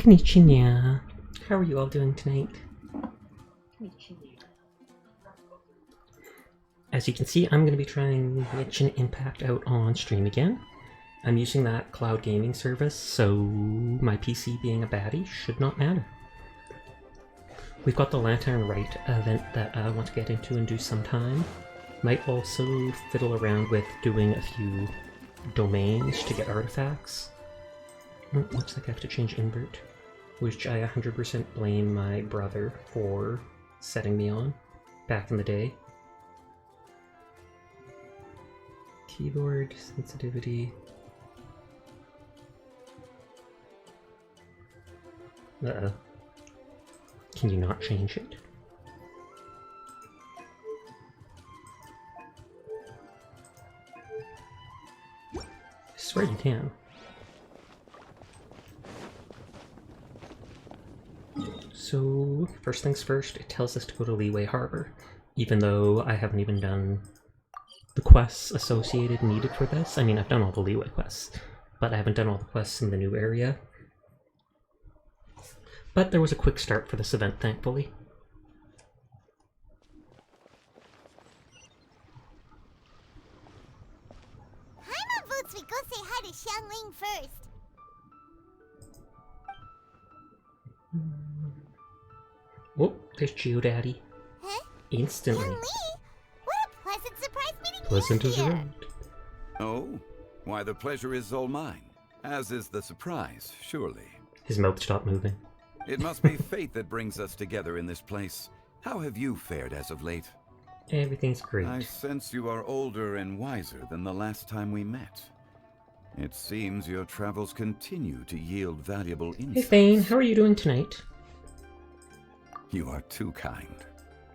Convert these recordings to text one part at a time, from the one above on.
Konnichiwa. How are you all doing tonight? As you can see, I'm going to be trying Genshin Impact out on stream again. I'm using that cloud gaming service, so my PC being a baddie should not matter. We've got the Lantern Rite event that I want to get into and do sometime. Might also fiddle around with doing a few domains to get artifacts. Looks like I have to change invert, which I 100% blame my brother for setting me on back in the day. Keyboard sensitivity. Uh-oh. Can you not change it? I swear you can. So, first things first, it tells us to go to Leeway Harbor, even though I haven't even done the quests associated needed for this. I mean, I've done all the Leeway quests, but I haven't done all the quests in the new area. But there was a quick start for this event, thankfully. Paimon votes we go say hi to Xiangling first. Oh, there's Geodaddy. Huh? Instantly. Xiangling? What a pleasant surprise meeting Pleasant you as here. right. Oh, why the pleasure is all mine, as is the surprise, surely. His mouth stopped moving. It must be fate that brings us together in this place. How have you fared as of late? Everything's great. I sense you are older and wiser than the last time we met. It seems your travels continue to yield valuable insights. Hey Fane, how are you doing tonight? You are too kind.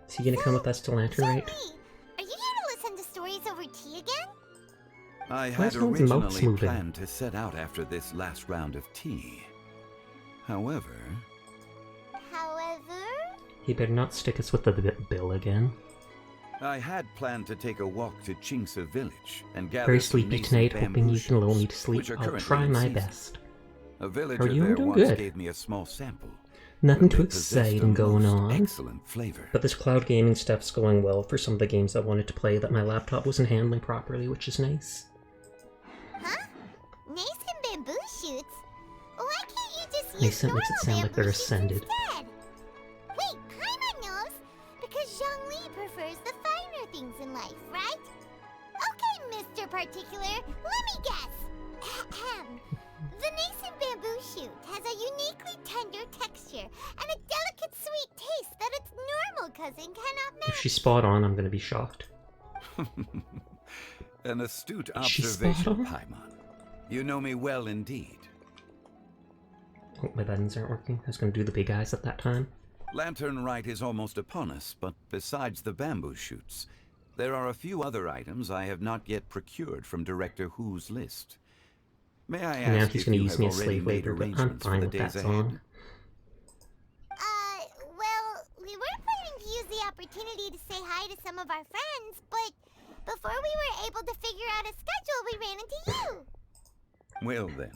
Is he gonna come with us to Lantern Rite? Xiangling, are you here to listen to stories over tea again? I Why had is no one's mouths originally moving? planned to set out after this last round of tea. However, He better not stick us with the bill again. I had planned to take a walk to Chingsa village and gather Very some sleepy nascent tonight, bamboo hoping you can lull me to shoots, sleep. which are I'll currently try in my season. best. A villager Are you there doing once good? gave me a small sample. Nothing but too they possessed a exciting going most on. Excellent flavor. But this cloud gaming stuff's going well for some of the games I wanted to play that my laptop wasn't handling properly, which is nice. Huh? Nascent bamboo shoots? Why can't you just use Nascent normal makes it sound like they're bamboo shoots ascended. instead? Wait, Paimon knows, because Zhongli prefers the finer things in life, right? Okay, Mr. Particular, let me guess. Ahem. The nascent bamboo shoot has a uniquely tender texture and a delicate sweet taste that its normal cousin cannot If match. she's spot on, I'm gonna be shocked. An astute Is she spot observation, on? Paimon. You know me well indeed. Oh, my buttons aren't working. I was gonna do the big eyes at that time. Lantern Rite is almost upon us, but besides the bamboo shoots, there are a few other items I have not yet procured from Director Who's list. May I And now ask he's if gonna you use have me as already slave made labor, but I'm arrangements for fine the with that days song. ahead? Well, we were planning to use the opportunity to say hi to some of our friends, but before we were able to figure out a schedule, we ran into you. Well then,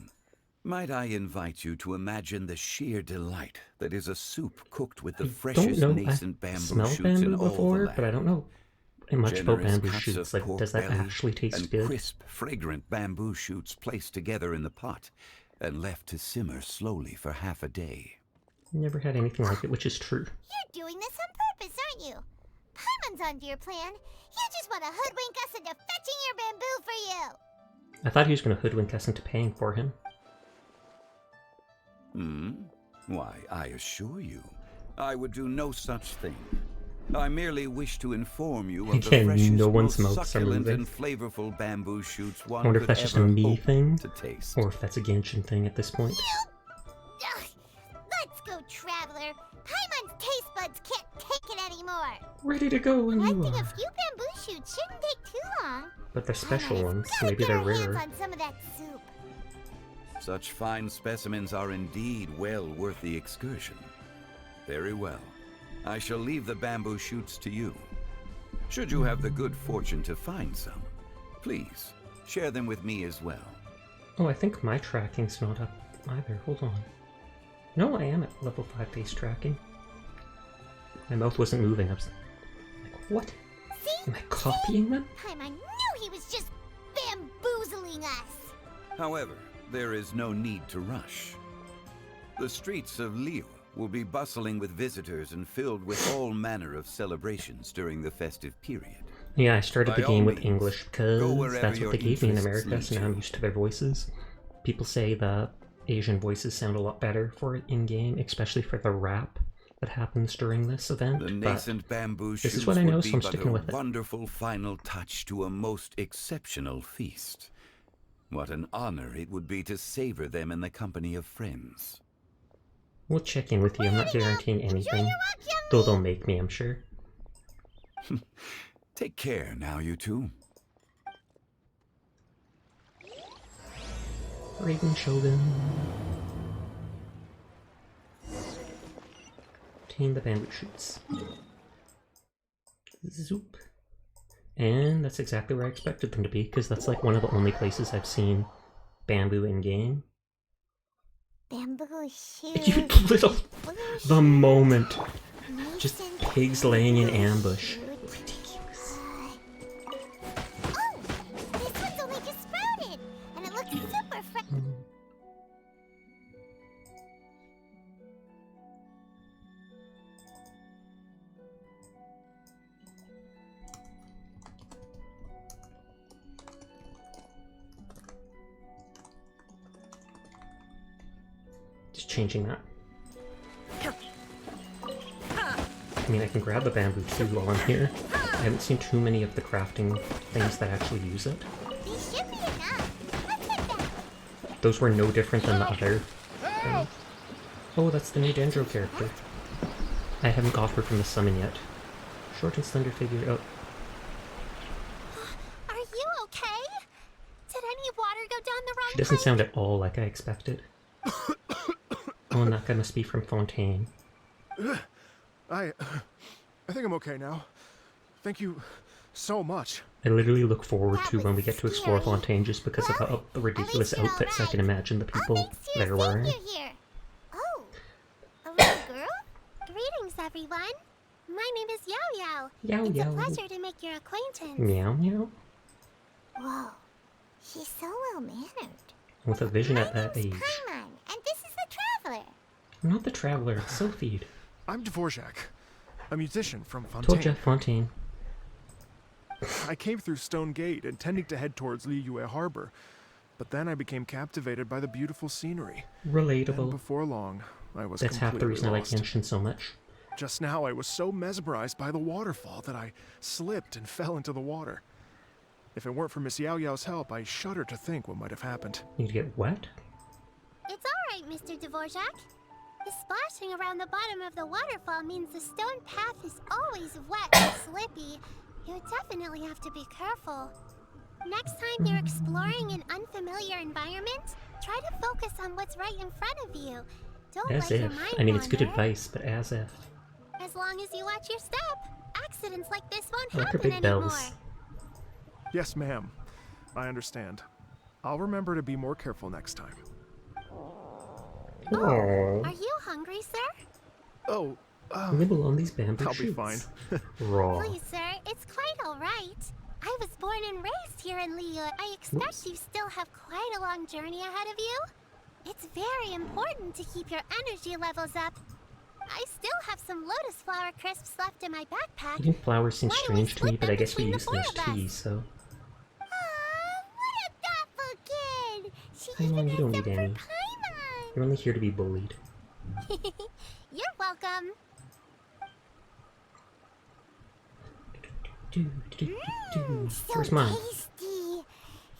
might I invite you to imagine the sheer delight that is a soup cooked with the I don't freshest know. nascent I've bamboo smelled shoots bamboo in all before, the but I land. don't know much about Generous bamboo cuts shoots. of Like, pork does that belly actually taste and good? crisp, fragrant bamboo shoots placed together in the pot and left to simmer slowly for half a day. Never had anything like it, which is true. You're doing this on purpose, aren't you? Paimon's onto your plan. You just want to hoodwink us into fetching your bamboo for you. I thought he was gonna hoodwink us into paying for him. Why, I assure you, I would do no such thing. I merely wish to inform you of the Again, freshest, no one's most mouths are succulent moving. and flavorful bamboo shoots one I wonder could if that's just a ever me hope thing, to taste. or if that's a Genshin thing at this point. Ugh, let's go, Traveler. Paimon's taste buds can't take it anymore. Ready to go when you Collecting a are. few bamboo shoots shouldn't take too long. But they're special Paimon ones, has so gotta maybe get they're our hands rarer. on some of that soup. Such fine specimens are indeed well worth the excursion. Very well. I shall leave the bamboo shoots to you. Should you have the good fortune to find some, please share them with me as well. Oh, I think my tracking's not up either. Hold on. No, I am at level 5 face tracking. My mouth wasn't moving. I was like, what? See? Am I copying them? Paimon knew he was just bamboozling us. However, there is no need to rush. The streets of Liyue will be bustling with visitors and filled with all manner of celebrations during the festive period. Yeah, I started the By game all with means, English go because wherever that's your what they gave me in interests America, lead so now I'm you. used to their voices. People say the Asian voices sound a lot better for it in-game, especially for the rap that happens during this event. The but nascent bamboo this is shoots what I know, would so be I'm but sticking a with it. wonderful final touch to a most exceptional feast. What an honor it would be to savor them in the company of friends. We'll check in with you, I'm not Heading out. guaranteeing Enjoy anything. your walk, young Though they'll make me, I'm sure. Take care now, you two. Raven Shogun. Obtain the bamboo shoots. Zoop. And that's exactly where I expected them to be, because that's like one of the only places I've seen bamboo in-game. Bamboo shoes. You little... The moment. Just pigs laying in ambush. Ridiculous. Oh, this one's only just sprouted, and it looks super fresh. Just changing that. I mean, I can grab the bamboo too while I'm here. I haven't seen too many of the crafting things that actually use it. These should be enough. Let's head back. Those were no different than the other things. Oh, that's the new Dendro character. I haven't got her from the summon yet. Short and slender figure. Oh, Are you okay? Did any water go down the wrong she doesn't pipe? sound at all like I expected. Oh, and that guy must be from Fontaine. I think I'm okay now. Thank you so much. I literally look forward That to when we was get to explore scary. Fontaine just because of Well, the ridiculous at least you're outfits I alright. can imagine the people Thanks to they're your wearing. savior here. Oh, a little girl? Greetings, everyone. My name is Yao Yao. Yao It's Yao. a pleasure to make your acquaintance. Meow meow. Whoa, she's so well-mannered. With a vision at that My name's age. Paimon, and this is the Traveler. I'm not the traveler, it's Sophie. I'm Dvorak, a musician from Told Fontaine. ya, Fontaine. I came through Stone Gate, intending to head towards Liyue Harbor, but then I became captivated by the beautiful scenery. And Relatable. before long, I was That's half the reason I like lost. Genshin so much. Just now, I was so mesmerized by the waterfall that I slipped and fell into the water. If it weren't for Miss Yao Yao's help, I shudder to think what might have happened. You get wet? It's all right, Mr. Dvorak. The splashing around the bottom of the waterfall means the stone path is always wet and slippy. You definitely have to be careful. Next time you're exploring an unfamiliar environment, try to focus on what's right in front of you. Don't As let your if. mind I mean, it's good wander. advice, but as if. As long as you watch your step, accidents like this won't I like her happen big anymore. bells. Yes, ma'am. I understand. I'll remember to be more careful next time. Aww. Are you hungry, sir? Oh, Nibble on these bamboo I'll shoots. be fine. Raw. Please, sir, it's quite all right. I was born and raised here in Liyue. I expect you still have quite a long journey ahead of you. It's very important to keep your energy levels up. I still have some lotus flower crisps left in my backpack. Eating flowers seems Why don't we strange to me, split but I them guess we between the use them as four of us? tea, so. What a thoughtful kid! She Paimon, even you has don't some need for any. Paimon. You're only here to be bullied. You're welcome. So Where's mine? tasty.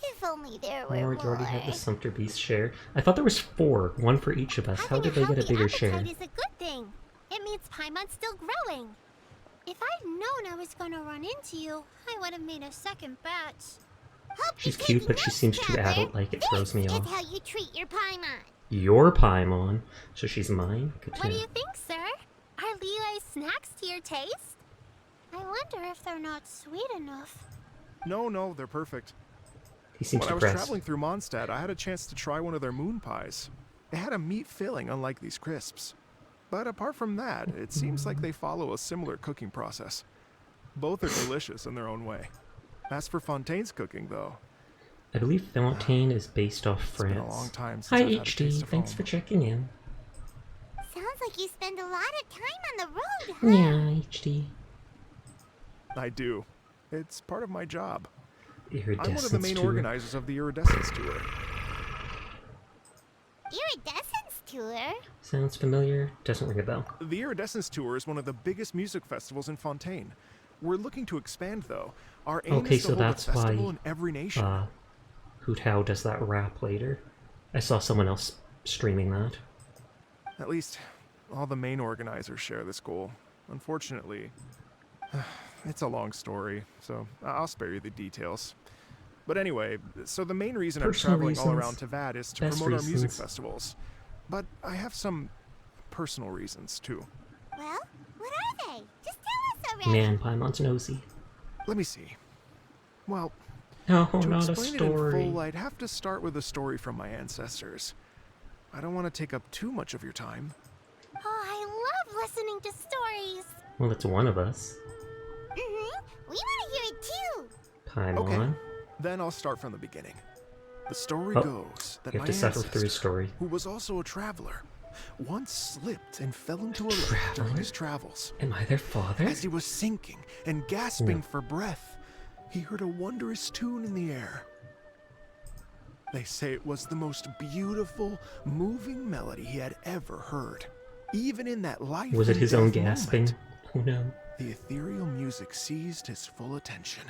If only there were Oh, more. you already had the Sumpter Beast share. I thought there was 4, one for each of us. How Having did they get a healthy bigger appetite share? is a good thing. It means Paimon's still growing. If I'd known I was going to run into you, I would have made a second batch. Hope She's you're cute, taking but she notes, seems too Traveler. adult-like. It throws me This off. is how you treat your Paimon. Your Paimon. So she's mine? Good to What do know. you think, sir? Are Liyue's snacks to your taste? I wonder if they're not sweet enough. no, they're perfect. He seems When I was depressed. traveling through Mondstadt, I had a chance to try one of their moon pies. It had a meat filling unlike these crisps. But apart from that, it seems like they follow a similar cooking process. Both are delicious in their own way. As for Fontaine's cooking, though, I believe Fontaine is based off it's France. been a long time since Hi I've had a HD, taste of thanks home. for checking in. Sounds like you spend a lot of time on the road, huh? Yeah, HD. I do. It's part of my job. I'm one of the Iridescence main tour. organizers of the Iridescence Tour. Iridescence tour? Sounds familiar. Doesn't ring a bell. The Iridescence Tour is one of the biggest music festivals in Fontaine. We're looking to expand, though. Our aim Okay, is to so hold a that's festival why, in every nation. Hoot How does that rap later. I saw someone else streaming that. At least, all the main organizers share this goal. Unfortunately, it's a long story, so I'll spare you the details. But anyway, so the main reason Personal I'm traveling all reasons. around Tavad is to Best promote our music reasons. festivals. But I have some personal reasons, too. Well, what are they? Just tell us already. Man, Paimon's nosy. Let me see. Well, Oh, to not a explain it in story. full, I'd have to start with a story from my ancestors. I don't want to take up too much of your time. Oh, I love listening to stories. Well, it's one of us. Mm-hmm. We want to hear it too. Paimon. Okay. Then I'll start from the beginning. The story Oh, goes that you have my to suffer through his ancestor, story. who was also a traveler, once slipped and fell into a lake during Traveler? his travels. Am I their father? As he was sinking and gasping No. for breath, he heard a wondrous tune in the air. They say it was the most beautiful, moving melody he had ever heard. Even in that life Was it and his own death gasping? moment, Oh no. the ethereal music seized his full attention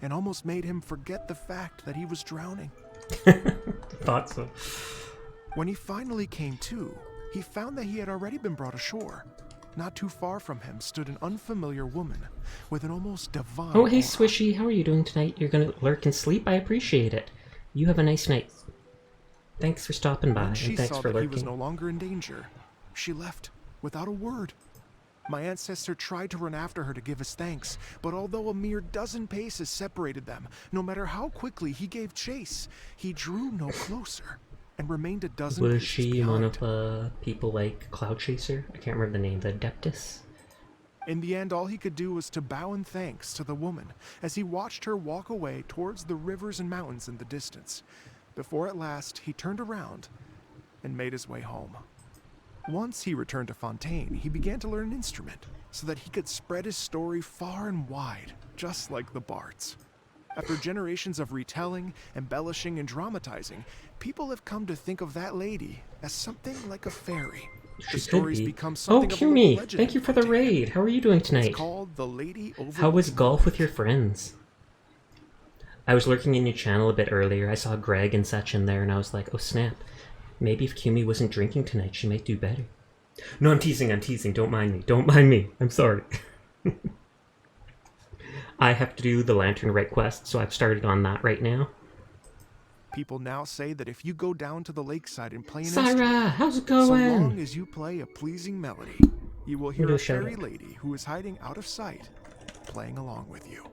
and almost made him forget the fact that he was drowning. Thought so. When he finally came to, he found that he had already been brought ashore. Not too far from him stood an unfamiliar woman with an almost divine Oh, hey aura. Swishy, how are you doing tonight? You're gonna lurk and sleep? I appreciate it. You have a nice night. Thanks for stopping by, Once she and thanks saw for that he was lurking. no longer in danger, she left without a word. My ancestor tried to run after her to give his thanks, but although a mere dozen paces separated them, no matter how quickly he gave chase, he drew no closer and remained a dozen Was paces she behind. one of the people like Cloud Chaser? I can't remember the name, the Adeptus? In the end, all he could do was to bow in thanks to the woman as he watched her walk away towards the rivers and mountains in the distance, before at last he turned around and made his way home. Once he returned to Fontaine, he began to learn an instrument so that he could spread his story far and wide, just like the bards. After generations of retelling, embellishing, and dramatizing, people have come to think of that lady as something like a fairy. She The could stories be. become Oh, something of a local Kumi, legend thank in you for the Fontaine. raid. How are you doing tonight? It's called the Lady Over. How was golf with your friends? I was lurking in your channel a bit earlier. I saw Greg and such in there, and I was like, oh snap. Maybe if Kumi wasn't drinking tonight, she might do better. No, I'm teasing. Don't mind me. Don't mind me. I'm sorry. I have to do the Lantern Rite quest, so I've started on that right now. People now say that if you go down to the lakeside and play an Syra, instrument, how's it so going? long as you play a pleasing melody, you will hear do a a shout fairy out. lady who is hiding out of sight, playing along with you.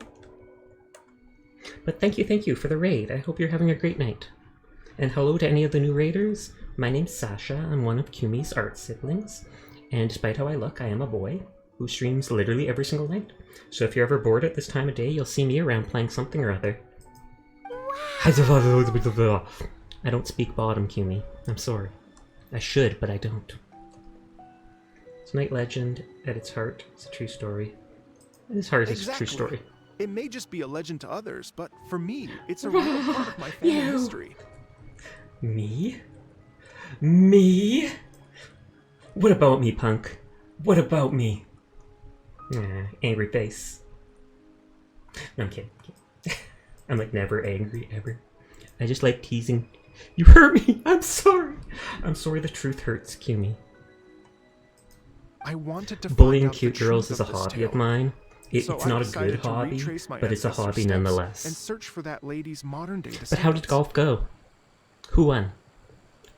But thank you for the raid. I hope you're having a great night. And hello to any of the new raiders. My name's Sasha. I'm one of Kumi's art siblings. And despite how I look, I am a boy who streams literally every single night. So if you're ever bored at this time of day, you'll see me around playing something or other. I don't speak bottom, Kumi. I'm sorry. I should, but I don't. It's Night Legend at its heart. It's a true story. At its heart, it's a true story. It may just be a legend to others, but for me, it's a real part of my family You. history. Me? Me? What about me, punk? What about me? Angry face. No, I'm kidding. I'm like never angry, ever. I just like teasing. You hurt me! I'm sorry! I'm sorry the truth hurts, Kumi. I wanted to find Bullying out the cute girls truth is a of this hobby tale. of mine. So It's I not a decided good to hobby, retrace my but it's a ancestors' hobby steps nonetheless. and search for that lady's modern-day descendants. But how did golf go? Who won?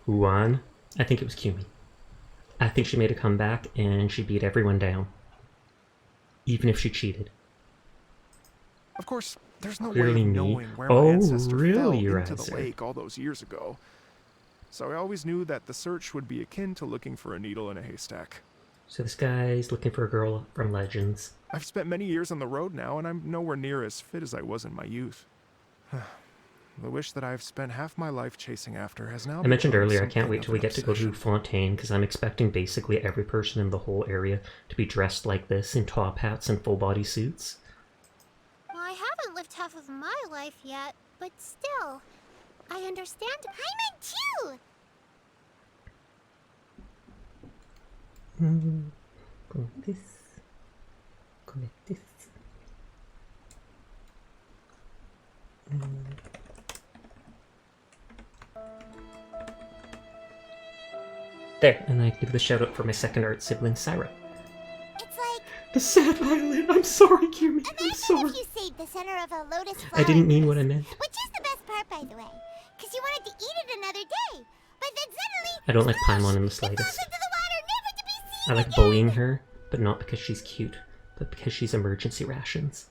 Who won? I think it was Kumi. I think she made a comeback and she beat everyone down. Even if she cheated. Of course, there's no way Clearly of me. knowing where Oh, my ancestor really, fell into the Riser? lake all those years ago. so I always knew that the search would be akin to looking for a needle in a haystack. So this guy's looking for a girl from Legends. I've spent many years on the road now, and I'm nowhere near as fit as I was in my youth. The wish that I've spent half my life chasing after has now I mentioned become earlier I can't something wait of till we an get to go to obsession. Fontaine, because I'm expecting basically every person in the whole area to be dressed like this in top hats and full body suits. Well, I haven't lived half of my life yet, but still, I understand. Paimon too! Go like this. Go like this. There, and I give the shout out for my second art sibling, Syra. It's like, The sad violin! I'm sorry, Yumi! I'm imagine sorry! if you saved the center of a lotus flower. I didn't mean what I meant. Which is the best part, by the way. Because you wanted to eat it another day. But then suddenly, I don't like splash, Paimon in the it falls slightest. into the water, never to be seen I like again. bullying her, but not because she's cute, but because she's emergency rations.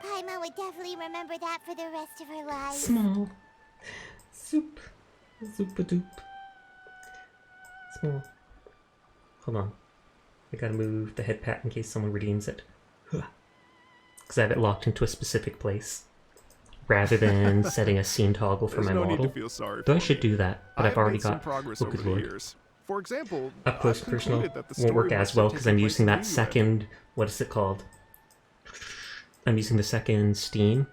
Paimon would definitely remember that for the rest of her life. Small. Soup. Zoop-a-doop. Small. Hold on. I gotta move the head pat in case someone redeems it. Because I have it locked into a specific place. Rather than setting a scene toggle for There's my no model. need to feel sorry Though for I should me. do that, but I've I've already made some got... progress Oh, over good the lord. years. For example, Up close I've and personal concluded that the won't work story as must well have because taken I'm place using in that Liyue. second... What is it called? I'm using the second steam.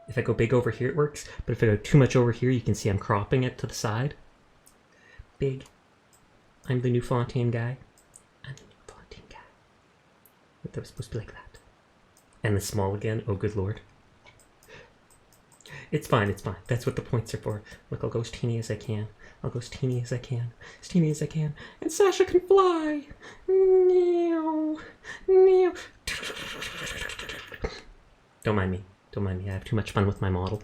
If I go big over here, it works. But if I go too much over here, you can see I'm cropping it to the side. Big. I'm the new Fontaine guy. I'm the new Fontaine guy. But that was supposed to be like that. And the small again. Oh, good lord. It's fine, it's fine. That's what the points are for. Look, I'll go as teeny as I can. I'll go as teeny as I can. As teeny as I can. And Sasha can fly! Meow. Meow. Don't mind me. Don't mind me. I have too much fun with my model.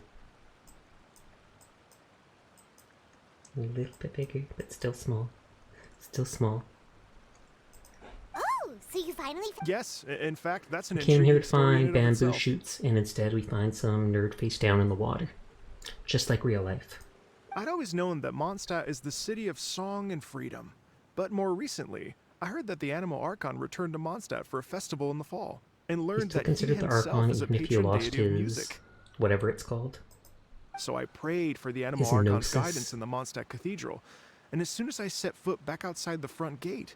A little bit bigger, but still small. Still small. Oh, so you finally Yes, in fact, that's an We came here intriguing to story in find and of bamboo itself. shoots, and instead we find some nerd face down in the water. Just like real life. I'd always known that Mondstadt is the city of song and freedom. But more recently, I heard that the Animal Archon returned to Mondstadt for a festival in the fall, and He's learned still that he considered the himself Archon is a even if he patron lost deity of his... music. whatever it's called. So I prayed for the Animal His Archon's gnosis. guidance in the Mondstadt Cathedral, and as soon as I set foot back outside the front gate,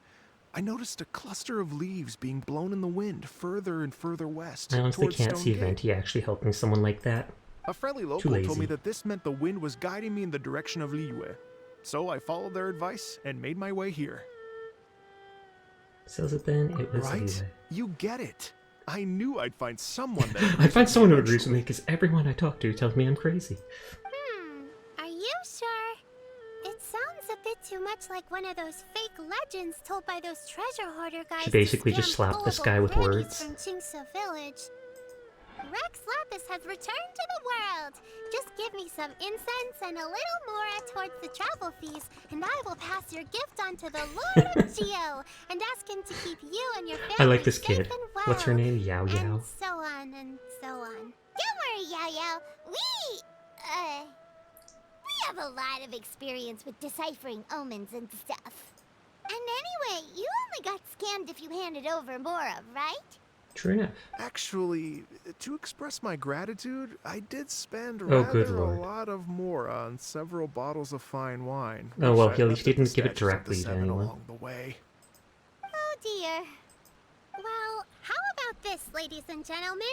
I noticed a cluster of leaves being blown in the wind further and further west. I honestly towards can't Stone see Gate. Venti actually helping someone like that. A friendly local told lazy. me that this meant the wind was guiding me in the direction of Liyue. So I followed their advice and made my way here. Says it then, it was Right? Liyue. You get it. I knew I'd find someone that I'd find someone who agrees with eventually. me because everyone I talk to tells me I'm crazy. Are you sure? It sounds a bit too much like one of those fake legends told by those treasure hoarder guys. She basically to just scam slapped this gullible guy with grannies words. From Chingsa Village. Rex Lapis has returned to the world. Just give me some incense and a little more towards the travel fees, and I will pass your gift on to the Lord of Geo and ask him to keep you and your family I like this safe kid. and well. What's her name? Yao Yao. And so on and so on. Don't worry, Yao Yao. We have a lot of experience with deciphering omens and stuff. And anyway, you only got scammed if you handed over Mora, right? True enough. Actually, to express my gratitude, I did spend Oh, good rather a lord. lot of more on several bottles of fine wine. Oh, which well, I he at left least at the didn't give it statues of the directly to Seven anyone. along the way. Oh dear. Well, how about this, ladies and gentlemen?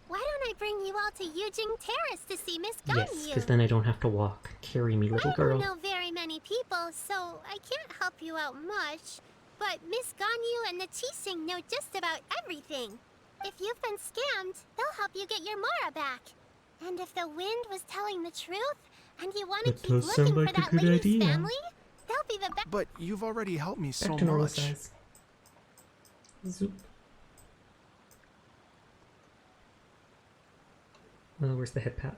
Why don't I bring you all to Yujing Terrace to see Miss Ganyu? Yes, because then I don't have to walk. Carry me, little I girl. don't know very many people, so I can't help you out much. But Miss Ganyu and the Chising know just about everything. If you've been scammed, they'll help you get your Mora back. And if the wind was telling the truth, and you want to That keep does looking sound for like a that good lady's idea. family, they'll be the best. But you've already helped me so Back to normal much. size. Zoop. Oh, where's the head pat?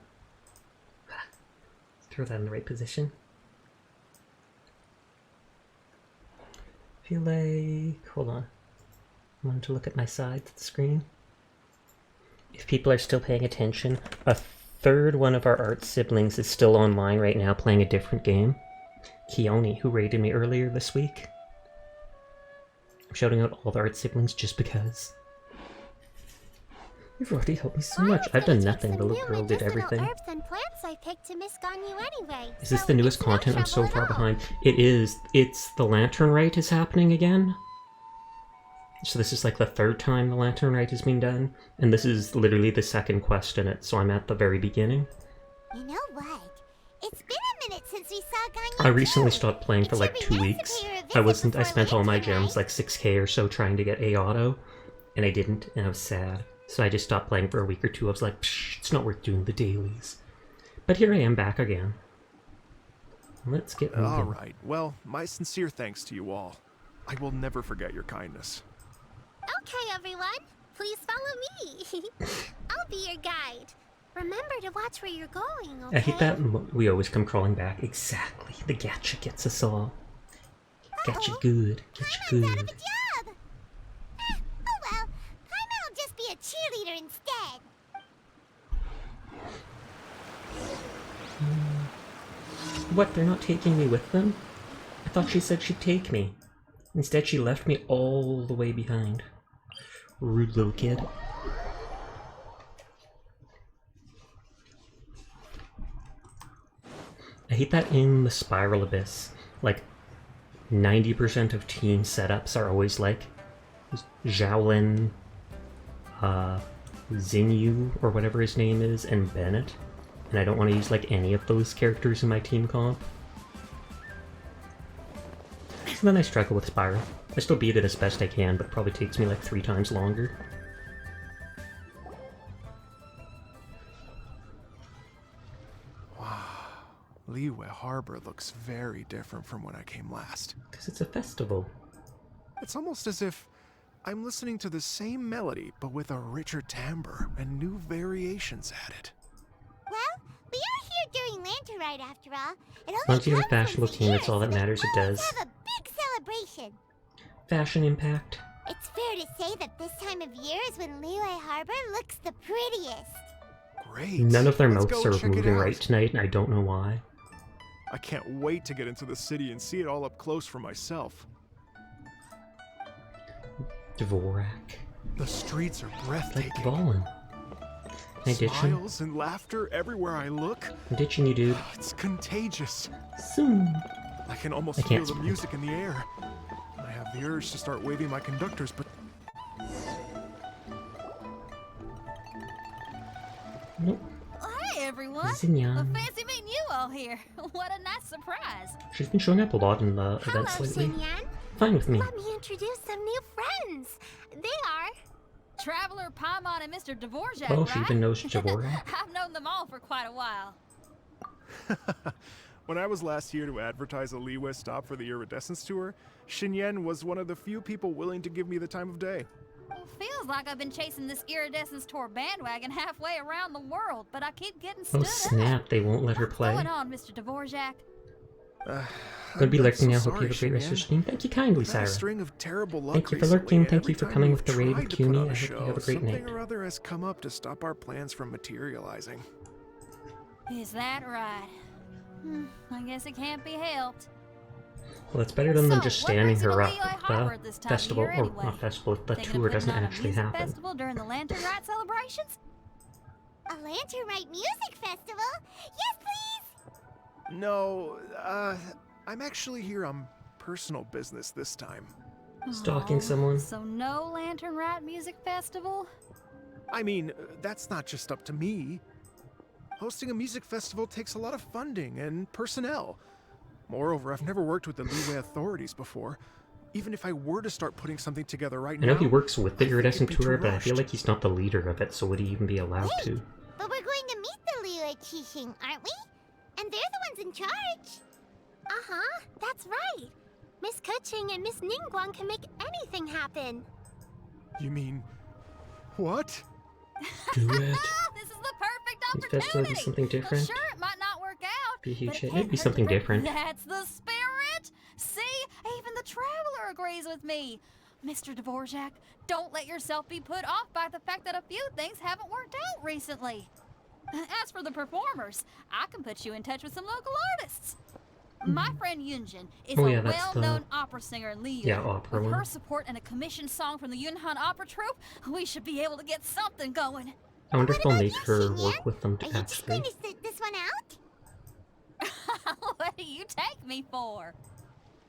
Throw that in the right position. Feel like... Hold on. I want to look at my side of the screen. If people are still paying attention, a third one of our art siblings is still online right now playing a different game. Keone, who raided me earlier this week. I'm shouting out all the art siblings just because. You've already helped me so much. I've done nothing. The little girl did everything. Herbs and plants I picked to Miss Ganyu anyway. Is this the newest content? I'm so far behind. It is. It's the Lantern Rite is happening again. So this is like the third time the Lantern Rite has been done. And this is literally the second quest in it, so I'm at the very beginning. You know what? It's been a minute since we saw Ganyu. I recently stopped playing for like 2 weeks. I spent all my gems, like 6k or so, trying to get A auto, and I didn't, and I was sad. So I just stopped playing for a week or two. I was like, psh, it's not worth doing the dailies. But here I am back again. Let's get moving. All right. Well, my sincere thanks to you all. I will never forget your kindness. Okay, everyone. Please follow me. I'll be your guide. Remember to watch where you're going, okay? I hate that we always come crawling back. Exactly. The gacha gets us all. Gacha good. Gacha Paimon's out of good. a job. Oh well. Paimon will just be a cheerleader instead. What, they're not taking me with them? I thought she said she'd take me. Instead, she left me all the way behind. Rude little kid. I hate that in the Spiral Abyss, like, 90% of team setups are always like Xiaolin, Xinyu, or whatever his name is, and Bennett. And I don't want to use like any of those characters in my team comp. So then I struggle with Spiral. I still beat it as best I can, but it probably takes me like 3 times longer. Liyue Harbor looks very different from when I came last. Because it's a festival. It's almost as if I'm listening to the same melody, but with a richer timbre and new variations added. Well, we are here during Lantern Rite after all. It only As long as you have a comes once fashionable a team, year, that's all that so matters, it they always does. have a big celebration. Fashion impact. It's fair to say that this time of year is when Liyue Harbor looks the prettiest. Great. None of their Let's mouths go are check it moving out. right tonight, and I don't know why. I can't wait to get into the city and see it all up close for myself. Dvorak. The streets are Like breathtaking. Valen. Can I ditch him? Smiles and laughter everywhere I look. I'm ditching you, dude. It's contagious. Soon. I can almost I feel can't the sprint. music in the air. I have the urge to start waving my conductors, but Nope. Hey everyone! Xinyan. Fancy meeting you all here. What a nice surprise. She's been showing up a lot in the Hello, events lately. Xinyan. Fine with me. Let me introduce some new friends. They are... Traveler Paimon and Mr. Dvorak, Oh, right? she even knows Dvorak. I've known them all for quite a while. when I was last here to advertise a Liyue stop for the Iridescence tour, Xinyan was one of the few people willing to give me the time of day. Well, feels like I've been chasing this Iridescence tour bandwagon halfway around the world, but I keep getting stood Oh up. snap, they won't let her What's play. going on, Mr. Dvorak? Gonna be I'm lurking so now. Hope sorry, you have a great rest of your Xinyan. stream. Thank you kindly, I've had a Syra. string of terrible luck Thank you for recently, lurking. and Thank you every for time coming we've with the raid tried with to put Kumi. on I a hope you show, have a great something night. or other has come up to stop our plans from materializing. Is that right? I guess it can't be helped. Well, it's better than them So, just what standing brings you to her up Liyue at Harbor the this time of festival, year or anyway? not festival, the Thinking of tour doesn't putting on a actually music happen. festival during the Lantern Rite celebrations? A Lantern Rite Music Festival? Yes, please! No, I'm actually here on personal business this time. Stalking Oh, someone. So no Lantern Rite Music Festival? I mean, that's not just up to me. Hosting a music festival takes a lot of funding and personnel. Moreover, I've never worked with the Liyue authorities before. Even if I were to start putting something together right I now... know he works with the I think Iridescent it'd be tour, too but I feel rushed. like he's not the leader of it, so would he even be allowed to? But we're going to meet the Liyue Qixing, aren't we? And they're the ones in charge. Uh-huh, that's right. Miss Kuching and Miss Ningguang can make anything happen. You mean... what? Do it. This is the perfect This opportunity. festival is something different. Well, sure, it might not work out. Be a huge but hit. it Maybe can't hurt something to bring- different. That's the spirit. See, even the traveler agrees with me. Mr. Dvorak, don't let yourself be put off by the fact that a few things haven't worked out recently. As for the performers, I can put you in touch with some local artists. My friend Yunjin is Oh, yeah, a that's the- well-known opera singer in Liyue. Yeah, opera With one. her support and a commissioned song from the Yunhan Opera Troupe, we should be able to get something going. I wonder if they'll about make you, her Xinyan? work with them Are to you just actually. going to sit this one out? What do you take me for?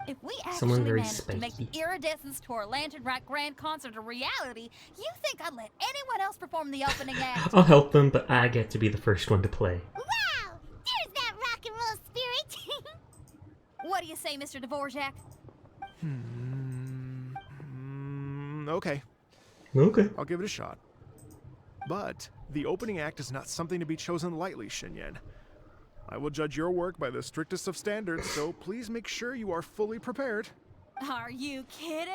If we Someone actually very managed to make the spiky. Iridescence Tour Lantern Rite Grand Concert a reality, you think I'd let anyone else perform the opening act? I'll help them, but I get to be the first one to play. Wow! There's that rock and roll spirit! What do you say, Mr. Dvorak? Okay, Okay. I'll give it a shot. But the opening act is not something to be chosen lightly, Xinyan. I will judge your work by the strictest of standards, so please make sure you are fully prepared. Are you kidding?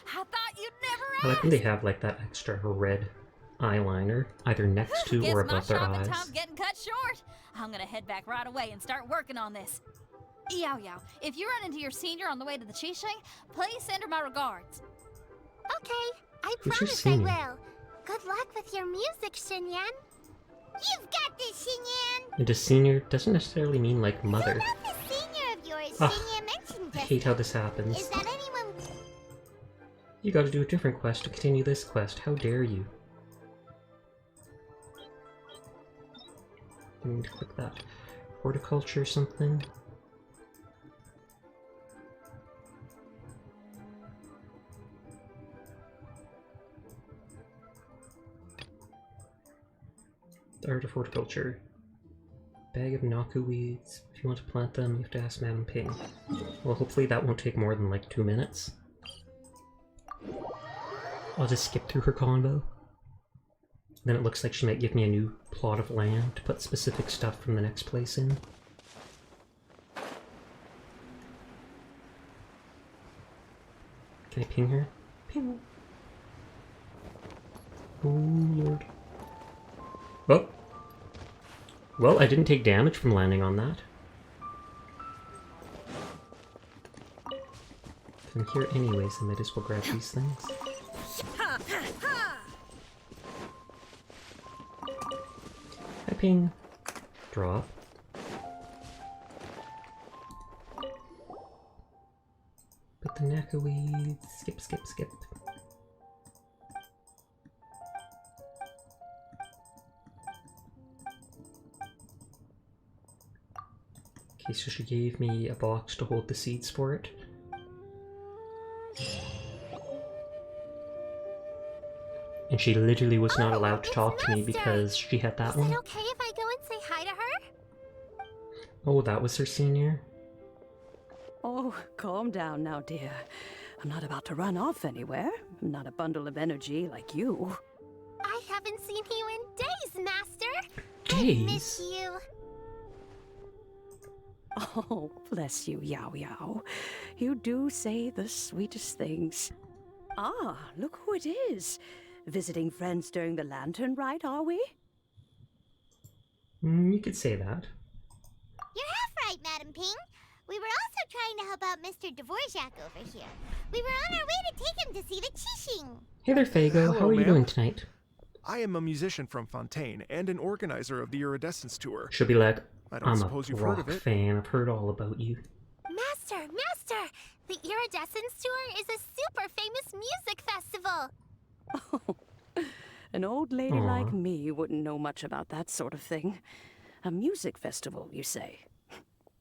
I thought you'd never I like ask. when they have like that extra red eyeliner, either next to Guess or my above their shopping eyes. time's getting cut short. I'm gonna head back right away and start working on this. Yao Yao, if you run into your senior on the way to the Qixing, please send her my regards. Okay, I Who's your promise I senior? will. Good luck with your music, Xinyan. You've got this, Xinyan! And a senior doesn't necessarily mean like So mother. about the senior of yours Ah, Xinyan mentioned I just hate how now. this happens. Is that anyone... You gotta do a different quest to continue this quest. How dare you? I need to click that. Horticulture or something? The art of horticulture. Bag of Naku weeds. If you want to plant them, you have to ask Madam Ping. Well, hopefully that won't take more than like 2 minutes. I'll just skip through her combo. Then it looks like she might give me a new plot of land to put specific stuff from the next place in. Can I ping her? Ping. Oh lord. Oh. Well, I didn't take damage from landing on that. If I'm here anyways, I might as well grab these things. Hi, ping. Drop. Put the knackaweed. Skip, skip, skip. Okay, so she gave me a box to hold the seeds for it. And she literally was not allowed to it's talk to me Master. because she had that Is one. it okay if I go and say hi to her? Oh, that was her senior? Oh, calm down now, dear. I'm not about to run off anywhere. I'm not a bundle of energy like you. I haven't seen you in days, Master! Days? I miss you. Oh, bless you, Yao Yao. You do say the sweetest things. Ah, look who it is. Visiting friends during the lantern rite, are we? You could say that. You're half right, Madam Ping. We were also trying to help out Mr. Dvorak over here. We were on our way to take him to see the Qixing. Hey there, Fago. How Hello, are you ma'am. doing tonight? I am a musician from Fontaine and an organizer of the Iridescence Tour. She'll be like, I don't I'm suppose a you've heard of rock it. fan. I've heard all about you. Master! The Iridescence Tour is a super famous music festival. An old lady like Aw. me wouldn't know much about that sort of thing. A music festival, you say?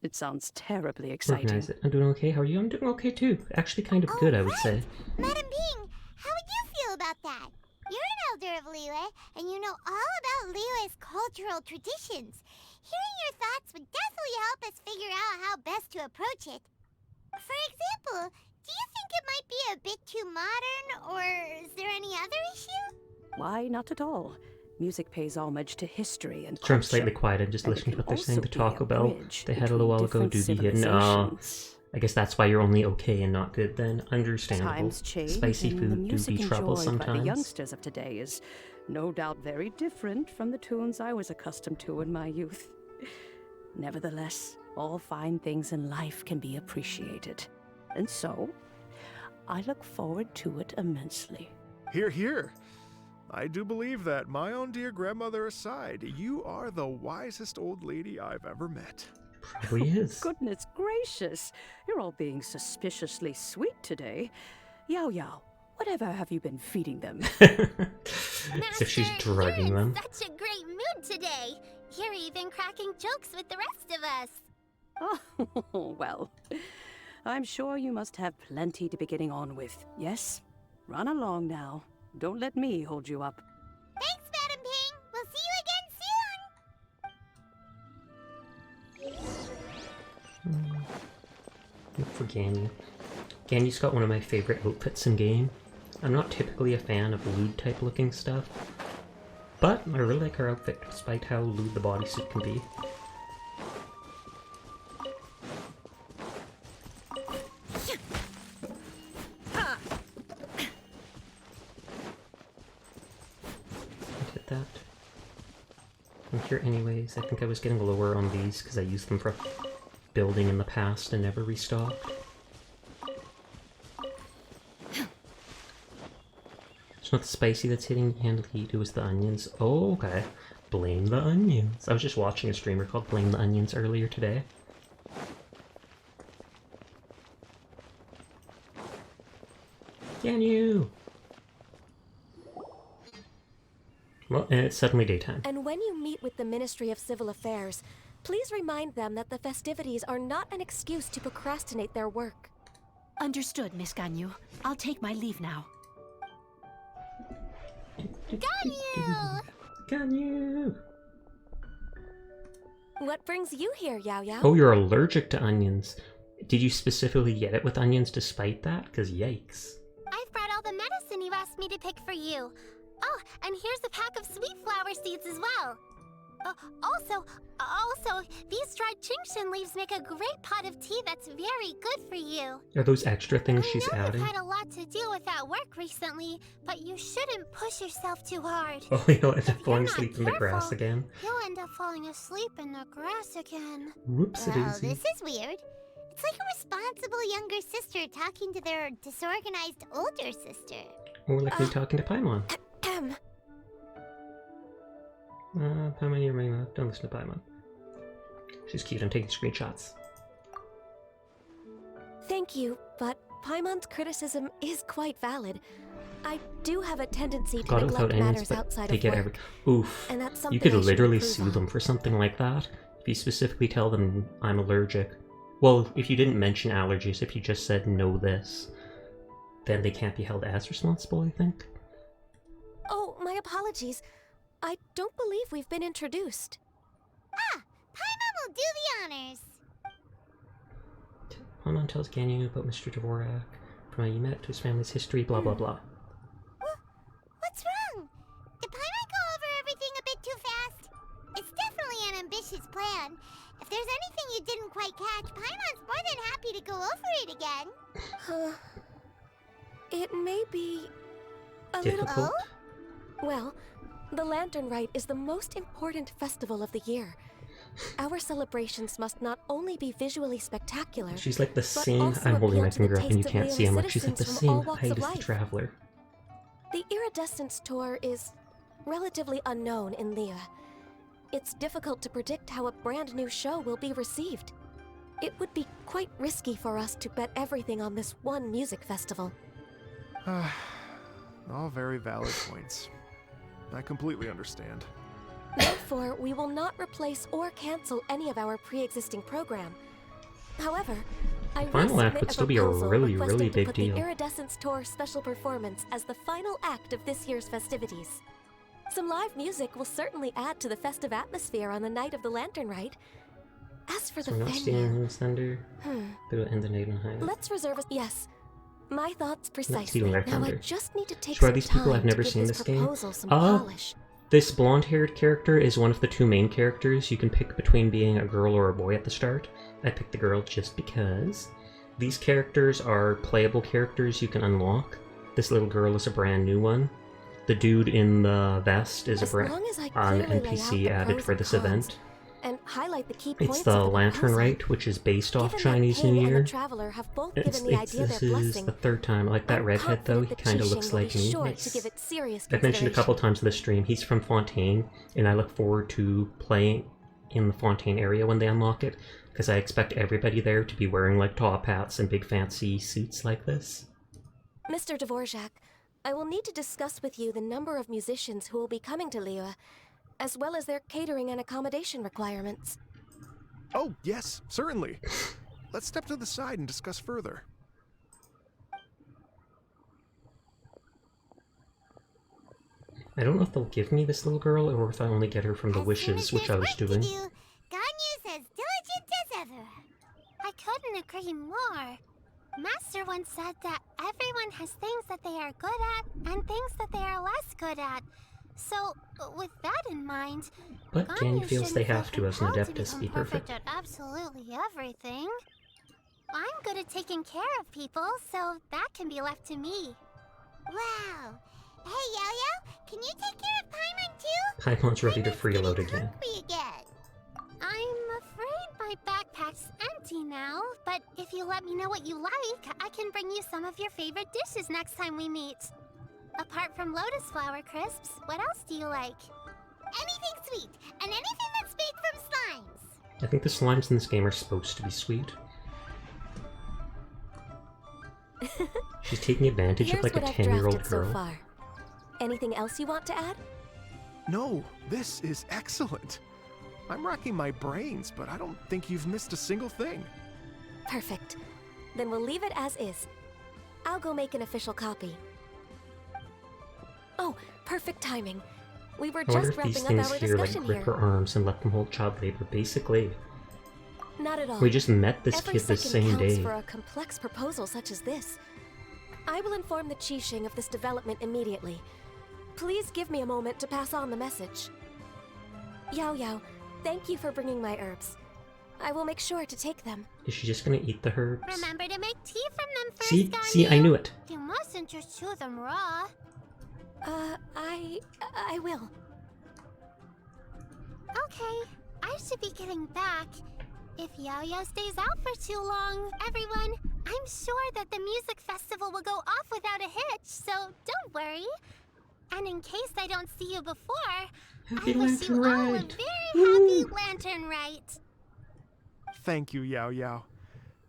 It sounds terribly exciting. Organize it. I'm doing okay. How are you? I'm doing okay too. Actually, kind of good, I would say. Madam Ping, how would you feel about that? You're an elder of Liyue, and you know all about Liyue's cultural traditions. Hearing your thoughts would definitely help us figure out how best to approach it. For example, do you think it might be a bit too modern, or is there any other issue? Why, not at all. Music pays homage to history and Sure, I'm culture. slightly quiet and just And it listening to can what they're saying. The also be a Taco Bell bridge they had a little while ago between do be different hidden. Oh, civilizations. I guess that's why you're only okay and not good then. Understandable. Times change, Spicy and the food do music be trouble enjoyed by the sometimes. youngsters of today is no doubt very different from the tunes I was accustomed to in my youth. Nevertheless, all fine things in life can be appreciated. And so, I look forward to it immensely. Here, here. I do believe that, my own dear grandmother aside, you are the wisest old lady I've ever met. Probably is. Goodness gracious, you're all being suspiciously sweet today. Yao Yao, whatever have you been feeding them? As if she's drugging you're them. in such a great mood today. You're even cracking jokes with the rest of us. Oh, well, I'm sure you must have plenty to be getting on with, yes? Run along now. Don't let me hold you up. Thanks, Madam Ping. We'll see you again soon. Look for Ganyu. Ganyu's got one of my favorite outfits in game. I'm not typically a fan of lewd type looking stuff, but I really like her outfit despite how lewd the bodysuit can be. Hit that. I'm here anyways. I think I was getting lower on these because I used them for building in the past and never restocked. It's not the spicy that's hitting you, it was the onions. Oh, okay. Blame the onions. I was just watching a streamer called Blame the Onions earlier today. Can you? Well, and it's suddenly daytime. And when you meet with the Ministry of Civil Affairs, please remind them that the festivities are not an excuse to procrastinate their work. Understood, Miss Ganyu. I'll take my leave now. Ganyu! Ganyu! What brings you here, Yao Yao? Oh, you're allergic to onions. Did you specifically get it with onions despite that? Because yikes. I've brought all the medicine you asked me to pick for you. Oh, and here's a pack of sweet flower seeds as well. Also, these dried chingshin leaves make a great pot of tea that's very good for you. Are those extra things she's I know adding? you've had a lot to do with that work recently, but you shouldn't push yourself too hard. Oh, you'll end up If falling you're not asleep in the grass careful, again. You'll end up falling asleep in the grass again. Whoops, it Well, is. this is weird. It's like a responsible younger sister talking to their disorganized older sister. Or like me talking to Paimon. Ahem. Paimon, you're my mouth. Don't listen to Paimon. She's cute. I'm taking screenshots. Thank you, but Paimon's criticism is quite valid. I do have a tendency to Got it without neglect onions, matters but outside they of get work. every... Oof. And that's something You could I should literally improve sue on. them for something like that. If you specifically tell them I'm allergic. Well, if you didn't mention allergies, if you just said no this, then they can't be held as responsible, I think. Oh, my apologies. I don't believe we've been introduced. Ah, Paimon will do the honors. Paimon tells Ganyu about Mr. Dvorak, from how you met to his family's history, blah blah blah. What's wrong? Did Paimon go over everything a bit too fast? It's definitely an ambitious plan. If there's anything you didn't quite catch, Paimon's more than happy to go over it again. It may be a Difficult? little... Well, the Lantern Rite is the most important festival of the year. Our celebrations must not only be visually spectacular, She's like the but same... also I'm holding my appeal to the finger up and you tastes of can't see. I'm Leo's like, she's like the citizens from all same walks height of as the life. Traveler. The Iridescence Tour is relatively unknown in Lea. It's difficult to predict how a brand new show will be received. It would be quite risky for us to bet everything on this one music festival. All very valid points. I completely understand. Therefore, we will not replace or cancel any of our pre-existing program. However, I will Final act submit would a still be a proposal really, requesting really to big put deal. the Iridescence Tour special performance as the final act of this year's festivities. Some live music will certainly add to the festive atmosphere on the night of the Lantern Rite. As for So the we're not staying venue, in the thunder, but it'll end the night on high. let's reserve a... Yes. My thoughts precisely. stealing our Now I thunder. just need to take So are some these people time I've never to give seen this this game? proposal some polish. This blonde-haired character is one of the two main characters. You can pick between being a girl or a boy at the start. I picked the girl just because. These characters are playable characters you can unlock. This little girl is a brand new one. The dude in the vest is As long as I an clearly lay out NPC the added pros for and this cons, event. and highlight the key It's points the of the Lantern proposal. Rite, which is based off Given that Chinese King New and Year. the Traveler have both given the idea This their is blessing. the third time. I like that I'm redhead though, confident he the kind of Qixing looks will like be me. sure Nice. to give it serious I've mentioned a couple consideration. times in the stream, he's from Fontaine, and I look forward to playing in the Fontaine area when they unlock it, because I expect everybody there to be wearing like top hats and big fancy suits like this. Mr. Dvorak, I will need to discuss with you the number of musicians who will be coming to Liyue, as well as their catering and accommodation requirements. Oh, yes, certainly. Let's step to the side and discuss further. I don't know if they'll give me this little girl, or if I only get her from the As soon wishes, as which there's I was work to doing. do, Ganyu's as diligent as ever. I couldn't agree more. Master once said that everyone has things that they are good at and things that they are less good at. So, with that in mind, But Ganyu Ganyu feels they shouldn't have feel to as an compelled Adeptus become be perfect. at absolutely everything. I'm good at taking care of people, so that can be left to me. Wow. Hey, Yo-Yo, can you take care of Paimon too? Paimon's ready to Paimon's freeload getting again. hungry again. I'm afraid my backpack's empty now, but if you let me know what you like, I can bring you some of your favorite dishes next time we meet. Apart from lotus flower crisps, what else do you like? Anything sweet, and anything that's made from slimes. I think the slimes in this game are supposed to be sweet. She's taking advantage Here's of like a what I've 10-year-old drafted so girl. far. Anything else you want to add? No, this is excellent. I'm racking my brains, but I don't think you've missed a single thing. Perfect. Then we'll leave it as is. I'll go make an official copy. Oh, perfect timing. We were I wonder just if these wrapping up things our here like discussion grip her here. arms and let them hold child labor. Basically, Not at all. we just met this Every kid the second same counts day. for a complex proposal such as this. I will inform the Qixing of this development immediately. Please give me a moment to pass on the message. Yao Yao, thank you for bringing my herbs. I will make sure to take them. Is she just gonna eat the herbs? Remember to make tea from them first, See, I Ganyu. knew it. You mustn't just chew them raw. I will. Okay, I should be getting back. If Yo-Yo stays out for too long, everyone, I'm sure that the music festival will go off without a hitch, so don't worry. And in case I don't see you before, Happy I wish you Lantern all a Rite. very happy Woo. Lantern Rite. Thank you, Yao Yao.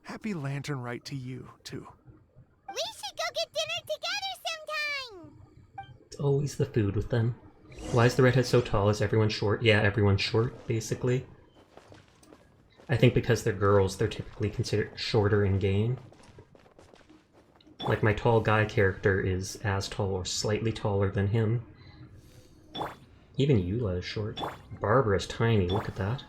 Happy Lantern Rite to you, too. We should go get dinner together sometime! It's always the food with them. Why is the redhead so tall? Is everyone short? Yeah, everyone's short, basically. I think because they're girls, they're typically considered shorter in game. Like, my tall guy character is as tall or slightly taller than him. Even Eula is short. Barbara's tiny, look at that.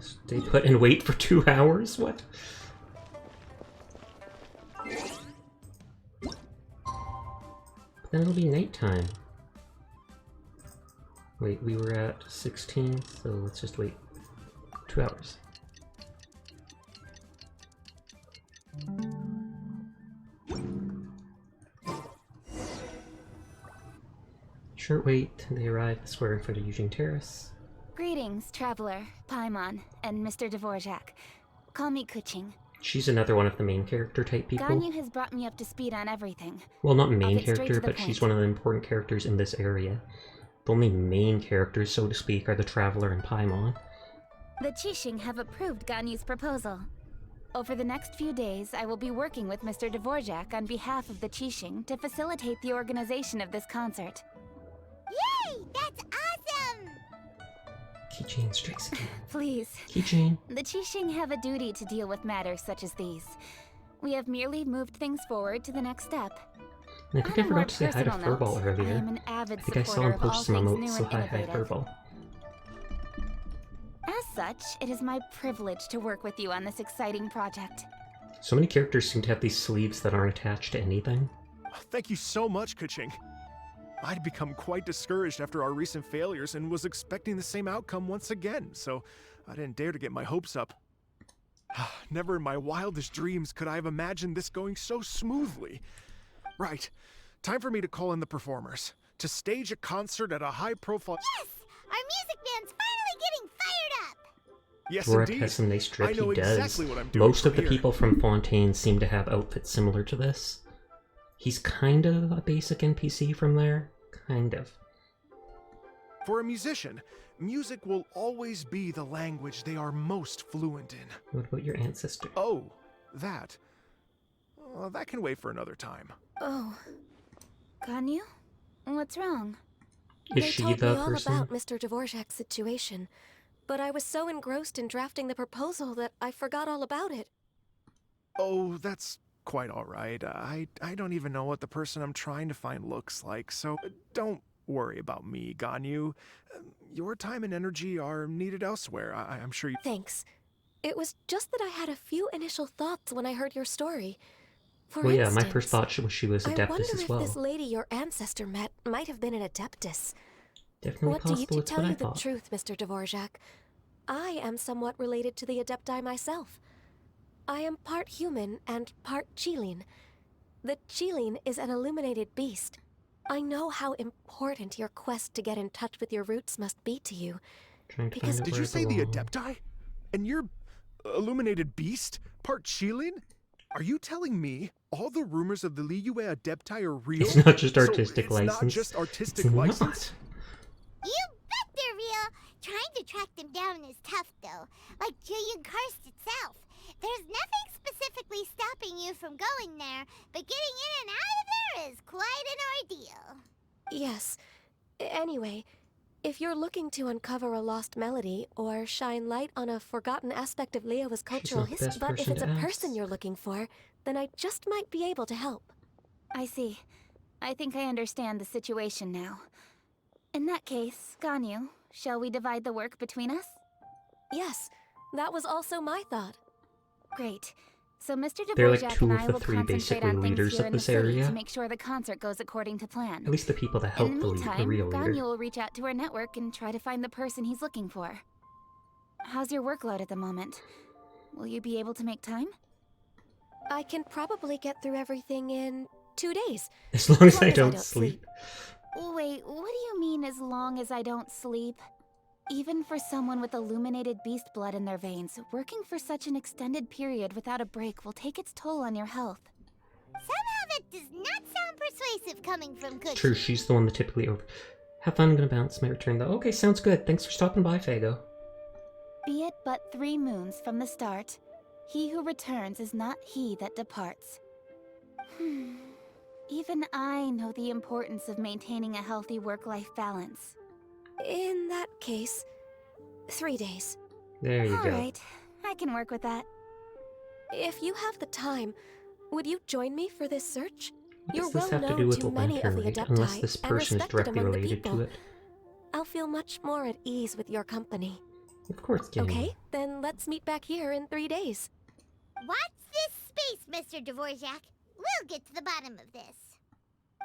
Stay put and wait for 2 hours? What? But then it'll be nighttime. Wait, we were at 16, so let's just wait 2 hours. Short wait, they arrive at the square in front of Eugene Terrace. Greetings, Traveler, Paimon, and Mr. Dvorak. Call me Kuching. She's another one of the main character type people. Ganyu has brought me up to speed on everything. Well, not I'll main get straight character, to the but she's point. one of the important characters in this area. The only main characters, so to speak, are the Traveler and Paimon. The Qixing have approved Ganyu's proposal. Over the next few days, I will be working with Mr. Dvorak on behalf of the Qixing to facilitate the organization of this concert. Yay! That's awesome! Keychain strikes again. Please, Keychain. the Qixing have a duty to deal with matters such as these. We have merely moved things forward to the next step. And I think On I a more forgot to say hi to personal Furball note, earlier. I am an avid I think I saw supporter him of all post some things emotes, new so and hi innovative. Furball. As such, it is my privilege to work with you on this exciting project. So many characters seem to have these sleeves that aren't attached to anything. Thank you so much, Kuching. I'd become quite discouraged after our recent failures and was expecting the same outcome once again, so I didn't dare to get my hopes up. Never in my wildest dreams could I have imagined this going so smoothly. Right, time for me to call in the performers. To stage a concert at a high-profile... Yes! Our music band's finally getting fired up! Yes, Dvorak indeed. has some nice drip. I know He does. exactly what I'm doing Most of from the here. people from Fontaine seem to have outfits similar to this. He's kind of a basic NPC from there. Kind of. For a musician, music will always be the language they are most fluent in. What about your ancestor? Oh, that. Well, that can wait for another time. Oh. Ganyu? What's wrong? Is They she told the me all person? about Mr. Dvorak's situation, but I was so engrossed in drafting the proposal that I forgot all about it. Oh, that's quite all right. I don't even know what the person I'm trying to find looks like, so don't worry about me, Ganyu. Your time and energy are needed elsewhere. I'm sure you... Thanks. It was just that I had a few initial thoughts when I heard your story. For Well, yeah, instance, my first thought was she was I Adeptus wonder as if well. this lady your ancestor met might have been an Adeptus. Definitely What do you possible. to It's tell what I you the thought. truth, Mr. Dvorak? I am somewhat related to the Adepti myself. I am part human and part Qilin. The Qilin is an illuminated beast. I know how important your quest to get in touch with your roots must be to you. Trying to Because- find out Did where you it say the belongs. Adepti? And you're illuminated beast? Part Qilin? Are you telling me all the rumors of the Liyue Adepti are real? It's not just So artistic it's license. not just artistic It's license? not. You bet they're real! Trying to track them down is tough, though. Like Julian Karst itself. There's nothing specifically stopping you from going there, but getting in and out of there is quite an ordeal. Yes. Anyway, if you're looking to uncover a lost melody or shine light on a forgotten aspect of Liyue's cultural not the best history, but if person it's a to person ask. you're looking for, then I just might be able to help. I see. I think I understand the situation now. In that case, Ganyu, shall we divide the work between us? Yes, that was also my thought. Great. So Mr. They're like Dvorak two and of I the will three concentrate basically on things leaders here of in the this city area. to make sure the concert goes according to plan. At least the people that help In the the meantime, real leader. Ganyu will reach out to our network and try to find the person he's looking for. How's your workload at the moment? Will you be able to make time? I can probably get through everything in 2 days. As long as long I as I don't don't sleep. Wait, what do you mean as long as I don't sleep? Even for someone with illuminated beast blood in their veins, working for such an extended period without a break will take its toll on your health. Somehow that does not sound persuasive coming from Kuchi. True, she's the one that typically over. Have fun, I'm gonna bounce my return though. Okay, sounds good. Thanks for stopping by, Fago. Be it but 3 moons from the start, he who returns is not he that departs. Even I know the importance of maintaining a healthy work-life balance. In that case, 3 days. There you go. Alright, I can work with that. If you have the time, would you join me for this search? What You're does this well have to do known with to the many of lantern, the right? Adepti Unless this and person is respected directly among the related people. to it. I'll feel much more at ease with your company. Of course, Ganyu. Okay, then let's meet back here in 3 days. Watch this space, Mr. Dvorak. We'll get to the bottom of this.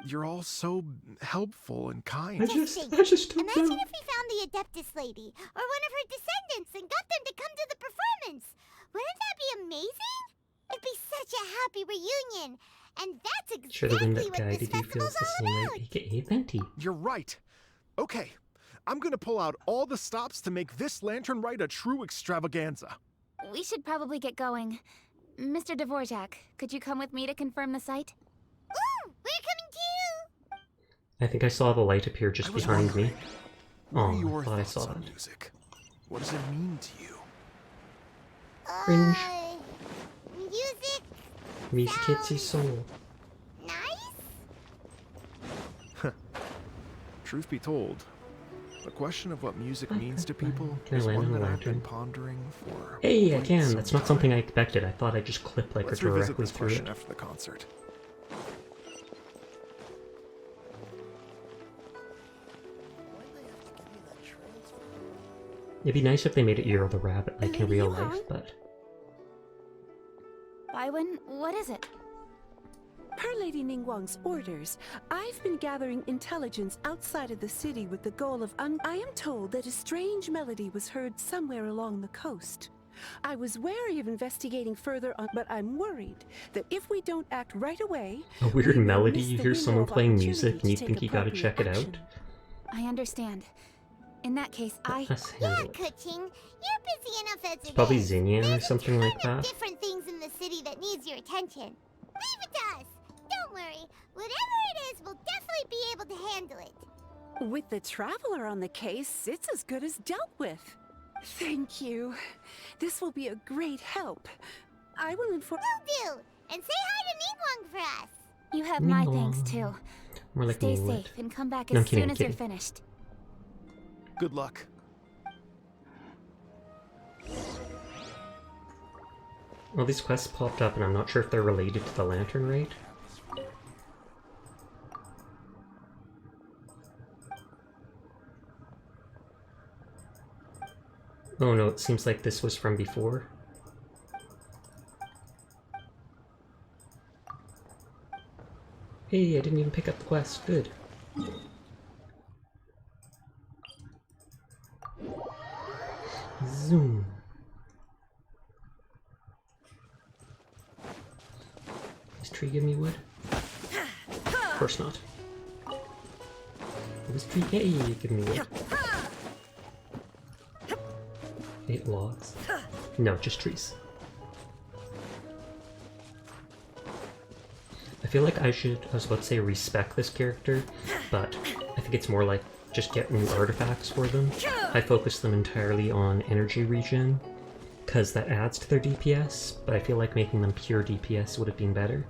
You're all so helpful and kind. I Just just think, don't Imagine know. if we found the Adeptus lady, or one of her descendants, and got them to come to the performance. Wouldn't that be amazing? It'd be such a happy reunion. And that's Sure, the wind exactly that what guided this you feels festival's the all same about. way. AKA Venti. You're right. Okay, I'm gonna pull out all the stops to make this lantern rite a true extravaganza. We should probably get going. Mr. Dvorak, could you come with me to confirm the site? Ooh, we're coming too! I think I saw the light appear just I was behind me. wondering, what are Oh, your I thought I thoughts saw on that. music? What does it mean to you? Cringe. Music, Music hits your soul. nice? Truth be told, the question of what music means to people Can I is land one on the that I've been lantern? pondering for Hey, I quite can. some That's not something I time. expected. I thought I'd just clip like Let's or revisit directly this through question it. after the concert. It'd be nice if they made it Year of the Rabbit like in real Yeah. life, but Bywin, what is it? Per Lady Ningguang's orders, I've been gathering intelligence outside of the city with the goal of I am told that a strange melody was heard somewhere along the coast. I was wary of investigating further on, but I'm worried that if we don't act right away, A weird we will melody, miss you the hear window someone of playing opportunity music and you to think take you gotta appropriate check it action. out. I understand. In that case, Let's Yeah, handle it. Kuching, you're busy enough as It's it probably is. Xinyan or There's something a like ton of that. different things in the city that needs your attention. Leave it to us. Don't worry. Whatever it is, we'll definitely be able to handle it. With the Traveler on the case, it's as good as dealt with. Thank you. This will be a great help. I will inform. Will do. And say hi to Ningguang for us. you have my Ningguang. thanks too. More like Stay Ningguang. safe and come back No, I'm as kidding, soon I'm as you're kidding. finished. Good luck. Well, these quests popped up and I'm not sure if they're related to the Lantern Raid. Oh no, it seems like this was from before. Hey, I didn't even pick up the quest. Good. Zoom. Does tree give me wood? Of course not. This tree, hey, give me wood. 8 logs. No, just trees. I feel like I was about to say respect this character, but I think it's more like just get new artifacts for them. I focus them entirely on energy regen, because that adds to their DPS, but I feel like making them pure DPS would have been better.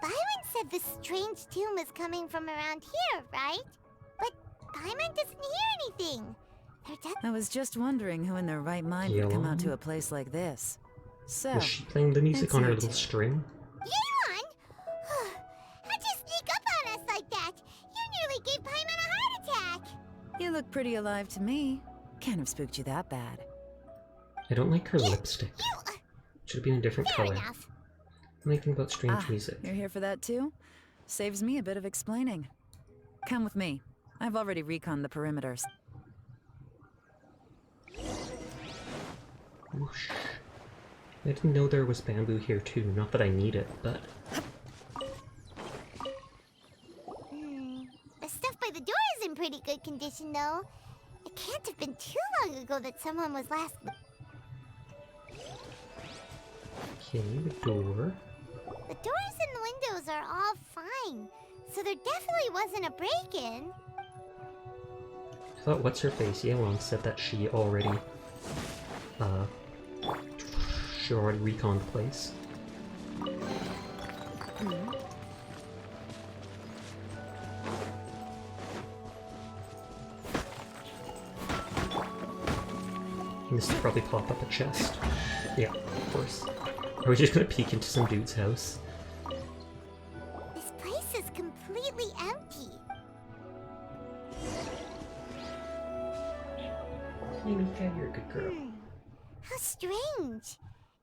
Byron said the strange tomb is coming from around here, right? But Byron doesn't hear anything. I was just wondering who in their right mind would come out to a place like this. So, Was she playing the music that's on her you little two. string? Yeon! How'd you sneak up on us like that? You nearly gave Paimon a heart attack! you look pretty alive to me. Can't have spooked you that bad. I don't like her lipstick. Should have been a different Fair color. enough. Anything about strange music? You're here for that too? Saves me a bit of explaining. Come with me. I've already reconned the perimeters. Whoosh. I didn't know there was bamboo here too. Not that I need it, but The stuff by the door is in pretty good condition, though. It can't have been too long ago that someone was last. okay, the door. The doors and windows are all fine, so there definitely wasn't a break-in. I thought what's her face? Yeon said that she already reconned the place. And this will probably pop up a chest. Yeah, of course. Are we just gonna peek into some dude's house? This place is completely empty. Okay, you're a good girl. How strange.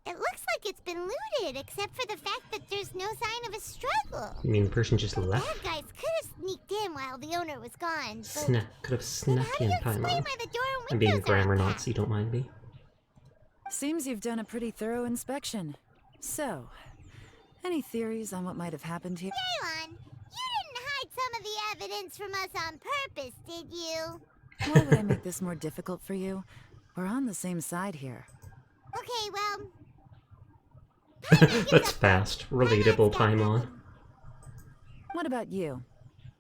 It looks like it's been looted, except for the fact that there's no sign of a struggle. You mean the person just left? Bad guys could have sneaked in while the owner was gone, but Could have snuck how do in, you explain Paimon. why the door and I'm being a windows are grammar unlocked? Nazi, don't mind me. Seems you've done a pretty thorough inspection. So, any theories on what might have happened here? Daylon, you didn't hide some of the evidence from us on purpose, did you? Why would I make this more difficult for you? We're on the same side here. Okay, well... That's fast. Relatable, Paimon. What about you?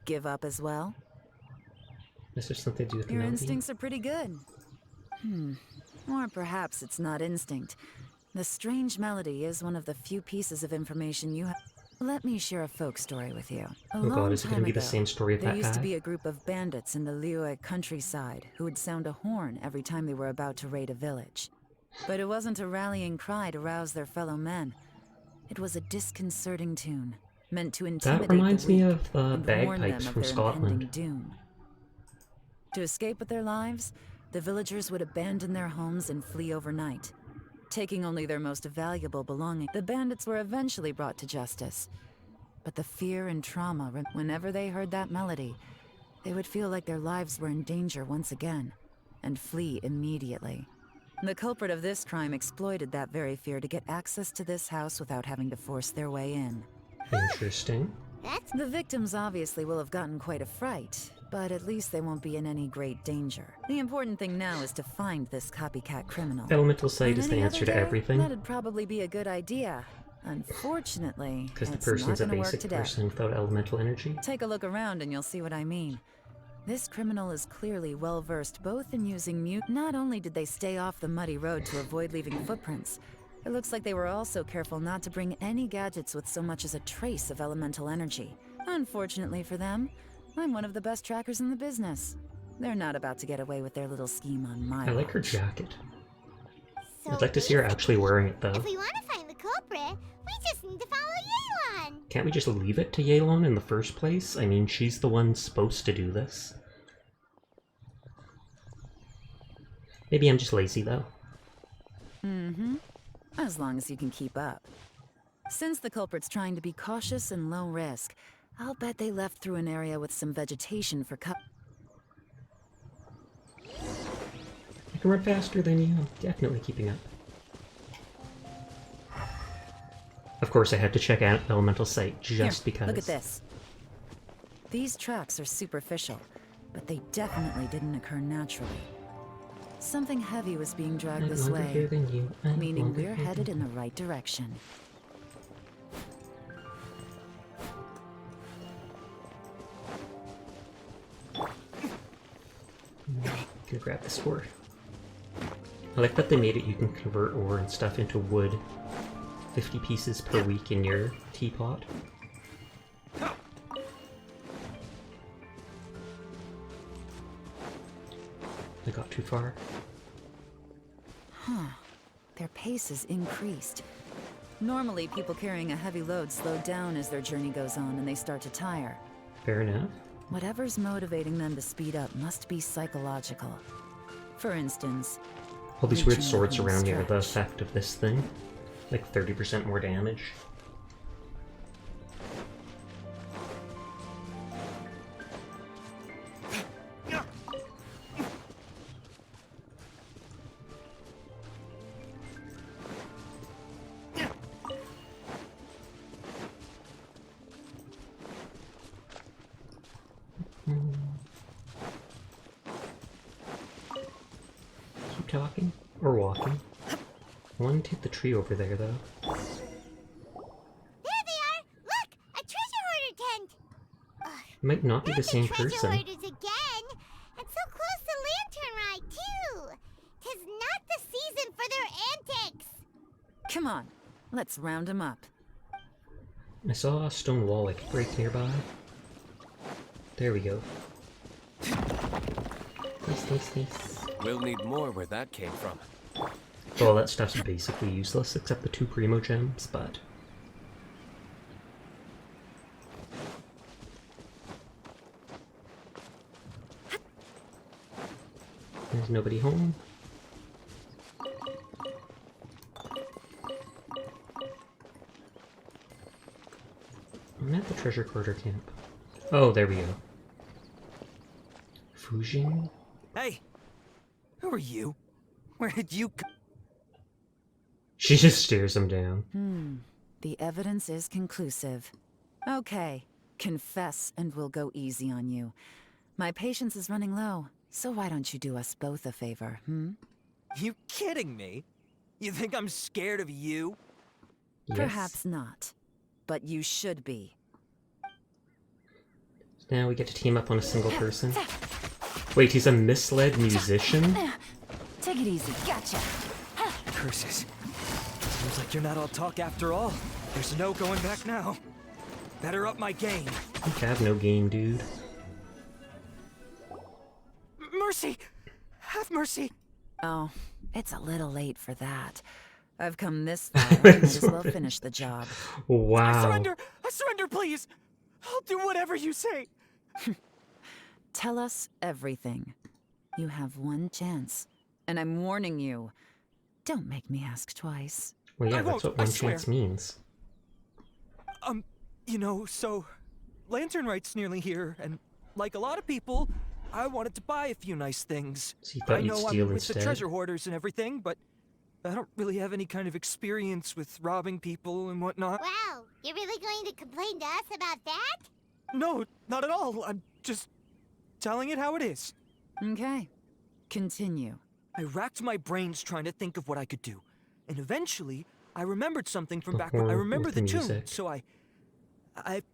Give up as well? Is there something to do with the Your melody? instincts are pretty good. Or perhaps it's not instinct. The strange melody is one of the few pieces of information you have. Let me share a folk story with you. A Oh long god, is it time gonna be the ago, same story of there that used to guy? be a group of bandits in the Liyue countryside who would sound a horn every time they were about to raid a village. But it wasn't a rallying cry to rouse their fellow men. It was a disconcerting tune, meant to intimidate reminds the me weak of, and warn them bagpipes of from their Scotland. impending doom. To escape with their lives, the villagers would abandon their homes and flee overnight, taking only their most valuable belongings. The bandits were eventually brought to justice, but the fear and trauma whenever they heard that melody, they would feel like their lives were in danger once again, and flee immediately. The culprit of this crime exploited that very fear to get access to this house without having to force their way in. Interesting. The victims obviously will have gotten quite a fright, but at least they won't be in any great danger. The important thing now is to find this copycat criminal. Elemental sight On is the any answer other to day, everything. That'd probably be a good idea. Unfortunately, Because the it's person's a not gonna work basic today. person without elemental energy. Take a look around and you'll see what I mean. This criminal is clearly well-versed both in using mute. Not only did they stay off the muddy road to avoid leaving footprints, it looks like they were also careful not to bring any gadgets with so much as a trace of elemental energy. Unfortunately for them, I'm one of the best trackers in the business. They're not about to get away with their little scheme on my I like her watch. jacket. So I'd like to see her actually wearing it, though. if we want to find the culprit, we just need to follow Yelan. Can't we just leave it to Yelan in the first place? I mean, she's the one supposed to do this. Maybe I'm just lazy, though. Mm-hmm. As long as you can keep up. Since the culprit's trying to be cautious and low risk, I'll bet they left through an area with some vegetation for I can run faster than you. I'm definitely keeping up. Of course, I had to check out elemental sight just Here, because. look at this. These tracks are superficial, but they definitely didn't occur naturally. Something heavy was being dragged I'm this longer here way, than you. I'm meaning longer we're here headed than in the right direction. Gonna grab the sword. I like that they made it you can convert ore and stuff into wood. 50 pieces per week in your teapot. I got too far. Huh. Their pace is increased. Normally, people carrying a heavy load slow down as their journey goes on and they start to tire. Fair enough. Whatever's motivating them to speed up must be psychological. For instance, All these weird reaching swords the home around me are the stretch. effect of this thing. Like 30% more damage. Keep talking or walking. I want to take the tree over there, though. There they are! Look! A treasure hoarder tent! It might not be the same treasure person. hoarders again! And so close to Lantern Rite, too! 'Tis not the season for their antics! Come on, let's round them up. I saw a stone wall I could break nearby. There we go. Nice. We'll need more where that came from. All that stuff's basically useless except the 2 primo gems, but... There's nobody home. I'm at the treasure quarter camp. Oh, there we go. Fujin? Hey! Who are you? Where did you come? She just stares him down. The evidence is conclusive. Okay, confess and we'll go easy on you. My patience is running low, so why don't you do us both a favor, You kidding me? You think I'm scared of you? Yes. Perhaps not, but you should be. Now we get to team up on a single person. Wait, he's a misled musician? Take it easy, gotcha. Curses. Seems like you're not all talk after all. There's no going back now. Better up my game. You have no game, dude. Mercy! Have mercy! Oh, it's a little late for that. I've come this far, I might as well finish the job. Wow. I surrender! I surrender, please! I'll do whatever you say! Tell us everything. You have one chance, and I'm warning you. Don't make me ask twice. Well, yeah, I that's won't, what I one swear. chance means. You know, so... Lantern Rite's nearly here, and like a lot of people, I wanted to buy a few nice things. So you thought I you'd know steal I'm with the instead? treasure hoarders and everything, but I don't really have any kind of experience with robbing people and whatnot. Wow, you're really going to complain to us about that? No, not at all. I'm just telling it how it is. Okay. Continue. I racked my brains trying to think of what I could do. And eventually, I remembered something from The back when I horn remember with the the tune, music. so I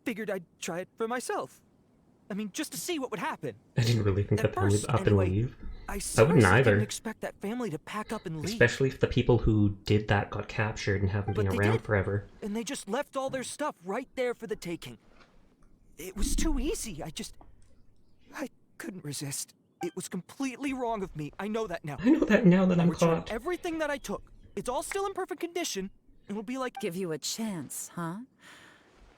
figured I'd try it for myself. I mean, just to see what would happen. I didn't really think At that family first, would up anyway, and leave. I wouldn't seriously either. didn't expect that family to pack up and leave. Especially if the people who did that got captured and haven't But been they around did. forever. And they just left all their stuff right there for the taking. It was too easy. I couldn't resist. It was completely wrong of me. I know that now. I know that now that I'll I'm return caught. everything that I took. It's all still in perfect condition. It'll be like... Give you a chance, huh?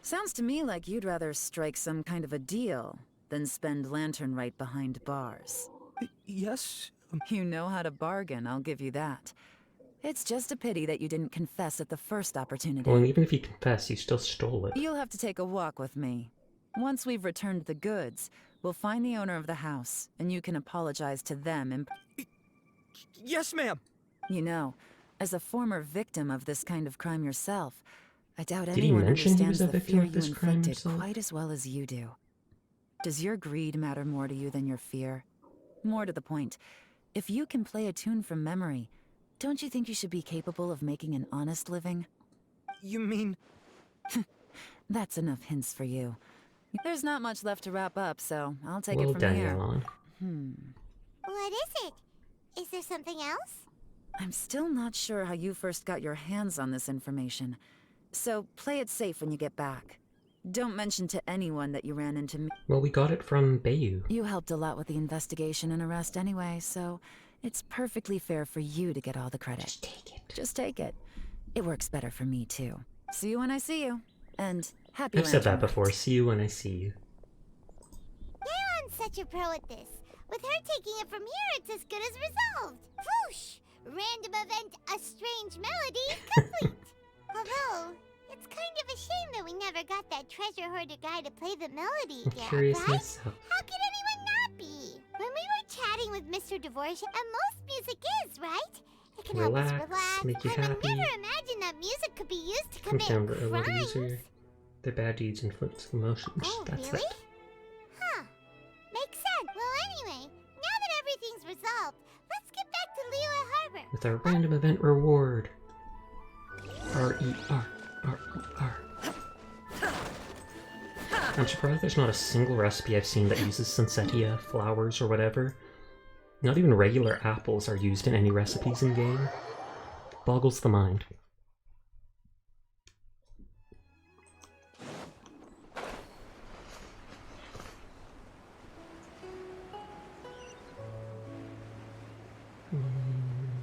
Sounds to me like you'd rather strike some kind of a deal than spend lantern right behind bars. Yes? You know how to bargain, I'll give you that. It's just a pity that you didn't confess at the first opportunity. Well, and even if you confess, you still stole it. You'll have to take a walk with me. Once we've returned the goods, we'll find the owner of the house, and you can apologize to them and... Yes, ma'am! You know, as a former victim of this kind of crime yourself, I doubt Did he anyone mention he understands was a the victim fear of you this crime inflicted himself? quite as well as you do. Does your greed matter more to you than your fear? More to the point, if you can play a tune from memory, don't you think you should be capable of making an honest living? You mean... That's enough hints for you. There's not much left to wrap up, so I'll take Well it from done, here. Elon. What is it? Is there something else? I'm still not sure how you first got your hands on this information, so play it safe when you get back. Don't mention to anyone that you ran into me. Well, we got it from Bayou. You helped a lot with the investigation and arrest anyway, so it's perfectly fair for you to get all the credit. Just take it. Just take it. It works better for me, too. See you when I see you. And happy I've said that Lantern before. Night. See you when I see you. Leon's such a pro at this. With her taking it from here, it's as good as resolved. Whoosh! Random event, a strange melody, complete. Although, it's kind of a shame that we never got that treasure hoarder guy to play the melody again, Curious right? myself. How could anyone not be? When we were chatting with Mr. Dvorak, and most music is, right? It can help us Relax, relax. make you I would happy. never imagine that music could be used to Comes commit down to a little crimes. user. Their bad deeds influence emotions. Oh, That's really? it. Huh. Makes sense. Well, anyway, now that everything's resolved, let's get back to Liyue Harbor. With our random event reward. R-E-R-R-E-R. I'm surprised there's not a single recipe I've seen that uses Sunsetia, flowers, or whatever. Not even regular apples are used in any recipes in game. Boggles the mind.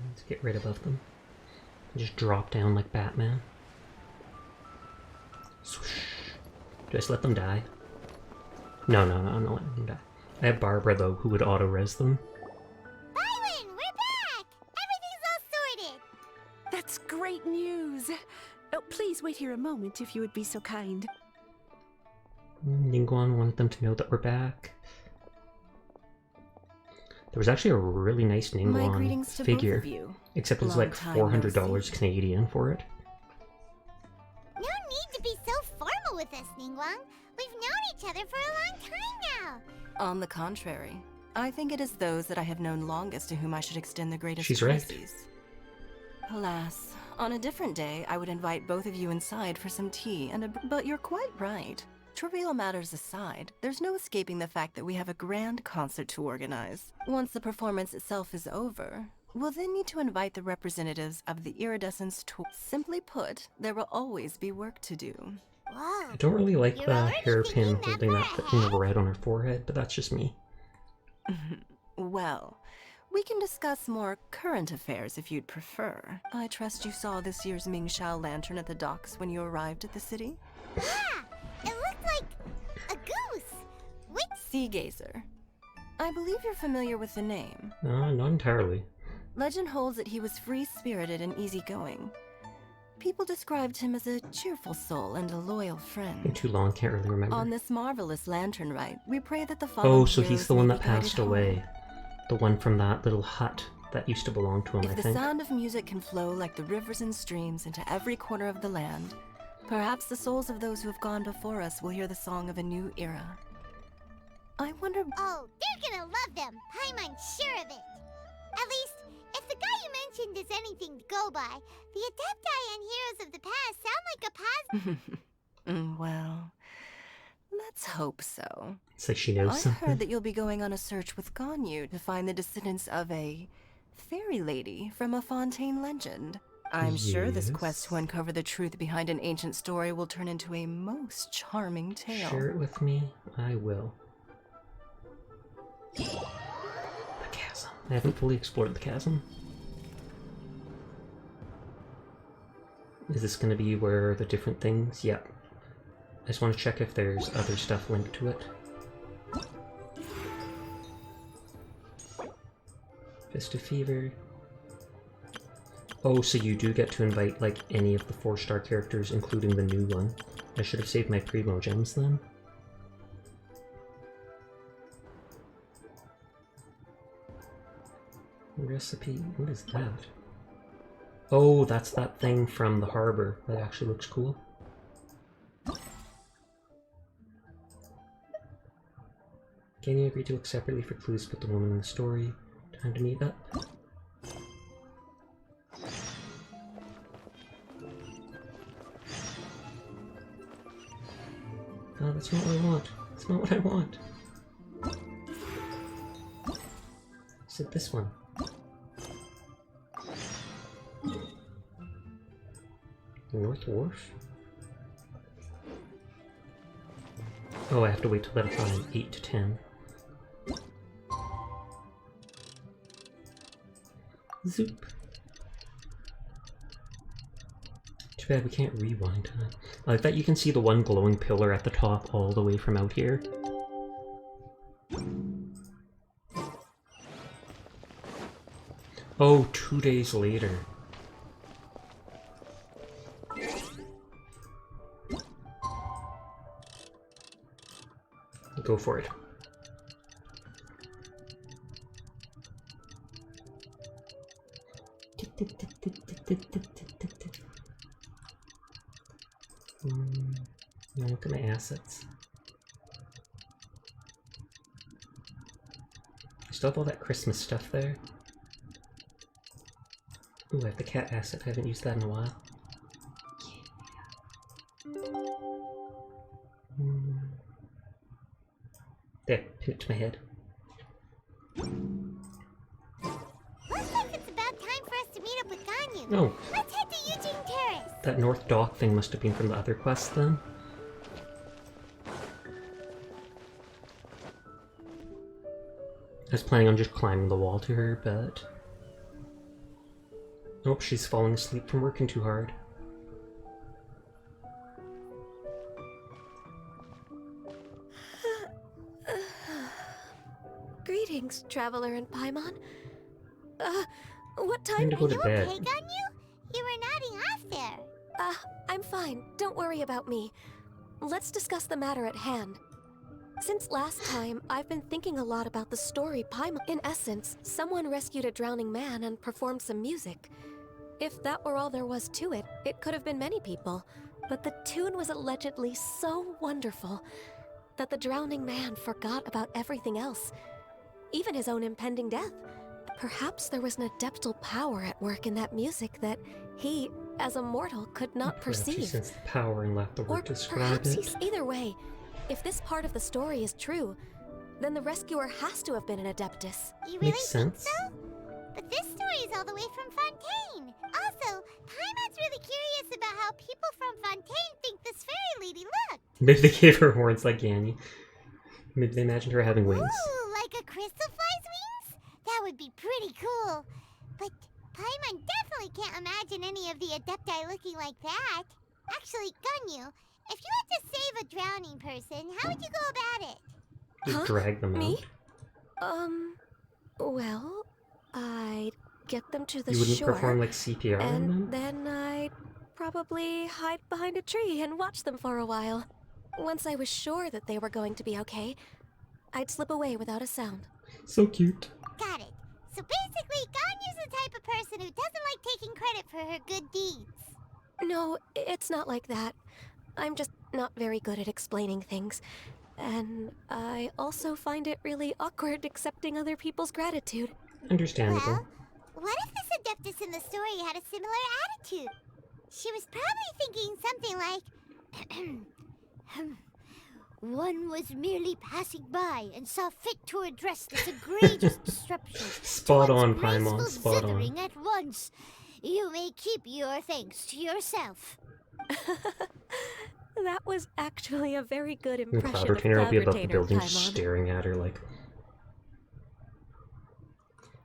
Let's get right above them. Just drop down like Batman. Swoosh. Do I just let them die? No, I'm not letting them die. I have Barbara, though, who would auto-res them. Byron, we're back! Everything's all sorted! That's great news. Oh, please wait here a moment if you would be so kind. Ningguang wanted them to know that we're back. There was actually a really nice My Ningguang greetings to figure, both of you. except it was Long like time no $400 see. Canadian for it. No need to be so formal with us, Ningguang. We've known each other for a long time now. On the contrary, I think it is those that I have known longest to whom I should extend the greatest She's right. courtesies. Alas, on a different day, I would invite both of you inside for some tea and but you're quite right. Trivial matters aside, there's no escaping the fact that we have a grand concert to organize. Once the performance itself is over, we'll then need to invite the representatives of the Iridescence Tour. Simply put, there will always be work to do. Whoa. I don't really like You're the already hairpin thinking that holding that far thing of ahead? red on her forehead, but that's just me. Well, we can discuss more current affairs if you'd prefer. I trust you saw this year's Mingxiao lantern at the docks when you arrived at the city? Yeah! It looked like a goose! Which Sea Gazer. I believe you're familiar with the name. Not entirely. Legend holds that he was free-spirited and easygoing. People described him as a cheerful soul and a loyal friend. Been too long, can't really remember. On this marvelous lantern rite, we pray that the fallen Oh, so he's heroes the may one be that guided passed home. away. The one from that little hut that used to belong to him, I If the think. sound of music can flow like the rivers and streams into every corner of the land, perhaps the souls of those who have gone before us will hear the song of a new era. I wonder... Oh, they're gonna love them. Paimon's sure of it. At least, if the guy you mentioned is anything to go by, the Adepti and Heroes of the Past sound like a well, let's hope so. It's like she knows I something. heard that you'll be going on a search with Ganyu to find the descendants of a fairy lady from a Fontaine legend. I'm sure this quest to uncover the truth behind an ancient story will turn into a most charming tale. Share it with me. I will. The chasm. I haven't fully explored the chasm. Is this going to be where the different things? Yep. I just want to check if there's other stuff linked to it. Festive Fever. Oh, so you do get to invite, like, any of the 4-star characters, including the new one. I should have saved my Primo gems then. Recipe, what is that? Oh, that's that thing from the harbor. That actually looks cool. Can you agree to look separately for clues to put the woman in the story? Time to meet up. Oh, that's not what I want. That's not what I want. I said this one. North Wharf? Oh, I have to wait till that time. 8 to 10. Zoop. Too bad we can't rewind time. I bet you can see the one glowing pillar at the top all the way from out here. Oh, 2 days later. Go for it. Look at my assets. I still have all that Christmas stuff there. Ooh, I have the cat asset. I haven't used that in a while. There, pin it to my head. Looks like it's about time for us to meet up with Ganyu. Oh. Let's head to Eugene Terrace. That North Dock thing must have been from the other quest then. I was planning on just climbing the wall to her, but... Nope, she's falling asleep from working too hard. Greetings, Traveler and Paimon. What Time time to go are to you? bed. Okay, Ganyu? You were nodding off there. I'm fine. Don't worry about me. Let's discuss the matter at hand. Since last time, I've been thinking a lot about the story Paimon. In essence, someone rescued a drowning man and performed some music. If that were all there was to it, it could have been many people. But the tune was allegedly so wonderful that the drowning man forgot about everything else, even his own impending death. Perhaps there was an adeptal power at work in that music that he, as a mortal, could not Perhaps he perceive. sensed the power and left the Or word to describe perhaps it. he's either way. If this part of the story is true, then the rescuer has to have been an adeptus. You really Makes think sense. so? But this story is all the way from Fontaine. Also, Paimon's really curious about how people from Fontaine think this fairy lady looked. Maybe they gave her horns like Ganyu. Maybe they imagined her having wings. Ooh, like a crystal fly's wings? That would be pretty cool. But Paimon definitely can't imagine any of the Adepti looking like that. Actually, Ganyu, if you had to save a drowning person, how would you go about it? Just drag them Me? out. Well, I'd get them to the You wouldn't shore. perform like CPR on them? And then I'd probably hide behind a tree and watch them for a while. Once I was sure that they were going to be okay, I'd slip away without a sound. So cute. Got it. So basically, Ganyu's the type of person who doesn't like taking credit for her good deeds. No, it's not like that. I'm just not very good at explaining things. And I also find it really awkward accepting other people's gratitude. Understandable. Well, what if this Adeptus in the story had a similar attitude? She was probably thinking something like, one was merely passing by and saw fit to address this egregious disruption. Spot on, to one's Paimon, graceful spot on. zithering at once. You may keep your thanks to yourself. That was actually a very good And impression Cloud of Retainer will Cloud be above the Retainer, building, Paimon. just staring at her like...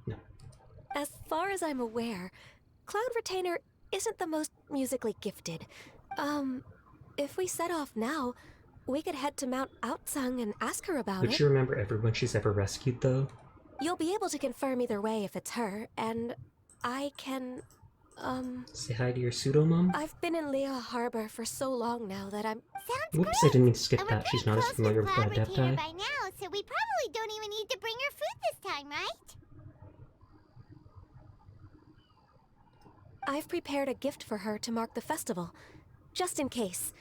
No. As far as I'm aware, Cloud Retainer isn't the most musically gifted. If we set off now, we could head to Mount Outsung and ask her about Would it. you remember everyone she's ever rescued, though? You'll be able to confirm either way if it's her, and I can, Say hi to your pseudo-mom? I've been in Lea Harbor for so long now that I'm... Whoops, I didn't mean to skip And we're that. She's pretty not as close familiar with with Cloud Retainer Adepti. by now, so we probably don't even need to bring her food this time, right? I've prepared a gift for her to mark the festival, just in case.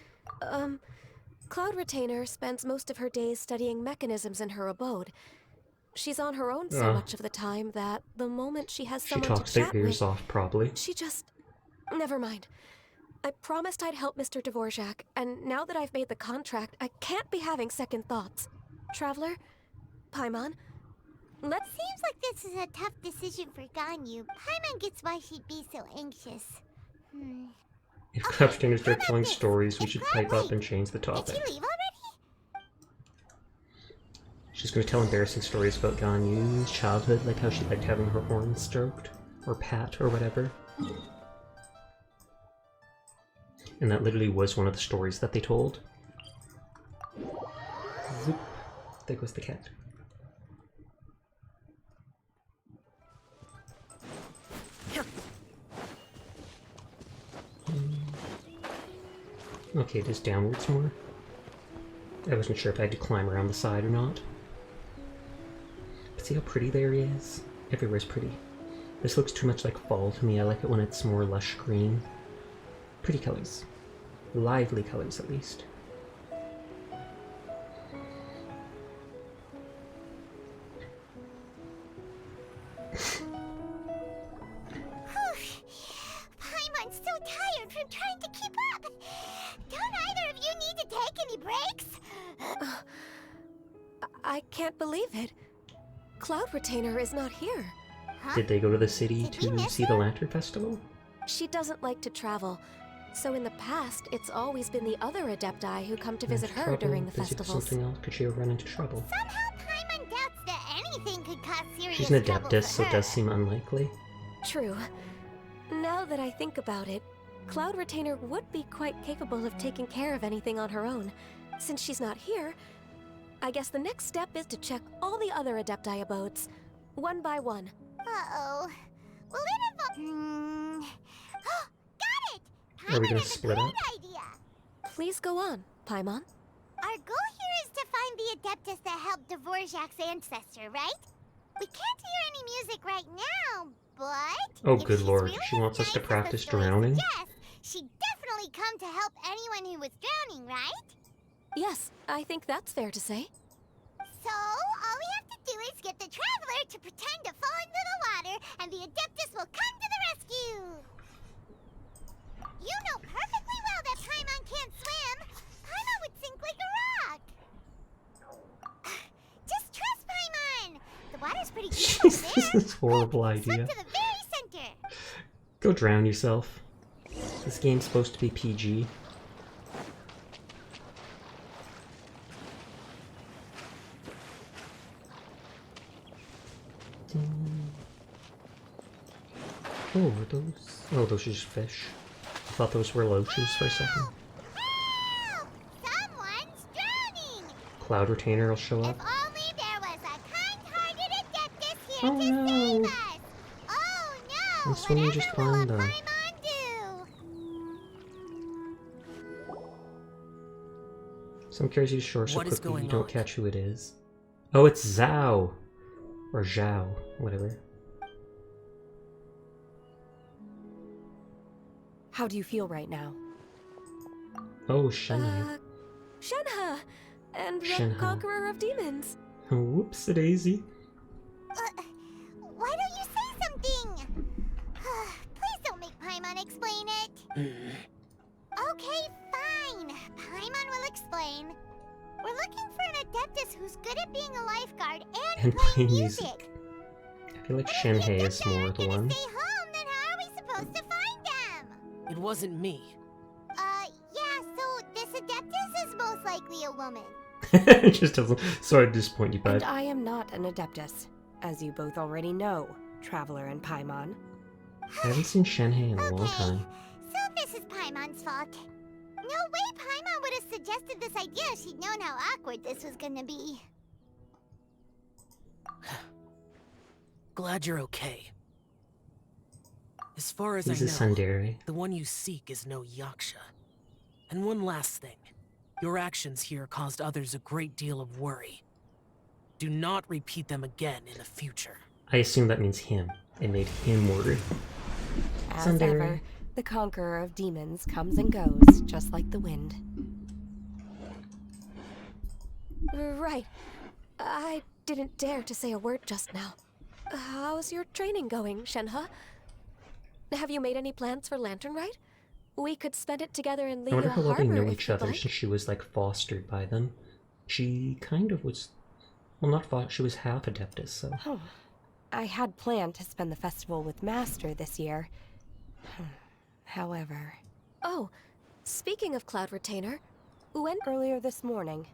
Cloud Retainer spends most of her days studying mechanisms in her abode. She's on her own so much of the time that the moment she has She someone talks to their chat ears with, off, probably. she just... Never mind. I promised I'd help Mr. Dvorak, and now that I've made the contract, I can't be having second thoughts. Traveler? Paimon? Let's... Seems like this is a tough decision for Ganyu. Paimon gets why she'd be so anxious. If Cloud Retainer starts about telling this? stories, we It's should Cloud pipe up Lake. and change the Did she topic. leave already? She's going to tell embarrassing stories about Ganyu's childhood, like how she liked having her horn stroked, or pat, or whatever. And that literally was one of the stories that they told. Zoop. There goes the cat. Okay, it is downwards more. I wasn't sure if I had to climb around the side or not. But see how pretty the area is? Everywhere's pretty. This looks too much like fall to me. I like it when it's more lush green. Pretty colors. Lively colors, at least. Paimon's so tired from trying to keep up. Don't either of you need to take any breaks? I can't believe it. Cloud Retainer is not here. Did they go to the city Did we to miss see the Lantern Festival? She doesn't like to travel, so in the past, it's always been the other Adepti who come to visit her Trouble? during the Does he do festivals. something else? Could she run into trouble? Somehow Paimon doubts that anything could cause serious She's an trouble Adeptus, for so it her. does seem unlikely. True. Now that I think about it, Cloud Retainer would be quite capable of taking care of anything on her own. Since she's not here, I guess the next step is to check all the other Adepti abodes, one by one. Uh-oh. Will it involve... Got it! Are we Paimon gonna has a split great up? idea. Please go on, Paimon. Our goal here is to find the Adeptus that helped Dvorak's ancestor, right? We can't hear any music right now, but... Oh, if good she's lord. really She wants as us to nice as the practice story drowning? suggests, she'd definitely come to help anyone who was drowning, right? Yes, I think that's fair to say. So, all we have to do is get the Traveler to pretend to fall into the water, and the Adeptus will come to the rescue! You know perfectly well that Paimon can't swim! Paimon would sink like a rock! Just trust Paimon! The water's pretty deep up Jeez, there! this is a horrible Swim idea. to the very center! Go drown yourself. This game's supposed to be PG. Oh, are those? Oh, those are just fish. I thought those were loaches for a second. Help! Someone's drowning! Cloud Retainer will show If up. only there was a kind-hearted Adeptus here Oh, to no. save us! Oh no! I'm swimming just Whatever will fine, a though. Paimon do? Some curious you shore so What is quickly you going don't on? catch who it is. Oh, it's Zhao. Or Zhao, whatever. How do you feel right now? Oh, Shenhe. Shenhe! And the Shenhe. Conqueror of Demons. Whoops-a-daisy. Why don't you say something? Please don't make Paimon explain it. Okay, fine. Paimon will explain. We're looking for an Adeptus who's good at being a lifeguard and playing music. I feel like Shenhe is more the one. Stay home, then how are we supposed to find them? It wasn't me. Yeah, so this Adeptus is most likely a woman. It just doesn't. Sorry to disappoint you, And bud. I am not an Adeptus, as you both already know, Traveler and Paimon. I haven't seen Shenhe in a long time. So this is Paimon's fault. No way Paimon would have suggested this idea if she'd known how awkward this was gonna be. Glad you're okay. As far as He's I a know, tsundere. the one you seek is no Yaksha. And one last thing. Your actions here caused others a great deal of worry. Do not repeat them again in the future. I assume that means him. It made him worry. As Tsundere. ever, the Conqueror of Demons comes and goes, just like the wind. Right. I didn't dare to say a word just now. How's your training going, Shenhe? Have you made any plans for Lantern Rite? We could spend it together in I wonder Liyue how well they Harbor know if each you'd other like. since she was like fostered by them. She kind of was, well, not she was half Adeptus, so. Oh, I had planned to spend the festival with Master this year. However... Oh, speaking of Cloud Retainer, when... Earlier this morning,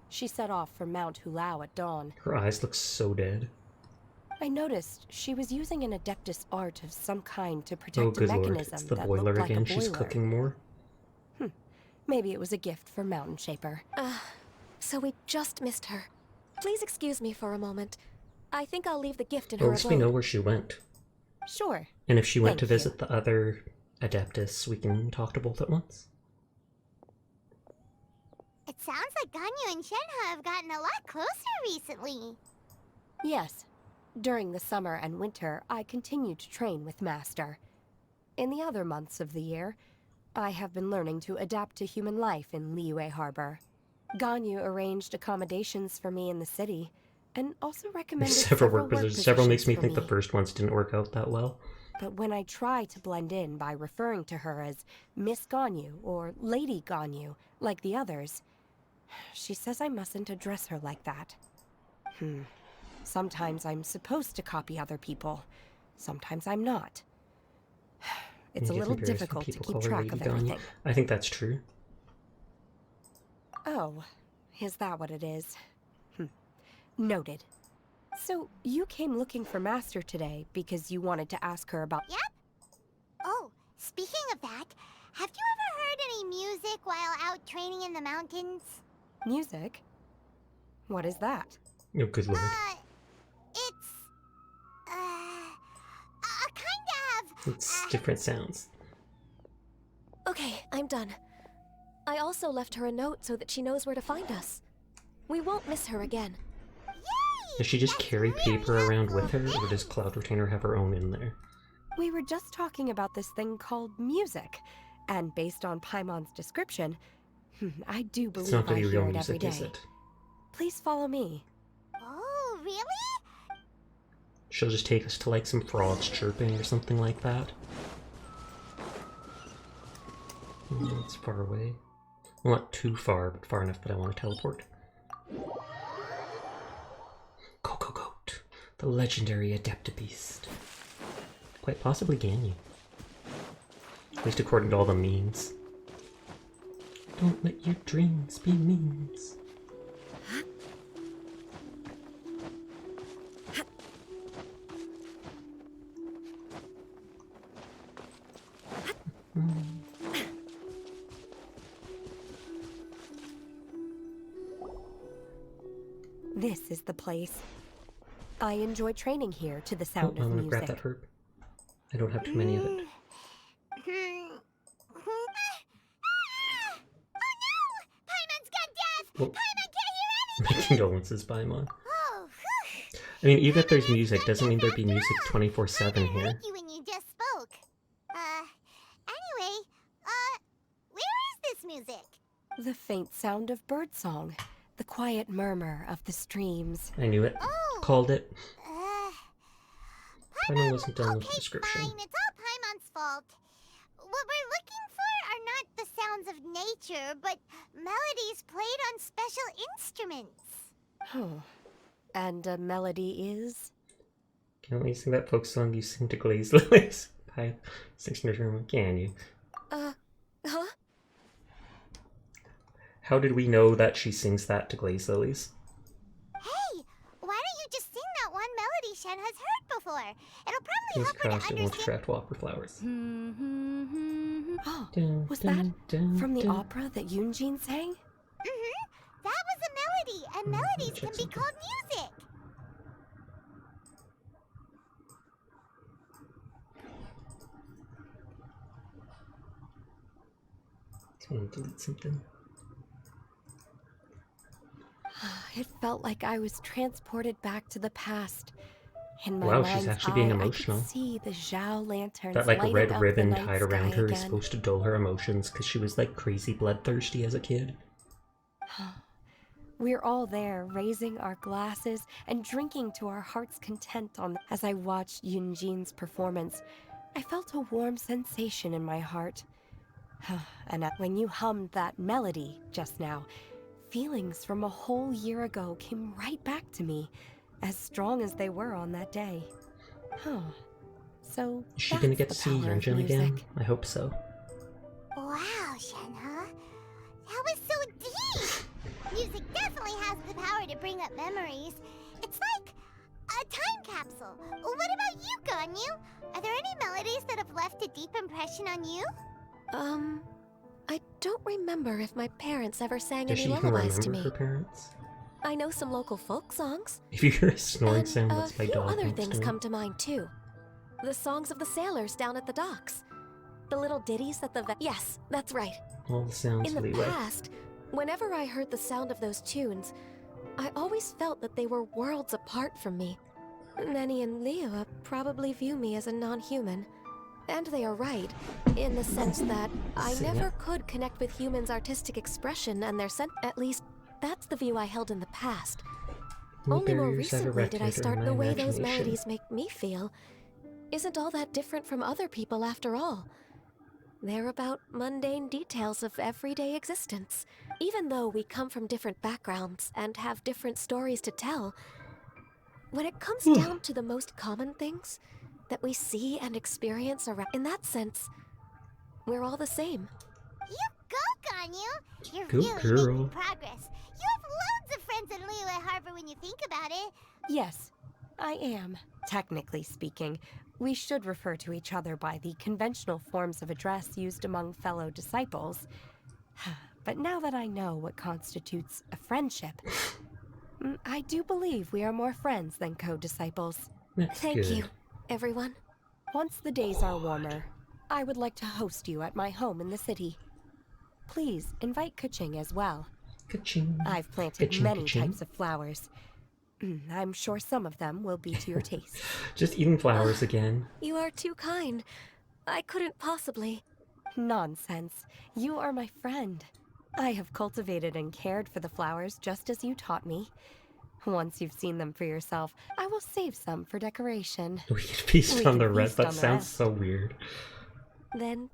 she set off for Mount Hulao at dawn. Her eyes look so dead. I noticed she was using an Adeptus art of some kind to Oh, protect a good lord. mechanism It's the that boiler looked like again. a boiler. She's cooking more. Maybe it was a gift for Mountain Shaper. So we just missed her. Please excuse me for a moment. I think I'll leave the gift in Well, her at least we abode. know where she went. Sure. And if she went Thank to you. visit the other Adeptus, we can talk to both at once. It sounds like Ganyu and Shenhe have gotten a lot closer recently. Yes. During the summer and winter, I continue to train with Master. In the other months of the year, I have been learning to adapt to human life in Liyue Harbor. Ganyu arranged accommodations for me in the city, and also recommended There's several work work positions. positions Several makes me for think the first ones didn't work out that well. But when I try to blend in by referring to her as Miss Ganyu or Lady Ganyu, like the others, she says I mustn't address her like that. Sometimes I'm supposed to copy other people. Sometimes I'm not. It's a You get little embarrassed when difficult to people keep call her track Lady of Ganyu. everything. I think that's true. Oh, is that what it is? Noted. So, you came looking for Master today because you wanted to ask her about... Yep. Oh, speaking of that, have you ever heard any music while out training in the mountains? Music? What is that? Oh, good lord. It's... a kind of... It's different sounds. Okay, I'm done. I also left her a note so that she knows where to find us. We won't miss her again. Does she just carry paper around with her, or does Cloud Retainer have her own in there? We were just talking about this thing called music, and based on Paimon's description, I do It's believe not I really hear real it every music, day. is it? Please follow me. Oh, really? She'll just take us to like some frogs chirping or something like that. It's far away. Well, not too far, but far enough that I want to teleport. Coco Goat, the legendary Adeptabeast. Quite possibly Ganyu. At least according to all the memes. Don't let your dreams be memes. This is the place. I enjoy training here to the sound I'm of gonna music. grab that herb. I don't have too many of it. Oh no! Paimon's gone deaf! Well, my condolences, Paimon. Oh, I mean, even if there's music, doesn't mean there'd be music 24/7 here. thank you when you just spoke. Anyway, where is this music? The faint sound of birdsong, the quiet murmur of the streams. I knew it. Oh. Called it. Paimon, Paimon wasn't done with the okay, description. fine. It's all Paimon's fault. What we're looking for are not the sounds of nature, but melodies played on special instruments. Oh. And a melody is? Can't we sing that folk song you sing to Glaze Lilies? Hi, 600 room, can you? Huh? How did we know that she sings that to Glaze Lilies? Hey, why don't you just sing that one melody Shen has heard before? It'll probably King's help her crossed, to it won't understand. attract wildflower flowers. Oh, Dun, was dun, that dun, from the dun. opera that Yunjin sang? That was a melody, and melodies check can be something. called music. I want to delete something. It felt like I was transported back to the past. In my Wow, she's mind's actually being eye, emotional. I could see the Zhao lanterns That like lighting red up ribbon the night tied around sky her is again. supposed to dull her emotions because she was like crazy bloodthirsty as a kid. We're all there, raising our glasses and drinking to our heart's content. As I watched Yunjin's performance, I felt a warm sensation in my heart. And when you hummed that melody just now, feelings from a whole year ago came right back to me, as strong as they were on that day. So Is she gonna that's get the to see power of Yunjin again? music. I hope so. Wow, Shenhe. That was so deep! Music definitely has the power to bring up memories. It's like a time capsule. What about you, Ganyu? Are there any melodies that have left a deep impression on you? I don't remember if my parents ever sang Does any she even lullabies to remember me. her parents? I know some local folk songs. If you hear a snoring And sound, a that's my few dog other next things to me. come to mind too. The songs of the sailors down at the docks. The little ditties that yes, that's right. All the sounds In the leeway. past, whenever I heard the sound of those tunes, I always felt that they were worlds apart from me. Nenny and Leo probably view me as a non-human. And they are right, in the sense that I Sing never it. could connect with humans' artistic expression and their at least, that's the view I held in the past. No Only more barriers I've recently did I erected start in the my way those imagination. melodies make me feel. Isn't all that different from other people after all. They're about mundane details of everyday existence. Even though we come from different backgrounds and have different stories to tell, when it comes down to the most common things that we see and experience around, in that sense, we're all the same. You go, Ganyu! You're Go, really girl. making progress. You have loads of friends in Liyue Harbor when you think about it. Yes, I am. Technically speaking, we should refer to each other by the conventional forms of address used among fellow disciples. But now that I know what constitutes a friendship, I do believe we are more friends than co-disciples. That's Thank good. you, everyone. Once the days are warmer, I would like to host you at my home in the city. Please invite Kuching as well. Ka-ching. I've planted Ka-ching, many ka-ching. types of flowers. I'm sure some of them will be to your taste. Just eating flowers again. You are too kind. I couldn't possibly. Nonsense. You are my friend. I have cultivated and cared for the flowers just as you taught me. Once you've seen them for yourself, I will save some for decoration. We can feast We on can the rest. feast That on the sounds rest. so weird. Then,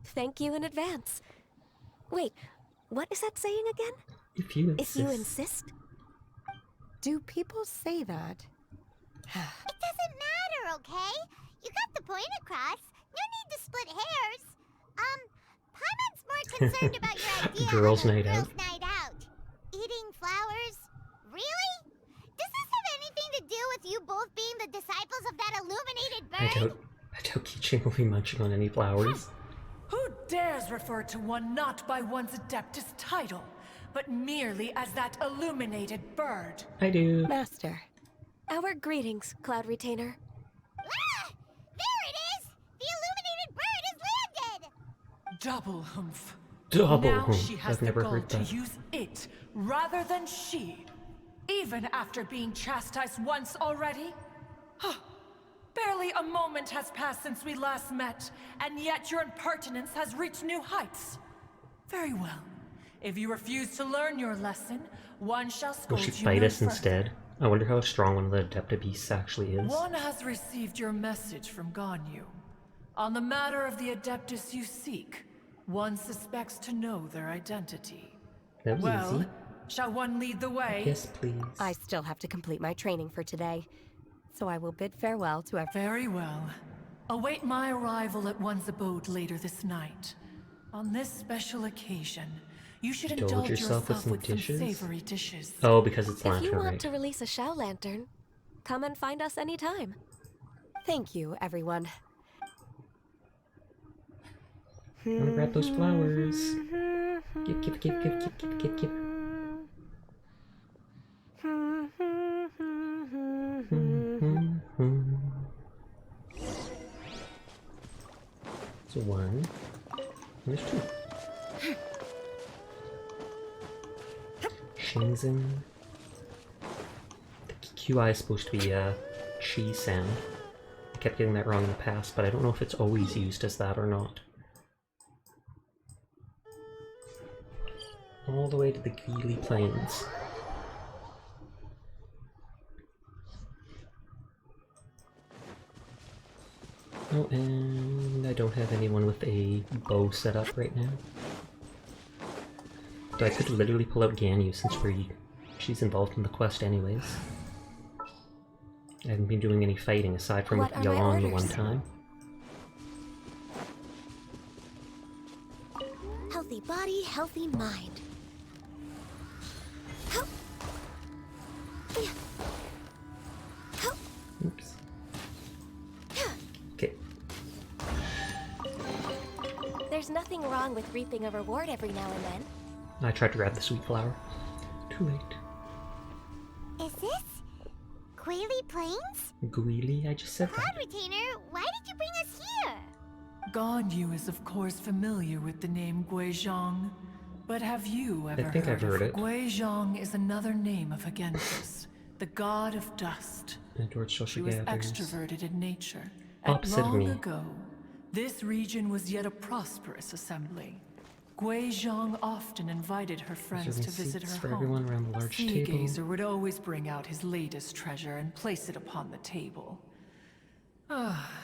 thank you in advance. Wait, what is that saying again? If you If insist. you insist? Do people say that? It doesn't matter, okay? You got the point across. No need to split hairs. Paimon's more concerned about your idea Girls' of a night girls' out. night out. Eating flowers? Really? Does this have anything to do with you both being the disciples of that illuminated bird? I doubt Ki-Ching will be munching on any flowers. Who dares refer to one not by one's Adeptus title, but merely as that illuminated bird? I do. Master. Our greetings, Cloud Retainer. Ah! There it is! The illuminated bird has landed! Double humph. Double. Now she has I've the never gall heard to that. use it rather than she. Even after being chastised once already? Barely a moment has passed since we last met, and yet your impertinence has reached new heights. Very well. If you refuse to learn your lesson, one shall Will scold she you fight no us further. instead? I wonder how strong one of the Adepta Beasts actually is. One has received your message from Ganyu. On the matter of the Adeptus you seek, one suspects to know their identity. That was Well, easy. shall one lead the way? Yes, please. I still have to complete my training for today, so I will bid farewell to everyone. Very well. Await my arrival at one's abode later this night. On this special occasion, you should indulge yourself with some dishes? savory dishes. Oh, because it's If you lantern, want right? to release a Shao Lantern, come and find us anytime. Thank you, everyone. I'm gonna grab those flowers. Give. So one, and there's two. Shinzen. The QI is supposed to be a chi sound. I kept getting that wrong in the past, but I don't know if it's always used as that or not. All the way to the Geely Plains. Oh, and I don't have anyone with a bow set up right now. But I could literally pull out Ganyu since she's involved in the quest anyways. I haven't been doing any fighting aside from with What are my Yalong the orders? one time. Healthy body, healthy mind. Help. Help. Oops. Okay. There's nothing wrong with reaping a reward every now and then. I tried to grab the sweet flower. Too late. Is this Quaily Plains? Guili, I just said that. Cloud Retainer, why did you bring us here? Ganyu is of course familiar with the name Guizhong, but have you ever think I've heard of it. Guizhong is another name of Agentis, the god of dust. Edward She Social was Gatherers. extroverted in nature, and Opposite of long me. ago, this region was yet a prosperous assembly. Guizhong often invited her friends Serving to visit seats her for home. everyone around the large table. Seagazer would always bring out his latest treasure and place it upon the table.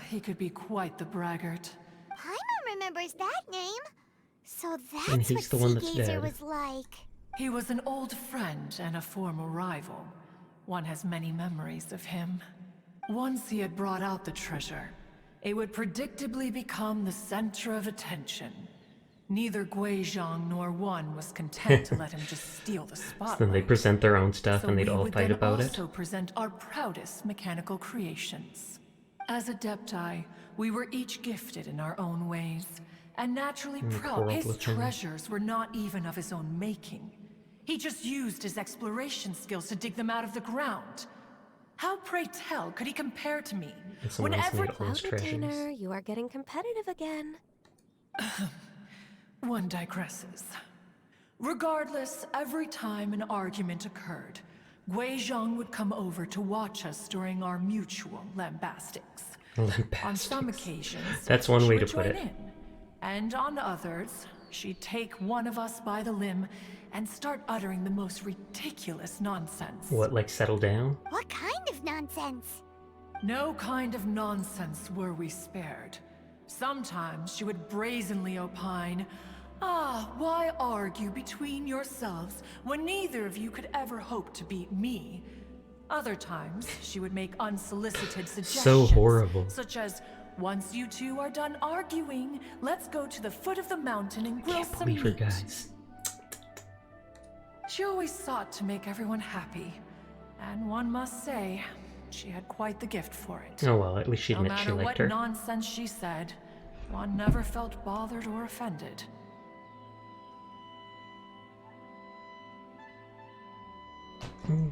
He could be quite the braggart. Paimon remembers that name. So And that's he's what the one that's Seagazer dead. was like. He was an old friend and a former rival. One has many memories of him. Once he had brought out the treasure, it would predictably become the center of attention. Neither Guizhong nor one was content to let him just steal the spotlight. So then they present their own stuff So and they'd we all would fight then about it. also present our proudest mechanical creations. As Adepti, we were each gifted in our own ways, and naturally proud. quarreled His with him. treasures were not even of his own making. He just used his exploration skills to dig them out of the ground. How, pray tell, could he compare to me? And someone else made all Cloud his treasures. Retainer, you are getting competitive again. One digresses. Regardless, every time an argument occurred, Guizhong would come over to watch us during our mutual lambastics. On some occasions, That's one she way would to put join it. in, and on others, she'd take one of us by the limb and start uttering the most ridiculous nonsense. What, like settle down? What kind of nonsense? No kind of nonsense were we spared. Sometimes she would brazenly opine, why argue between yourselves when neither of you could ever hope to beat me? Other times, she would make unsolicited suggestions. So horrible. Such as, once you two are done arguing, let's go to the foot of the mountain and grill some Believe her, meat. guys. She always sought to make everyone happy. And one must say, she had quite the gift for it. Oh well, at least she No admits she matter liked what her. nonsense she said, one never felt bothered or offended.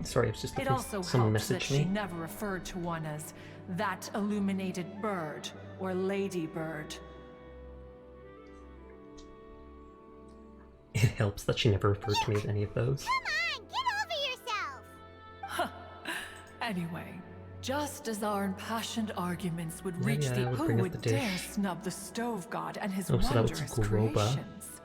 Sorry, I was just It looking. also Someone helped that messaged she me. never referred to one as that illuminated bird or ladybird. It helps that she never referred to me as any of those. Come on, get over yourself! Anyway, just as our impassioned arguments would Yeah, reach yeah, the I would who bring up would the dish. dare snub the stove god and his Oh, so that was wondrous Groba. creations.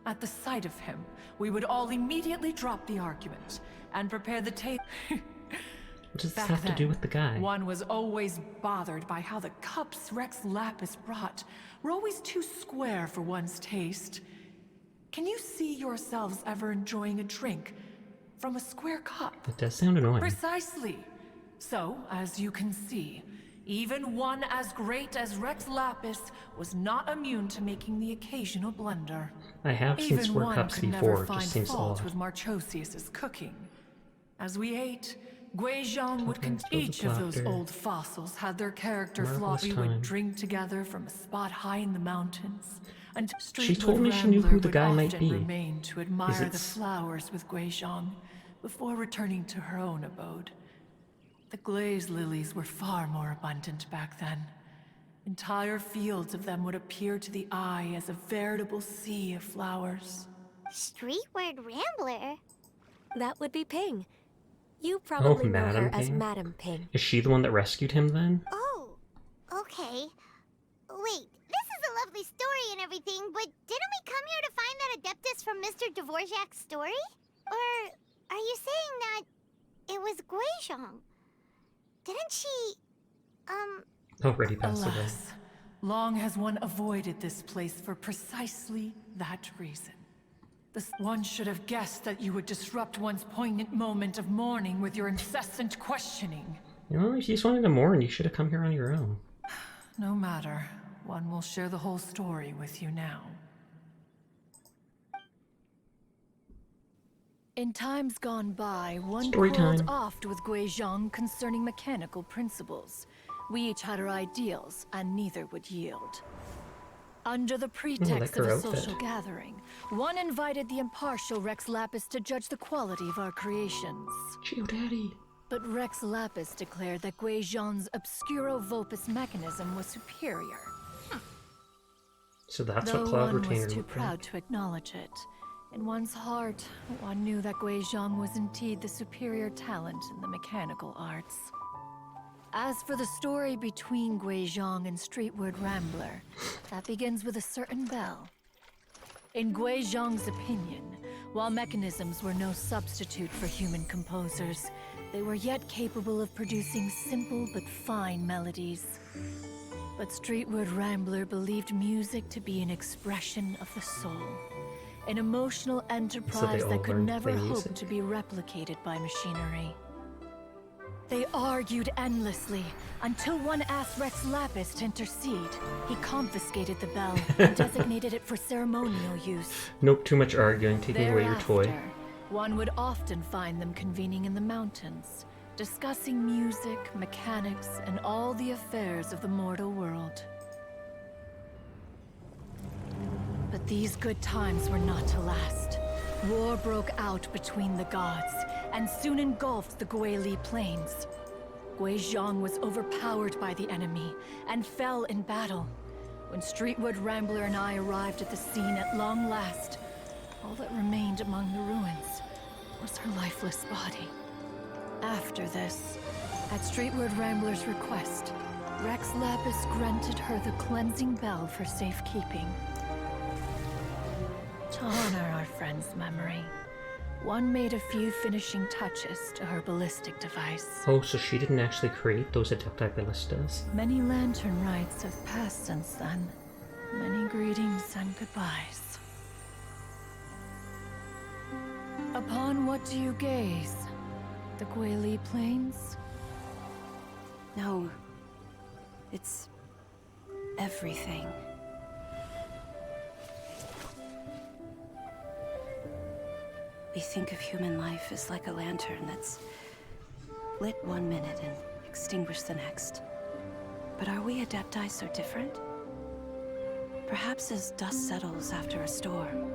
At the sight of him, we would all immediately drop the argument and prepare the table. What does this have to do with the guy? One was always bothered by how the cups Rex Lapis brought were always too square for one's taste. Can you see yourselves ever enjoying a drink from a square cup? It does sound annoying. Precisely. So, as you can see, even one as great as Rex Lapis was not immune to making the occasional blunder. I have seen Even square one cups could before, never it find just seems fault odd. with Marchosius's cooking. As we ate, Guizhong would Sometimes each of those laughter. old fossils had their character flaw. Marvelous We time. would drink together from a spot high in the mountains. And She told me she knew who the guy might be. Remain to Is admire it the flowers with Guizhong before returning to her own abode. The glaze lilies were far more abundant back then. Entire fields of them would appear to the eye as a veritable sea of flowers. Streetward Rambler? That would be Ping. You probably know Madam her as Ping? Madam Ping. Is she the one that rescued him then? Oh, okay. Wait, this is a lovely story and everything, but didn't we come here to find that Adeptus from Mr. Dvorak's story? Or are you saying that it was Guizhong? Didn't she, Already passed away. Alas, long has one avoided this place for precisely that reason. One should have guessed that you would disrupt one's poignant moment of mourning with your incessant questioning. You know, if you just wanted to mourn, you should have come here on your own. No matter, one will share the whole story with you now. In times gone by, one Story quarreled time. oft with Guizhong concerning mechanical principles. We each had our ideals, and neither would yield. Under the pretext her of a outfit. social gathering, one invited the impartial Rex Lapis to judge the quality of our creations. Daddy. But Rex Lapis declared that Guizhong's Obscuro Vopus mechanism was superior. So that's Though what Cloud one Retainer was too looked proud like. to acknowledge it. In one's heart, one knew that Guizhong was indeed the superior talent in the mechanical arts. As for the story between Guizhong and Streetward Rambler, that begins with a certain bell. In Guizhong's opinion, while mechanisms were no substitute for human composers, they were yet capable of producing simple but fine melodies. But Streetward Rambler believed music to be an expression of the soul, an emotional enterprise all that could learned to never play hope music? to be replicated by machinery. They argued endlessly, until one asked Rex Lapis to intercede. He confiscated the bell and designated it for ceremonial use. Nope, too much arguing, taking away your toy. Thereafter, one would often find them convening in the mountains, discussing music, mechanics, and all the affairs of the mortal world. But these good times were not to last. War broke out between the gods, and soon engulfed the Guili plains. Guizhong was overpowered by the enemy, and fell in battle. When Streetwood Rambler and I arrived at the scene at long last, all that remained among the ruins was her lifeless body. After this, at Streetwood Rambler's request, Rex Lapis granted her the cleansing bell for safekeeping. To honor our friend's memory, one made a few finishing touches to her ballistic device. Oh, so she didn't actually create those Adepti Ballistas. Many lantern rites have passed since then. Many greetings and goodbyes. Upon what do you gaze? The Guili Plains? No. It's everything. We think of human life as like a lantern that's lit one minute and extinguished the next. But are we Adepti so different? Perhaps as dust settles after a storm,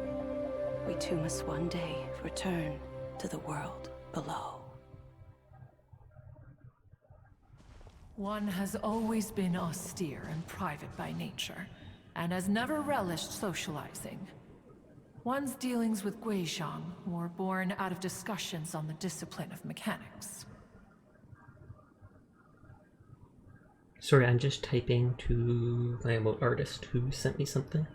we too must one day return to the world below. One has always been austere and private by nature, and has never relished socializing. One's dealings with Guizhong were born out of discussions on the discipline of mechanics. Sorry, I'm just typing to my emote artist who sent me something.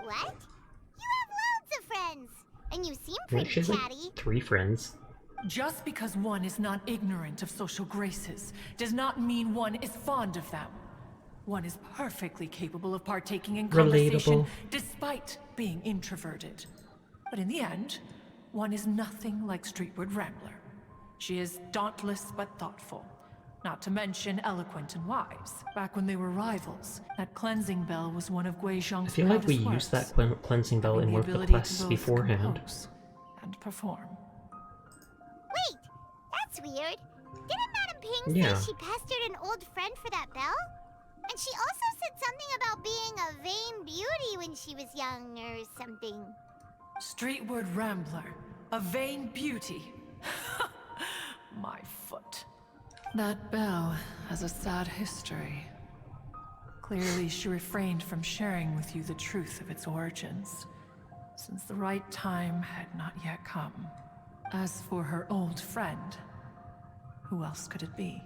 What? You have loads of friends, and you seem pretty She has like chatty. 3 friends. Just because one is not ignorant of social graces does not mean one is fond of them. One is perfectly capable of partaking in conversation despite being introverted. But in the end, one is nothing like Streetward Rambler. She is dauntless but thoughtful. Not to mention eloquent and wise. Back when they were rivals, that cleansing bell was one of Guizhong's I feel like we proudest used that cleansing bell in one of the quests beforehand. And perform. Wait, that's weird. Didn't Madame Ping Yeah. say she pestered an old friend for that bell? And she also said something about being a vain beauty when she was young or something. Streetward Rambler, a vain beauty. My foot. That bell has a sad history. Clearly, she refrained from sharing with you the truth of its origins, since the right time had not yet come. As for her old friend, who else could it be?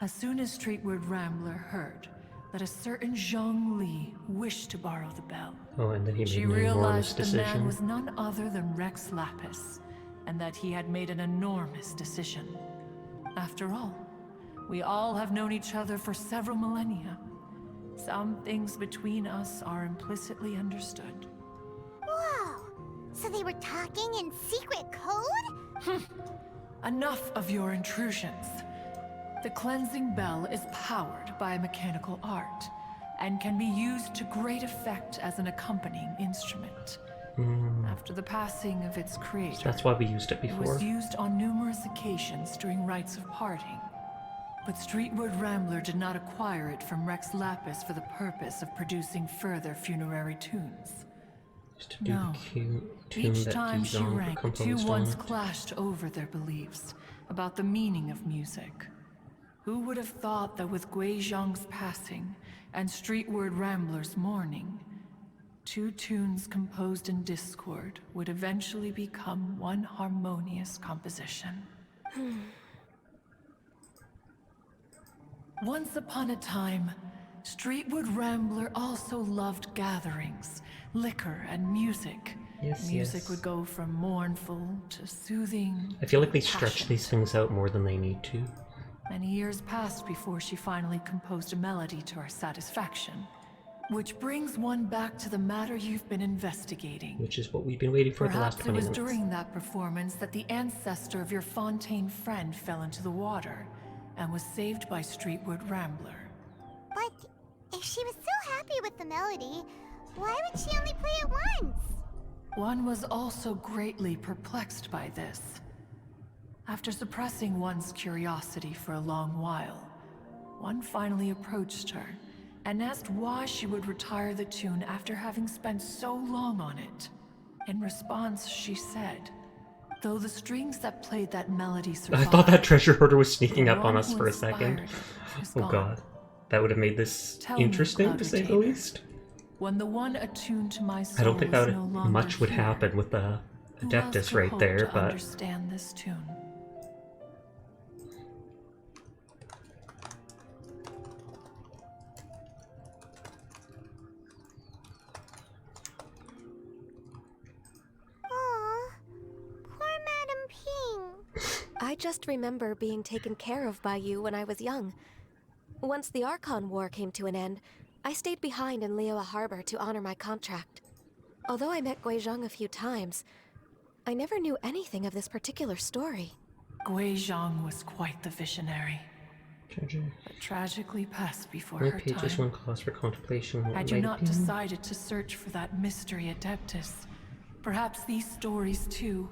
As soon as Streetward Rambler heard that a certain Zhang Li wished to borrow the bell, Oh, and then he made she an enormous realized the decision. man was none other than Rex Lapis, and that he had made an enormous decision. After all, we all have known each other for several millennia. Some things between us are implicitly understood. Whoa! So they were talking in secret code? Enough of your intrusions. The cleansing bell is powered by a mechanical art, and can be used to great effect as an accompanying instrument. After the passing of its creator, That's why we used it it before. was used on numerous occasions during rites of parting. But Streetward Rambler did not acquire it from Rex Lapis for the purpose of producing further funerary tunes. Just to do No. the tune Each that time she Gizong rang, the two composed on ones it. clashed over their beliefs about the meaning of music. Who would have thought that with Guizhong's passing and Streetward Rambler's mourning, 2 tunes composed in discord would eventually become one harmonious composition? Once upon a time, Streetward Rambler also loved gatherings, liquor, and music. Yes, Music yes. would go from mournful to soothing. I feel like to they stretch passionate. these things out more than they need to. Many years passed before she finally composed a melody to our satisfaction. Which brings one back to the matter you've been investigating. Which is what we've been waiting for the last Perhaps 20 it was minutes. during that performance that the ancestor of your Fontaine friend fell into the water and was saved by Streetward Rambler. But if she was so happy with the melody, why would she only play it once? One was also greatly perplexed by this. After suppressing one's curiosity for a long while, one finally approached her and asked why she would retire the tune after having spent so long on it. In response, she said, though the strings that played that melody I survived, thought that treasure hoarder was sneaking the up on one us who for a inspired second. it is Oh gone. god. That would have made this Tell me, interesting, Cloud to say the Retainer, least. when the one attuned to my soul I don't think that is no longer much would here, happen with the who else Adeptus could right hope there, to but understand this tune? Aw, poor Madame Ping. I just remember being taken care of by you when I was young. Once the Archon War came to an end, I stayed behind in Liyue Harbor to honor my contract. Although I met Guizhong a few times, I never knew anything of this particular story. Guizhong was quite the visionary, but tragically passed before my her pages time. one cause for contemplation. What Had might you it not be? decided to search for that mystery Adeptus, perhaps these stories too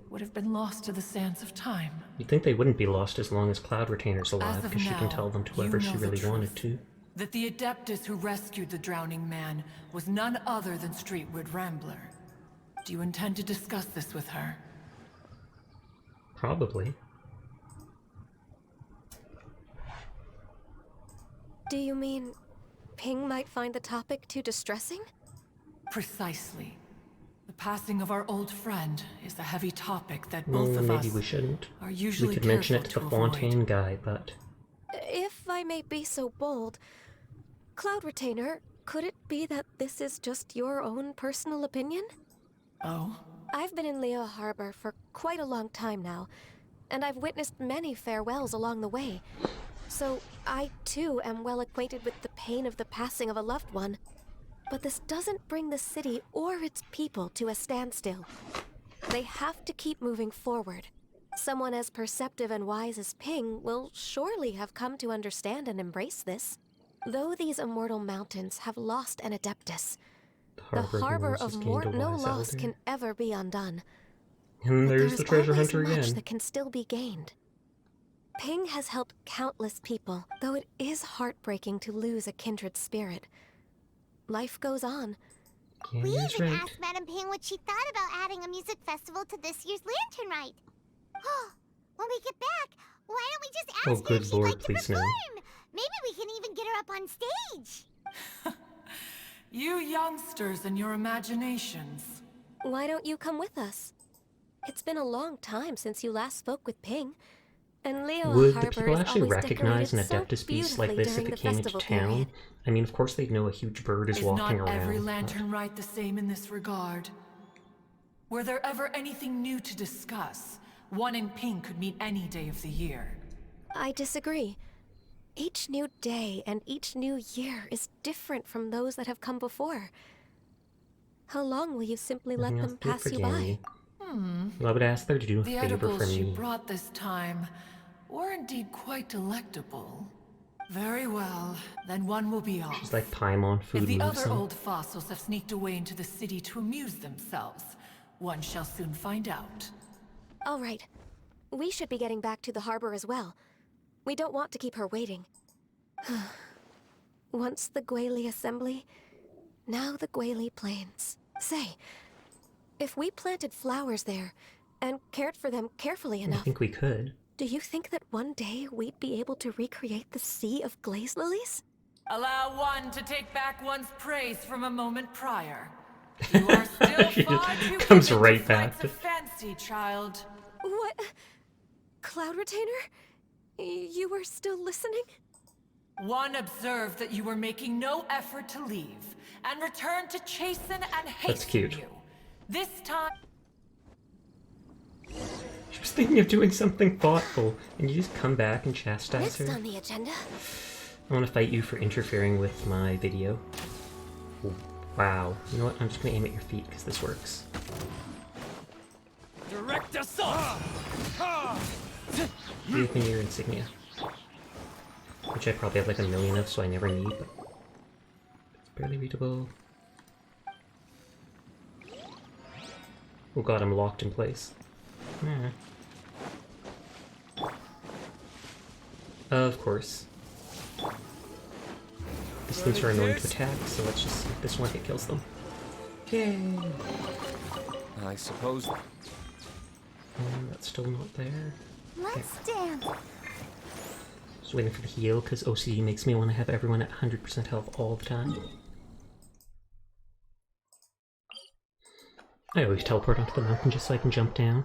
would have been lost to the sands of time. You'd think they wouldn't be lost as long as Cloud Retainer's As alive, of because she can now, tell them to you whoever she know the really wanted truth. to. That the Adeptus who rescued the drowning man was none other than Streetwood Rambler. Do you intend to discuss this with her? Probably. Do you mean Ping might find the topic too distressing? Precisely. The passing of our old friend is a heavy topic that Well, both of maybe us we shouldn't. are usually We could mention it to careful the avoid. Fontaine guy, but... If I may be so bold, Cloud Retainer, could it be that this is just your own personal opinion? Oh? I've been in Liyue Harbor for quite a long time now, and I've witnessed many farewells along the way. So I, too, am well acquainted with the pain of the passing of a loved one. But this doesn't bring the city or its people to a standstill. They have to keep moving forward. Someone as perceptive and wise as Ping will surely have come to understand and embrace this. Though these immortal mountains have lost an Adeptus, the harbor of Mort no loss can ever be undone. And But there's the treasure always hunter much again. that can still be gained. Ping has helped countless people, though it is heartbreaking to lose a kindred spirit. Life goes on. We even asked Madame Ping what she thought about adding a music festival to this year's Lantern Rite. When we get back, why don't we just ask Oh, her good if she'd lord, like to please no. perform? Maybe we can even get her up on stage. You youngsters and your imaginations. Why don't you come with us? It's been a long time since you last spoke with Ping, and Liyue Would the Harbor people is actually always recognize an decorated so Adeptus beast like beautifully this if during it the came into festival town? period. I mean, of course they'd know a huge bird is Is walking not around. every but- lantern rite the same in this regard? Were there ever anything new to discuss? One in pink could meet any day of the year. I disagree. Each new day and each new year is different from those that have come before. How long will you simply let them Do it pass for you by? Danny. Well, I would ask her to do a The favor for edibles she me. brought this time were indeed quite delectable. Very well, then one will be off. She's like Paimon, If food the moves other them. old fossils have sneaked away into the city to amuse themselves, one shall soon find out. All right. We should be getting back to the harbor as well. We don't want to keep her waiting. Once the Guili Assembly, now the Guili Plains. Say, if we planted flowers there and cared for them carefully I enough, think we could. do you think that one day we'd be able to recreate the sea of glaze lilies? Allow one to take back one's praise from a moment prior. You are still She far just too comes given right to back flights of fancy, child. What? Cloud Retainer? You were still listening? One observed that you were making no effort to leave, and returned to chasten and hasten That's cute. you. This time... She was thinking of doing something thoughtful, and you just come back and chastise Next her. on the agenda. I want to fight you for interfering with my video. Oh, wow. You know what? I'm just going to aim at your feet because this works. Direct assault! Give me your insignia. Which I probably have like a million of, so I never need, but it's barely readable. Oh god, I'm locked in place. Of course. These things are annoying to attack, so let's just see if this one hit kills them. Yay! I suppose... That's still not there. Let's dance. Just waiting for the heal, because OCD makes me want to have everyone at 100% health all the time. I always teleport onto the mountain just so I can jump down.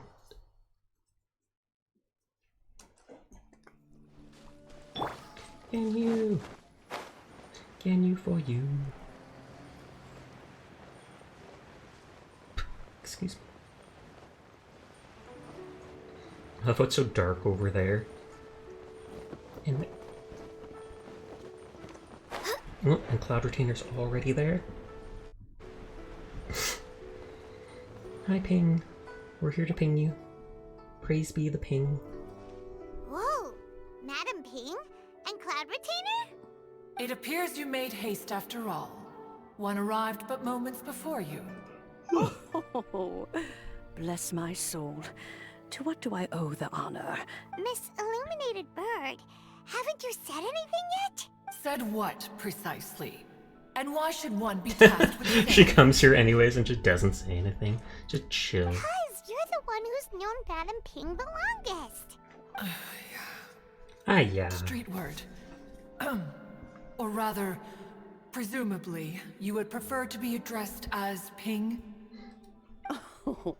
Can you? Can you for you? Excuse me. I thought it's so dark over there. And oh, and Cloud Retainer's already there. Hi, Ping. We're here to ping you. Praise be the ping. Whoa, Madame Ping and Cloud Retainer? It appears you made haste after all. One arrived but moments before you. Oh, Bless my soul. To what do I owe the honor? Miss Illuminated Bird, haven't you said anything yet? Said what, precisely? And why should one be tasked with saying? She comes here anyways and just doesn't say anything. Just chill. Because you're the one who's known Madam Ping the longest. Yeah. Street word. Or rather, presumably, you would prefer to be addressed as Ping? Oh,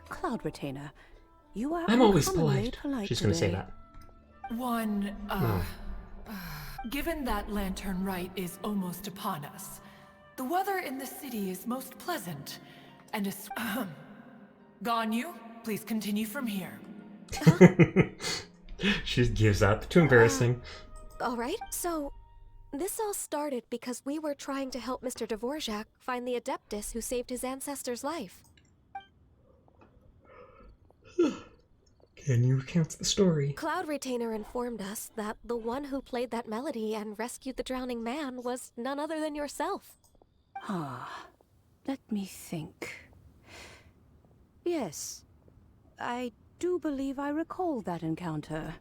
Cloud Retainer, you are I'm always uncommonly polite. She's gonna say today. that. Given that Lantern Rite is almost upon us, the weather in the city is most pleasant, and Ganyu, please continue from here. She just gives up. Too embarrassing. Alright, so this all started because we were trying to help Mr. Dvorak find the Adeptus who saved his ancestor's life. Can you recount the story? Cloud Retainer informed us that the one who played that melody and rescued the drowning man was none other than yourself. Let me think. Yes, I do believe I recall that encounter.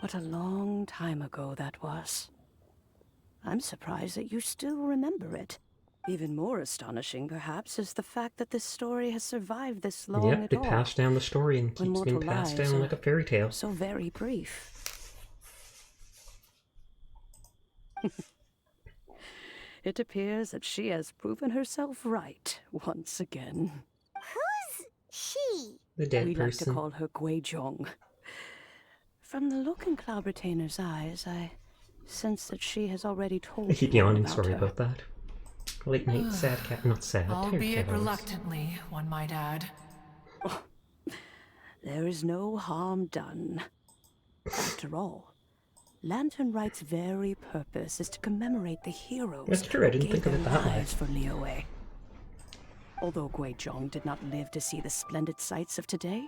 What a long time ago that was. I'm surprised that you still remember it. Even more astonishing, perhaps, is the fact that this story has survived this long Yep, at they all. passed down the story and When keeps being mortal passed lives down are like a fairy tale. So very brief. It appears that she has proven herself right once again. Who's she? The dead We like to person. call her Guizhong. From the look in Cloud Retainer's eyes, I sense that she has already told I keep you all yawning, about sorry her. about that. Late night sad cat, not sad, tired Albeit cat hours. reluctantly, one might add. There is no harm done. After all, Lantern Rite's very purpose is to commemorate the heroes That's true, I didn't who think gave of it their that way. lives for Liyue. Although Guizhong did not live to see the splendid sights of today,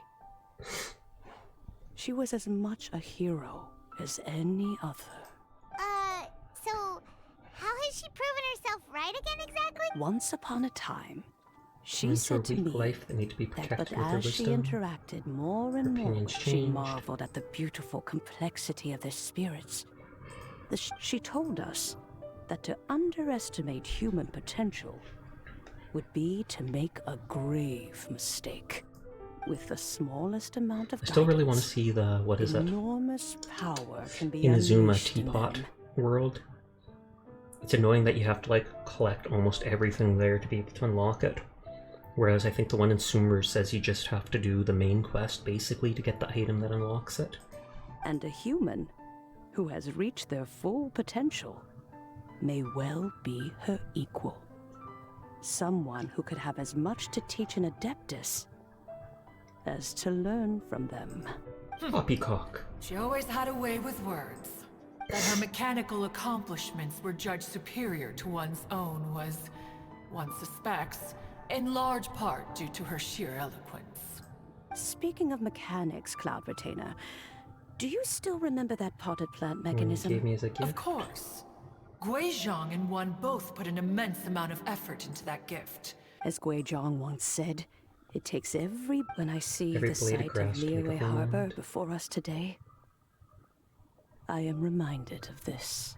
she was as much a hero as any other. So how has she proven herself right again exactly? Once upon a time, she Women's said to weak me life that need to be that protected but with their as she wisdom. interacted more and more, Opinions she changed. marveled at the beautiful complexity of their spirits. She told us that to underestimate human potential would be to make a grave mistake. With the smallest amount of I still really want to guidance, see the, what is it? enormous power can be Inazuma unleashed in teapot them. world. It's annoying that you have to like collect almost everything there to be able to unlock it. Whereas I think the one in Sumer says you just have to do the main quest basically to get the item that unlocks it. And a human who has reached their full potential may well be her equal. Someone who could have as much to teach an Adeptus as to learn from them. Poppycock. She always had a way with words. That her mechanical accomplishments were judged superior to one's own was, one suspects, in large part due to her sheer eloquence. Speaking of mechanics, Cloud Retainer, do you still remember that potted plant mechanism? Gave me as a gift. Of course. Guizhong and one both put an immense amount of effort into that gift. As Guizhong once said, it takes every... When I see Every the blade of sight of grass to make a Liyue whole Harbor land. before us today, I am reminded of this.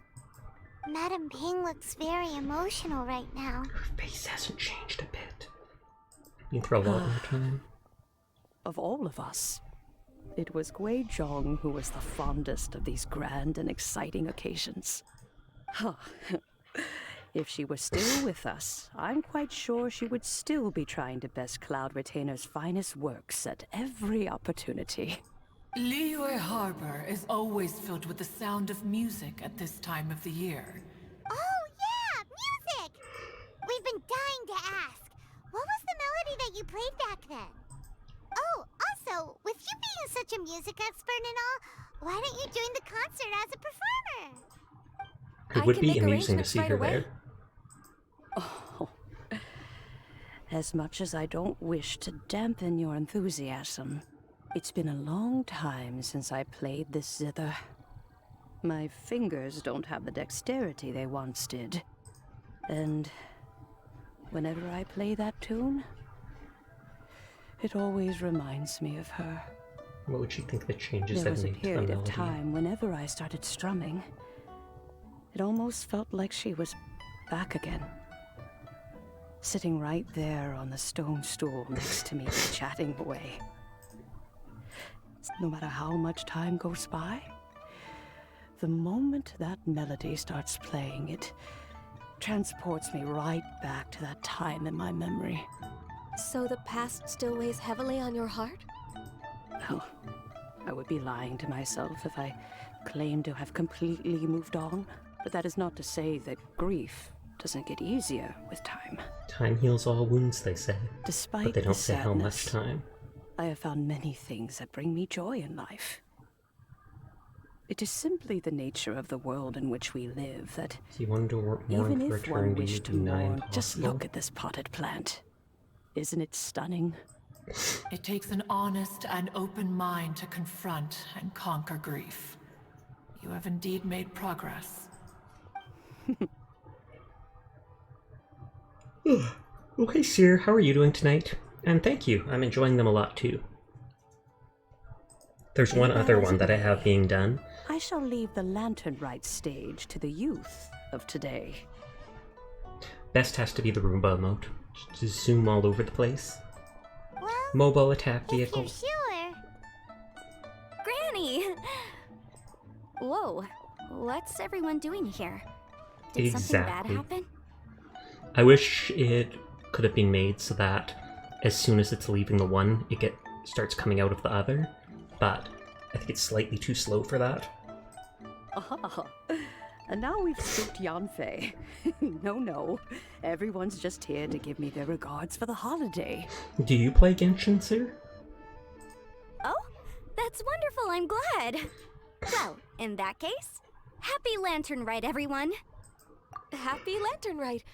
Madam Ping looks very emotional right now. Her face hasn't changed a bit. You can throw a lot more time. Of all of us, it was Guizhong who was the fondest of these grand and exciting occasions. If she were still with us, I'm quite sure she would still be trying to best Cloud Retainer's finest works at every opportunity. Liyue Harbor is always filled with the sound of music at this time of the year. Oh yeah, music! We've been dying to ask. What was the melody that you played back then? Oh, also, with you being such a music expert and all, why don't you join the concert as a performer? It would be amusing to see her there. Oh, as much as I don't wish to dampen your enthusiasm, it's been a long time since I played this zither. My fingers don't have the dexterity they once did. And whenever I play that tune, It always reminds me of her. What would she think the changes There have was a made to the period of melody? time whenever I started strumming, it almost felt like she was back again. Sitting right there on the stone stool next to me, chatting away. No matter how much time goes by, the moment that melody starts playing, it transports me right back to that time in my memory. So the past still weighs heavily on your heart? Well, I would be lying to myself if I claimed to have completely moved on. But that is not to say that grief doesn't get easier with time. Time heals all wounds, they say. Despite but they don't the say how much sadness, time. I have found many things that bring me joy in life. It is simply the nature of the world in which we live that If you wanted to mourn even for if one eternity, wished you'd to be nigh mourn, just impossible. look at this potted plant. Isn't it stunning? It takes an honest and open mind to confront and conquer grief. You have indeed made progress. Okay, Seer, how are you doing tonight? And thank you, I'm enjoying them a lot too. There's one other one that I have being done. I shall leave the lantern rite stage to the youth of today. Best has to be the Roomba emote. Just zoom all over the place. Well, Mobile attack vehicle. if you're sure. Granny! Whoa, what's everyone doing here? Did something bad Exactly. happen? I wish it could have been made so that as soon as it's leaving the one, it starts coming out of the other, but I think it's slightly too slow for that. Ah, and now we've spooked Yanfei. No. Everyone's just here to give me their regards for the holiday. Do you play Genshin, Seer? Oh, that's wonderful, I'm glad. Well, in that case, happy Lantern Rite, everyone. Happy Lantern Rite.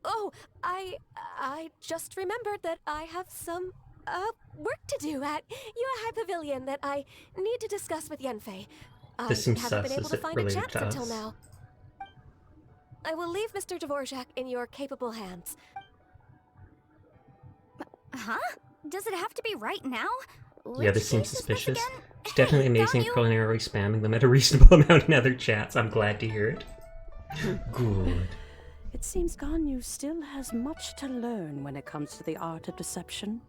Oh, I just remembered that I have some, work to do at Yuehai Pavilion that I need to discuss with Yanfei. I This seems haven't sus. been able Is to it find a related chance to until us? now. I will leave Mr. Dvorak in your capable hands. Huh? Does it have to be right now? Yeah, Which this seems case is this suspicious. again? It's definitely Hey, amazing don't you- culinary spamming them at a reasonable amount in other chats. I'm glad to hear it. Good. It seems Ganyu still has much to learn when it comes to the art of deception.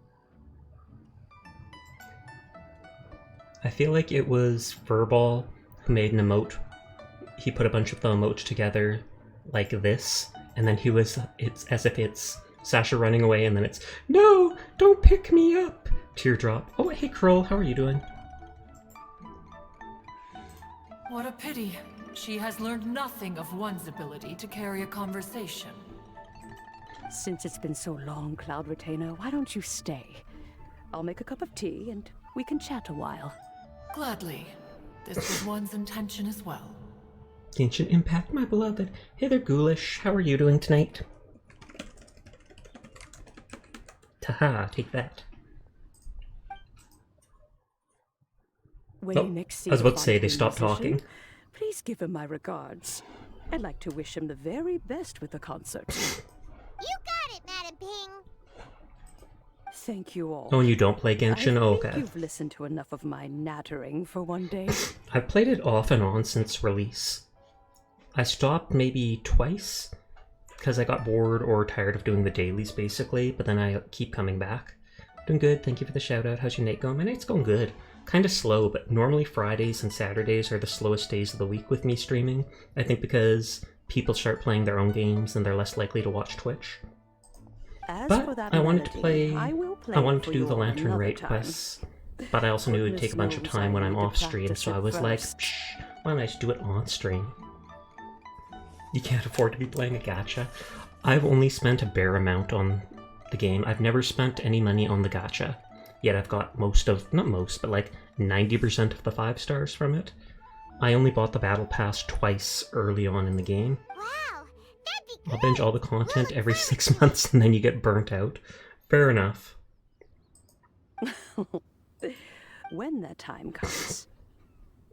I feel like it was Furball who made an emote. He put a bunch of the emotes together like this, and then it's as if it's Sasha running away, and then it's, no, don't pick me up, teardrop. Oh, hey Kroll, how are you doing? What a pity. She has learned nothing of one's ability to carry a conversation. Since it's been so long, Cloud Retainer, why don't you stay? I'll make a cup of tea and we can chat a while. Gladly. This was one's intention as well. Genshin Impact, my beloved. Hey there, Ghoulish. How are you doing tonight? Taha, take that. When Oh, you next see I was the about to say, they violin stopped musician, talking. Please give him my regards. I'd like to wish him the very best with the concert. You got it, Madam Ping. Thank you all. Oh, and you don't play Genshin? I Oh, think okay. you've listened to enough of my nattering for one day. I've played it off and on since release. I stopped maybe twice, because I got bored or tired of doing the dailies, basically, but then I keep coming back. Doing good, thank you for the shout out. How's your night going? My night's going good. Kinda slow, but normally Fridays and Saturdays are the slowest days of the week with me streaming. I think because people start playing their own games and they're less likely to watch Twitch. As But for that I wanted to melody, play. I will play I wanted for to do the you Lantern another Rite time. quests, but I also knew it would take a bunch of Goodness time when knows I'm I need off to stream, practice so it I was like, first. psh, why don't I just do it on stream? You can't afford to be playing a gacha. I've only spent a bare amount on the game. I've never spent any money on the gacha. Yet I've got not most, but like 90% of the 5 stars from it. I only bought the battle pass twice early on in the game. Wow, that'd be I'll binge all the content every 6 months and then you get burnt out. Fair enough. When that time comes,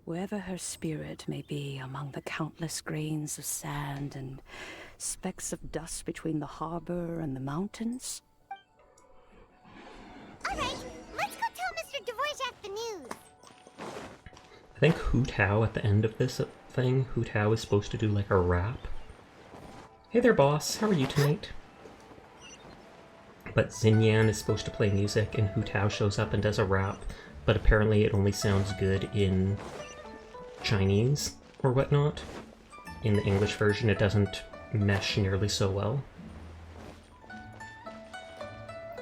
wherever her spirit may be among the countless grains of sand and specks of dust between the harbor and the mountains. All right, I think Hu Tao at the end of this thing, Hu Tao is supposed to do like a rap. Hey there, boss. How are you tonight? But Xinyan is supposed to play music, and Hu Tao shows up and does a rap, but apparently it only sounds good in Chinese or whatnot. In the English version, it doesn't mesh nearly so well.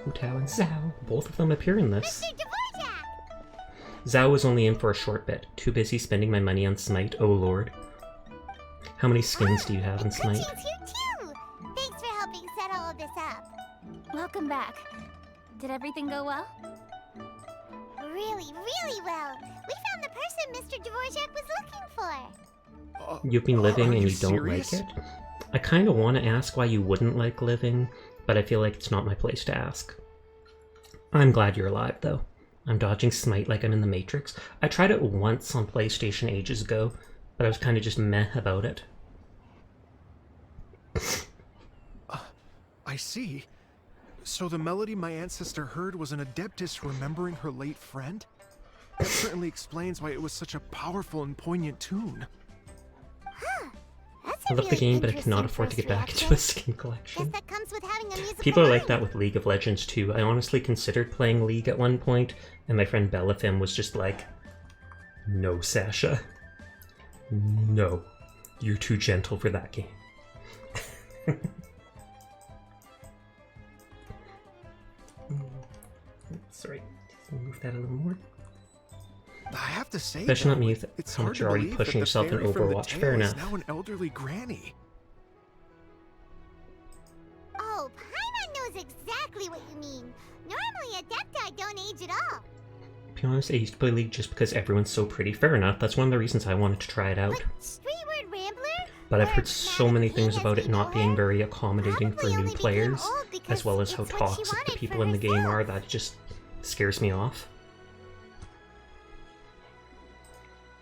Hu Tao and Zhao, both of them appear in this. Zhao was only in for a short bit. Too busy spending my money on Smite, oh lord. How many skins do you have in Smite? Thanks for helping set all of this up. Welcome back. Did everything go well? Really, really well. We found the person Mr. Dvorak was looking for. You've been living and you don't serious? like it? I kind of want to ask why you wouldn't like living, but I feel like it's not my place to ask. I'm glad you're alive, though. I'm dodging Smite like I'm in the Matrix. I tried it once on PlayStation ages ago, but I was kind of just meh about it. I see. So the melody my ancestor heard was an adeptus remembering her late friend? That certainly explains why it was such a powerful and poignant tune. I love the game, but I cannot afford to get back into a skin collection. That comes with having a musical People are like that with League of Legends too. I honestly considered playing League at one point, and my friend Belafim was just like, "No, Sasha. No. You're too gentle for that game." Sorry, move that a little more. I have to say, Especially not though, me, it's how hard much to you're already believe pushing that the yourself in fairy from the Overwatch. tale Fair is enough. now an elderly granny. Oh, Paimon knows exactly what you mean. Normally, Adepti don't age at all. To be honest, I used to play League just because everyone's so pretty. Fair enough, that's one of the reasons I wanted to try it out. Streetward Rambler? But I've heard so many things about it not being very accommodating for new players, as well as how toxic the people in the game are, that just scares me off.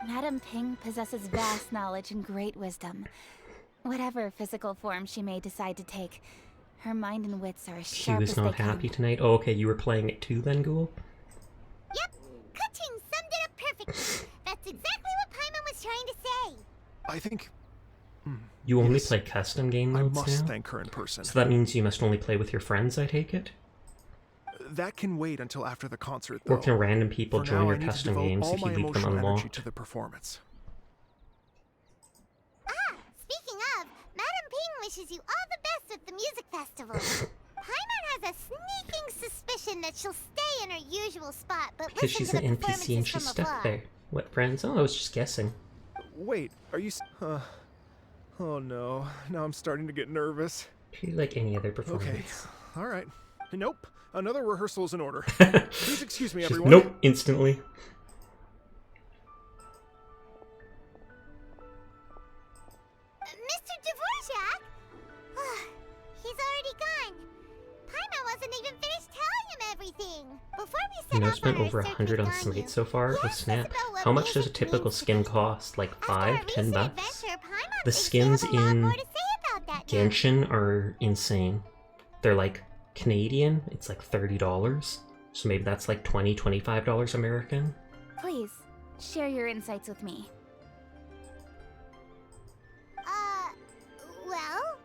Madame Ping possesses vast knowledge and great wisdom. Whatever physical form she may decide to take, her mind and wits are as She sharp was as not they happy come. tonight. Oh, okay, you were playing it too then, Ghoul? Yep, Kuching summed it up perfectly. That's exactly what Paimon was trying to say. I think... You only yes. play custom game I modes must now? thank her in person. So that means you must only play with your friends, I take it? That can wait until after the concert, though. Or can random people For join now, your I need to custom devote games all if you my leave them emotional energy unlocked? to the performance. Speaking of, Madame Ping wishes you all the best with the music festival. Paimon has a sneaking suspicion that she'll stay in her usual spot, but Because listen she's to an the NPC performances and she's from stuck afar. there. What, friends? Oh, I was just guessing. Wait, are you... Oh no, now I'm starting to get nervous. Treat it like any other Okay, performance. alright. Nope, another rehearsal is in order. Please excuse me, Just everyone. nope, instantly. Mr. Dvorak? He's already gone. Paimon wasn't even finished telling him everything. Before we set You know, I've off spent on our over search 100 with on Ganyu, Smite so far. Oh he asked us snap. about what How much does a music typical means to skin him. cost? Like After our 5, 10 recent bucks? adventure, Paimon The thinks we skins have a lot more in to say about that now. Genshin are insane. They're like Canadian, it's like $30. So maybe that's like $20, $25 American. Please, share your insights with me. Well,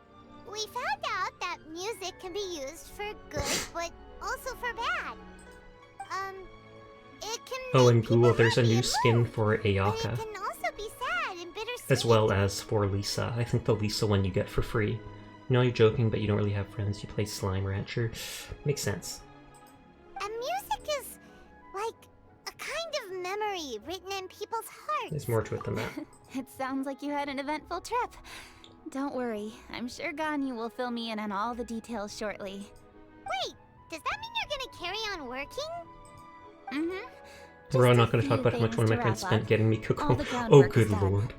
we found out that music can be used for good, but also for bad. It can Oh, make and people Ghoul, there's a happy new and skin low, for but it Ayaka, can also be sad and bittersweet. as well as for Lisa. I think the Lisa one you get for free. No, you're joking, but you don't really have friends. You play Slime Rancher. Makes sense. And music is like a kind of memory written in people's hearts. There's more to it than that. It sounds like you had an eventful trip. Don't worry, I'm sure Ganyu will fill me in on all the details shortly. Wait, does that mean you're gonna carry on working? Mm-hmm. We're Just not a going to talk few about how much things one of my to friends wrap spent up. getting me All Kukomi. the Oh, groundwork good is done. lord.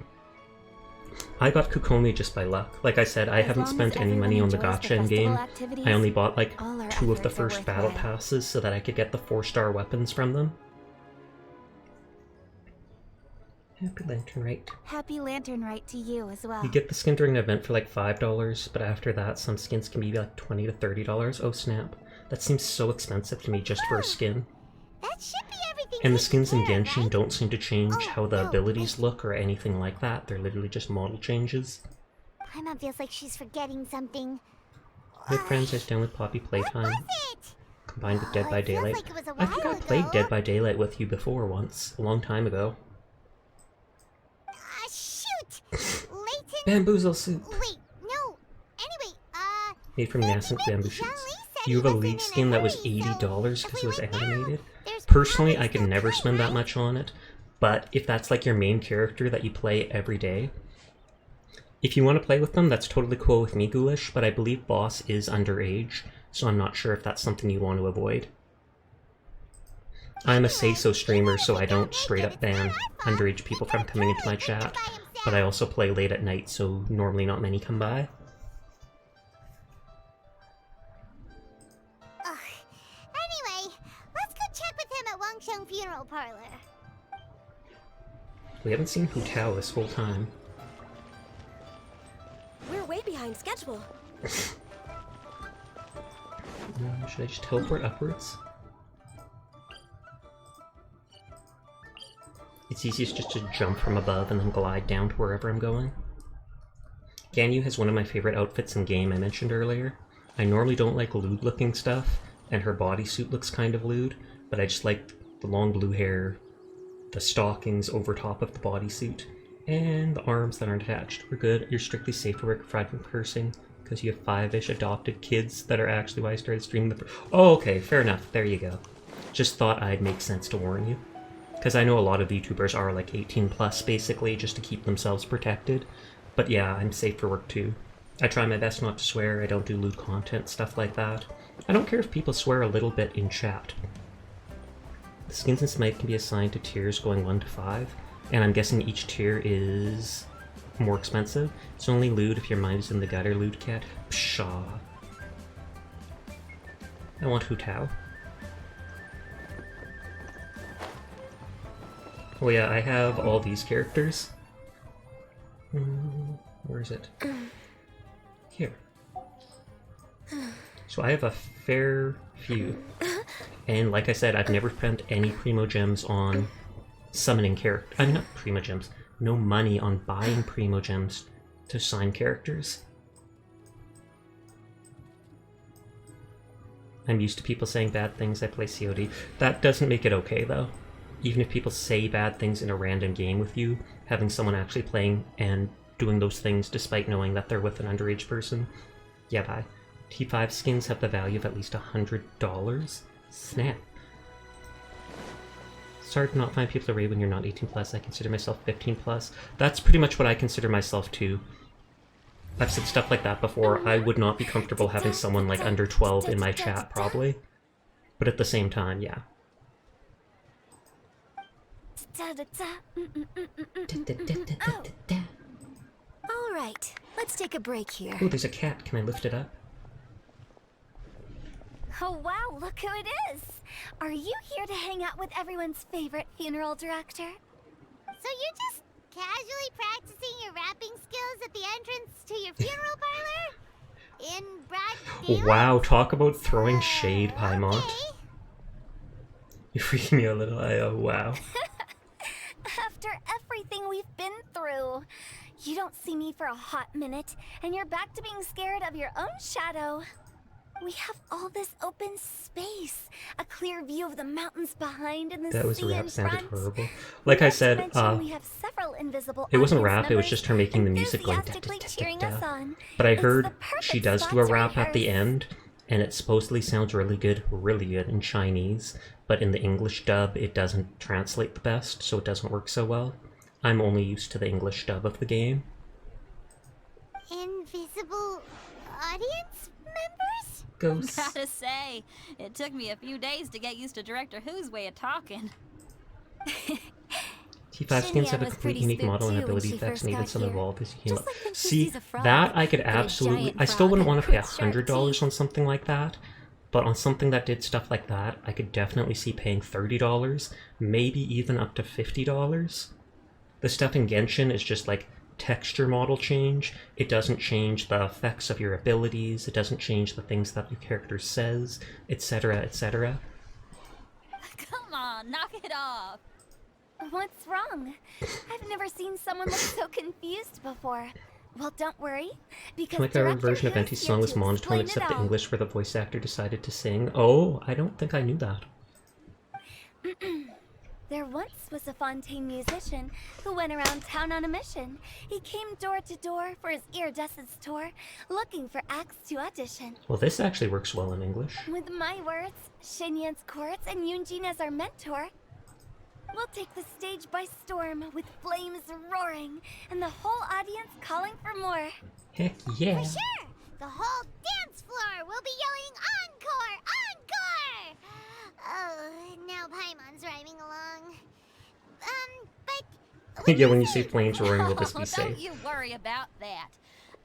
I got Kukomi just by luck. Like I said, I As haven't long as spent any everyone money on the enjoys the gacha in festival game. activities, I only bought like all our 2 of the efforts are first battle worthwhile. passes so that I could get the 4-star weapons from them. Happy Lantern Rite. Happy Lantern Rite to you as well. You get the skin during an event for like $5, but after that some skins can be like $20 to $30. Oh snap. That seems so expensive to me just for a skin. That should be everything And the skins in Genshin don't seem to change how the abilities look or anything like that. They're literally just model changes. Paimon feels like she's forgetting something. My friends are down with Poppy Playtime. Combined with Dead by Daylight. Like it was a I think I while played ago. Dead by Daylight with you before once, a long time ago. Shoot! Layton? Bamboozle soup. Wait, no. Anyway, Made from nascent bamboo shoots. You have a League skin that was $80 because it was animated. there's Personally, I could never spend that much on it, but if that's like your main character that you play every day, if you want to play with them, that's totally cool with me, Ghoulish, but I believe Boss is underage, so I'm not sure if that's something you want to avoid. I'm a say-so streamer, so I don't straight up ban underage people from coming into my chat, but I also play late at night, so normally not many come by. Anyway, let's go check with him at Wangsheng Funeral Parlor. We haven't seen Hu Tao this whole time. We're way behind schedule. Should I just teleport upwards? It's easiest just to jump from above and then glide down to wherever I'm going. Ganyu has one of my favorite outfits in game I mentioned earlier. I normally don't like lewd looking stuff, and her bodysuit looks kind of lewd, but I just like the long blue hair, the stockings over top of the bodysuit, and the arms that aren't attached. We're good. You're strictly safe for work aside from cursing, because you have 5-ish adopted kids that are actually why I started streaming the... Oh, okay, fair enough. There you go. Just thought I'd make sense to warn you. Because I know a lot of YouTubers are like 18 plus, basically, just to keep themselves protected. But yeah, I'm safe for work too. I try my best not to swear, I don't do lewd content, stuff like that. I don't care if people swear a little bit in chat. The skins in Smite can be assigned to tiers going 1 to 5, and I'm guessing each tier is more expensive. It's only lewd if your mind is in the gutter, lewd cat. Pshaw. I want Hu Tao. Oh yeah, I have all these characters. Where is it? Here. So I have a fair few. And like I said, I've never spent any Primo Gems on summoning characters. I mean, not Primo Gems. No money on buying Primo Gems to sign characters. I'm used to people saying bad things, I play COD. That doesn't make it okay, though. Even if people say bad things in a random game with you, having someone actually playing and doing those things despite knowing that they're with an underage person, yeah, bye. T5 skins have the value of at least $100. Snap. It's hard to not find people to raid when you're not 18 plus. I consider myself 15 plus. That's pretty much what I consider myself too. I've said stuff like that before. I would not be comfortable having someone like under 12 in my chat, probably. But at the same time, yeah. All right, let's take a break here. Oh, there's a cat. Can I lift it up? Oh wow, look who it is! Are you here to hang out with everyone's favorite funeral director? So you're just casually practicing your rapping skills at the entrance to your funeral parlor? In broad daylight? Wow, talk about throwing shade, Paimon. You're freaking me a little. Oh, wow. After everything we've been through, you don't see me for a hot minute, and you're back to being scared of your own shadow. We have all this open space, a clear view of the mountains behind and the That was sea rap in sounded front. horrible. Like I said, We have several invisible it wasn't audience rap, it was members just her making the music going enthusiastically cheering us on. But I It's heard the perfect she does spot do a to rap at the rehearse. end, and it supposedly sounds really good in Chinese, but in the English dub it doesn't translate the best, so it doesn't work so well. I'm only used to the English dub of the game. Invisible audience members? Ghosts. Gotta say, it took me a few days to get used to Director Who's way of talking. T5 skins have a was complete pretty unique spooked model and too when ability she effects, first and even got some here. evolved as you came up. Just like when she See, sees a frog, that I could but a absolutely... giant I still frog wouldn't want to pay with sharp $100 on something like that, but on something that did stuff like that, I could definitely see paying $30, maybe even up to $50. The stuff in Genshin is just like texture model change. It doesn't change the effects of your abilities, it doesn't change the things that your character says, etc., etc. Come on. knock it off. What's wrong? I've never seen someone look so confused before. Well, don't worry, because Like our Director version of Who's Venti's here song to was monotone explain it except the all. English where the voice actor decided to sing. Oh, I don't think I knew that. There once was a Fontaine musician who went around town on a mission. He came door to door for his iridescence tour, looking for acts to audition. Well, this actually works well in English. With my words, Shinyan's chords, and Yunjin as our mentor, we'll take the stage by storm with flames roaring and the whole audience calling for more. Heck yeah. For sure! The whole dance floor will be yelling encore! Encore! Oh, now Paimon's rhyming along. But Yeah, when you say flames roaring, we'll just be Don't safe. you worry about that.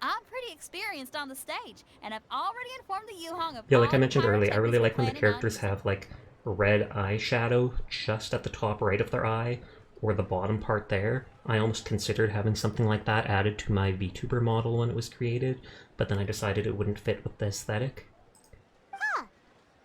I'm pretty experienced on the stage, and I've already informed the Yuhong of Yeah, like all I the mentioned earlier, I really pyrotechnics like when the we're planning on characters have like red eyeshadow just at the top right of their eye, or the bottom part there. I almost considered having something like that added to my VTuber model when it was created, but then I decided it wouldn't fit with the aesthetic. Huh.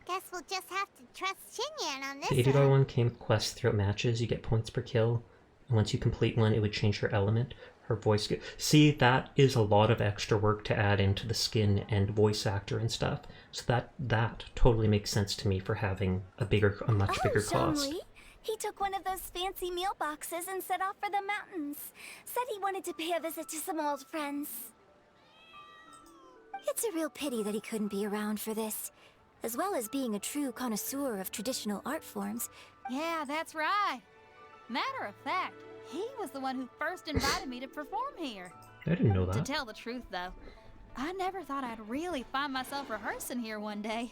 Guess we'll just have to trust Shinyan on this The $80 one. one came with quests throughout matches. You get points per kill, and once you complete one, it would change her element. Her voice. See, that is a lot of extra work to add into the skin and voice actor and stuff. So that totally makes sense to me for having a much bigger cost. Zhongli, he took one of those fancy meal boxes and set off for the mountains. Said he wanted to pay a visit to some old friends. It's a real pity that he couldn't be around for this. As well as being a true connoisseur of traditional art forms. Yeah, that's right. Matter of fact, he was the one who first invited me to perform here. I didn't know To that. tell the truth, though, I never thought I'd really find myself rehearsing here one day.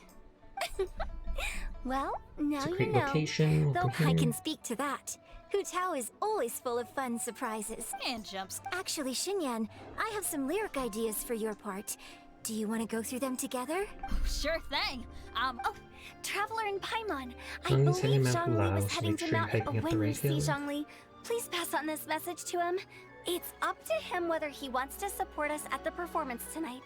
Well, now It's a you great know. location. Though Welcome I here. can speak to that. Hu Tao is always full of fun surprises. And jumps. Actually, Xinyan, I have some lyric ideas for your part. Do you want to go through them together? Sure thing. Oh, Traveler in Paimon. I Zhongli's heading believe Mount Zhongli Lao, was so heading make to sure you're Mount. hiking up the When you right see hill. Zhongli, please pass on this message to him. It's up to him whether he wants to support us at the performance tonight,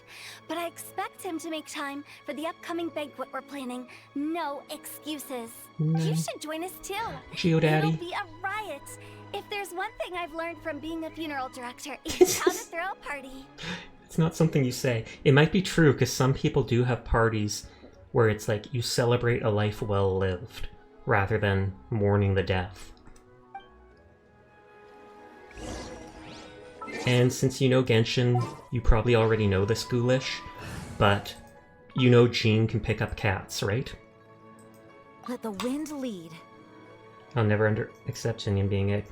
but I expect him to make time for the upcoming banquet we're planning. No excuses. You should join us too. Geodaddy. It'll be a riot. If there's one thing I've learned from being a funeral director, it's how to throw a party. It's not something you say. It might be true, because some people do have parties where it's like you celebrate a life well lived, rather than mourning the death. And since you know Genshin, you probably already know this ghoulish, but you know Jean can pick up cats, right? Let the wind lead. I'll never accept Xinyan being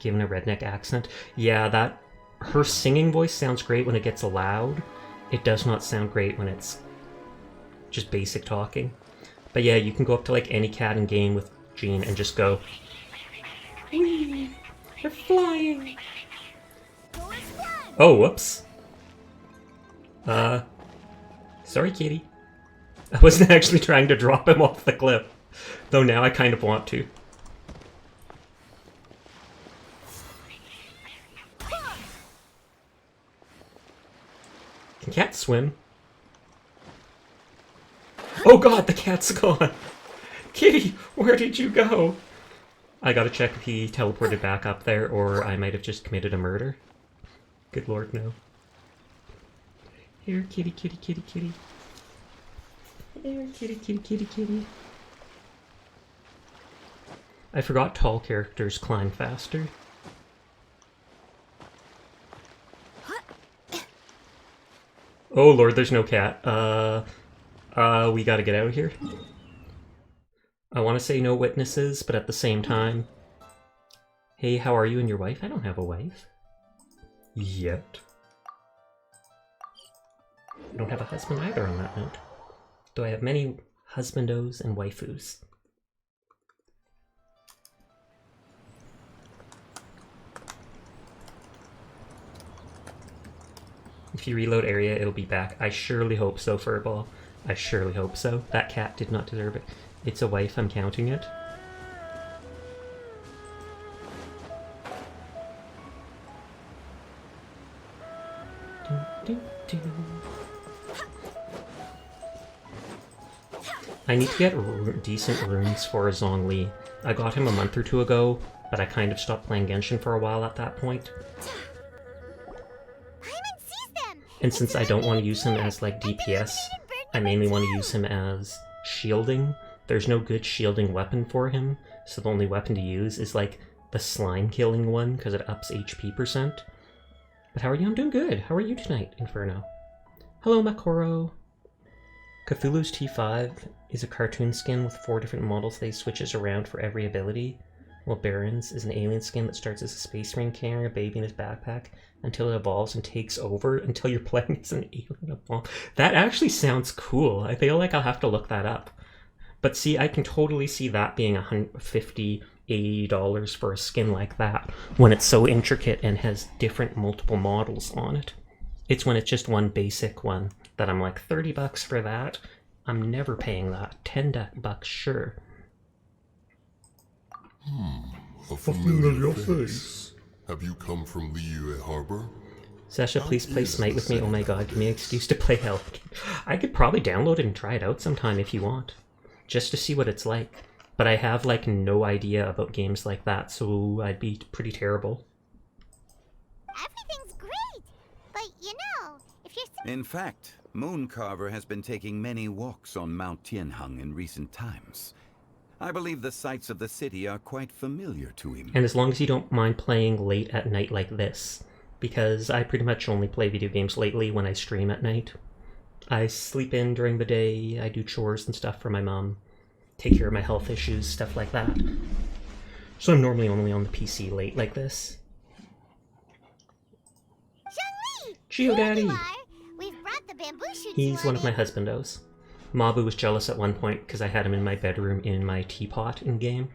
given a redneck accent. Yeah, her singing voice sounds great when it gets loud. It does not sound great when it's just basic talking. But yeah, you can go up to like any cat in game with Jean and just go, "Whee! They're flying!" Oh, whoops. Sorry, kitty. I wasn't actually trying to drop him off the cliff. Though now I kind of want to. Can cats swim? Oh god, the cat's gone! Kitty, where did you go? I gotta check if he teleported back up there, or I might have just committed a murder. Good lord, no. Here, kitty, kitty, kitty, kitty. Here, kitty, kitty, kitty, kitty. I forgot tall characters climb faster. Oh lord, there's no cat. We gotta get out of here. I want to say no witnesses, but at the same time... Hey, how are you and your wife? I don't have a wife. Yet. I don't have a husband either on that note. Though I have many husbandos and waifus. If you reload area, it'll be back. I surely hope so, Furball. I surely hope so. That cat did not deserve it. It's a wife, I'm counting it. I need to get decent runes for Zhongli. I got him a month or two ago, but I kind of stopped playing Genshin for a while at that point. And since I don't want to use him as like DPS, I mainly want to use him as shielding. There's no good shielding weapon for him, so the only weapon to use is like the slime killing one because it ups HP %. But how are you? I'm doing good. How are you tonight, Inferno? Hello, Makoro. Cthulhu's T5 is a cartoon skin with 4 different models that he switches around for every ability, while Baron's is an alien skin that starts as a space marine carrying a baby in his backpack until it evolves and takes over until you're playing as an alien evolve. That actually sounds cool. I feel like I'll have to look that up. But see, I can totally see that being $150, $80 for a skin like that when it's so intricate and has different multiple models on it. It's when it's just one basic one that I'm like, $30 for that? I'm never paying that. $10 sure. A familiar face. Have you come from Liyue Harbor? Sasha, please play Smite with me. Oh my god, give me an excuse to play Hell. I could probably download it and try it out sometime if you want. Just to see what it's like. But I have like no idea about games like that, so I'd be pretty terrible. Everything's great, but you know, if you're... In fact, Mooncarver has been taking many walks on Mount Tianheng in recent times. I believe the sights of the city are quite familiar to him. And as long as you don't mind playing late at night like this, because I pretty much only play video games lately when I stream at night. I sleep in during the day, I do chores and stuff for my mom, take care of my health issues, stuff like that. So I'm normally only on the PC late like this. Geodaddy! We've brought the bamboo shoots. He's one of my husbandos. Mabu was jealous at one point because I had him in my bedroom in my teapot in-game.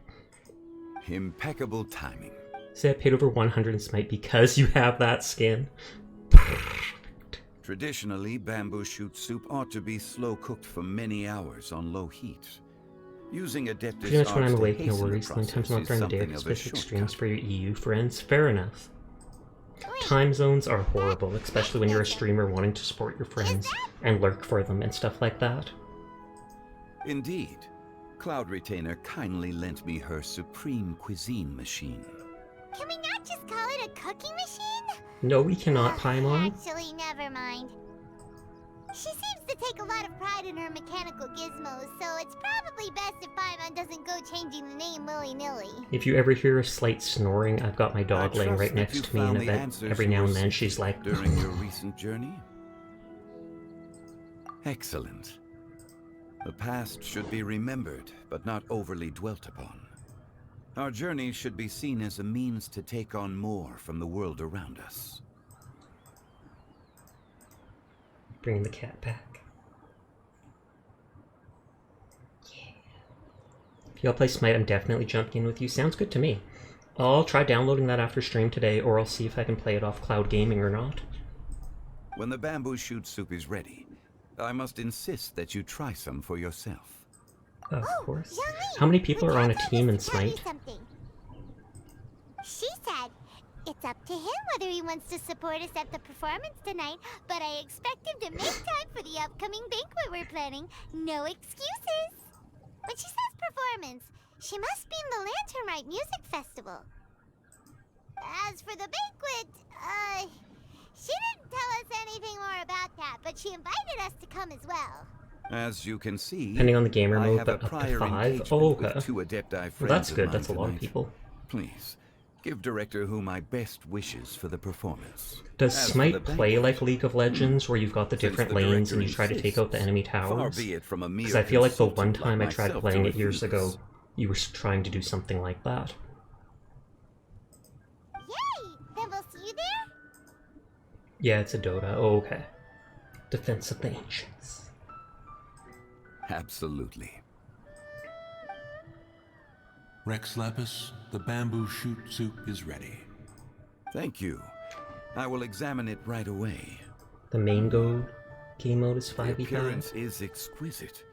Impeccable timing. Say I paid over 100 in Smite because you have that skin. Traditionally, bamboo shoot soup ought to be slow-cooked for many hours on low heat. Using Adeptus Pretty much when I'm arts to awake, no hasten the worries. The only time's process not is during the day something for of a specific shortcut. streams for your EU friends. Fair enough. Time zones are horrible, especially when you're a streamer wanting to support your friends and lurk for them and stuff like that. Indeed. Cloud Retainer kindly lent me her supreme cuisine machine. Can we not just call it a cooking machine? No, we cannot, Paimon. Actually, never mind. She seems to take a lot of pride in her mechanical gizmos, so it's probably best if Paimon doesn't go changing the name willy-nilly. If you ever hear a slight snoring, I've got my dog laying right next to me, and I bet every now and then she's like... During your recent journey? Excellent. The past should be remembered, but not overly dwelt upon. Our journey should be seen as a means to take on more from the world around us. Bring the cat back. Yeah. If y'all play Smite, I'm definitely jumping in with you. Sounds good to me. I'll try downloading that after stream today, or I'll see if I can play it off Cloud Gaming or not. When the bamboo shoot soup is ready, I must insist that you try some for yourself. Of course. How many people are on a team in Smite? She said, it's up to him whether he wants to support us at the performance tonight, but I expect him to make time for the upcoming banquet we're planning. No excuses. When she says performance, she must be in the Lantern Rite Music Festival. As for the banquet, she didn't tell us anything more about that, but she invited us to come as well. As you can see, Depending on the gamer mode, I have but a up to prior 5? engagement Oh, okay. with 2 Adepti friends Well, that's of good. mine That's a lot of tonight. people. Please, give Director Who my best wishes for the performance. Does As for Smite the play banquet, like League of Legends, where you've got the since different the lanes director and you try to take out the enemy far towers? be it from a mere Because I feel like the one consultant time like I tried myself playing to it years ago, refuse. you were trying to do something like that. Yay! Then we'll see you there? Yeah, it's a Dota. Oh, okay. Defense of the Ancients. Absolutely. Rex Lapis, the bamboo shoot soup is ready. Thank you. I will examine it right away. The main game mode is The 5v5. appearance is exquisite.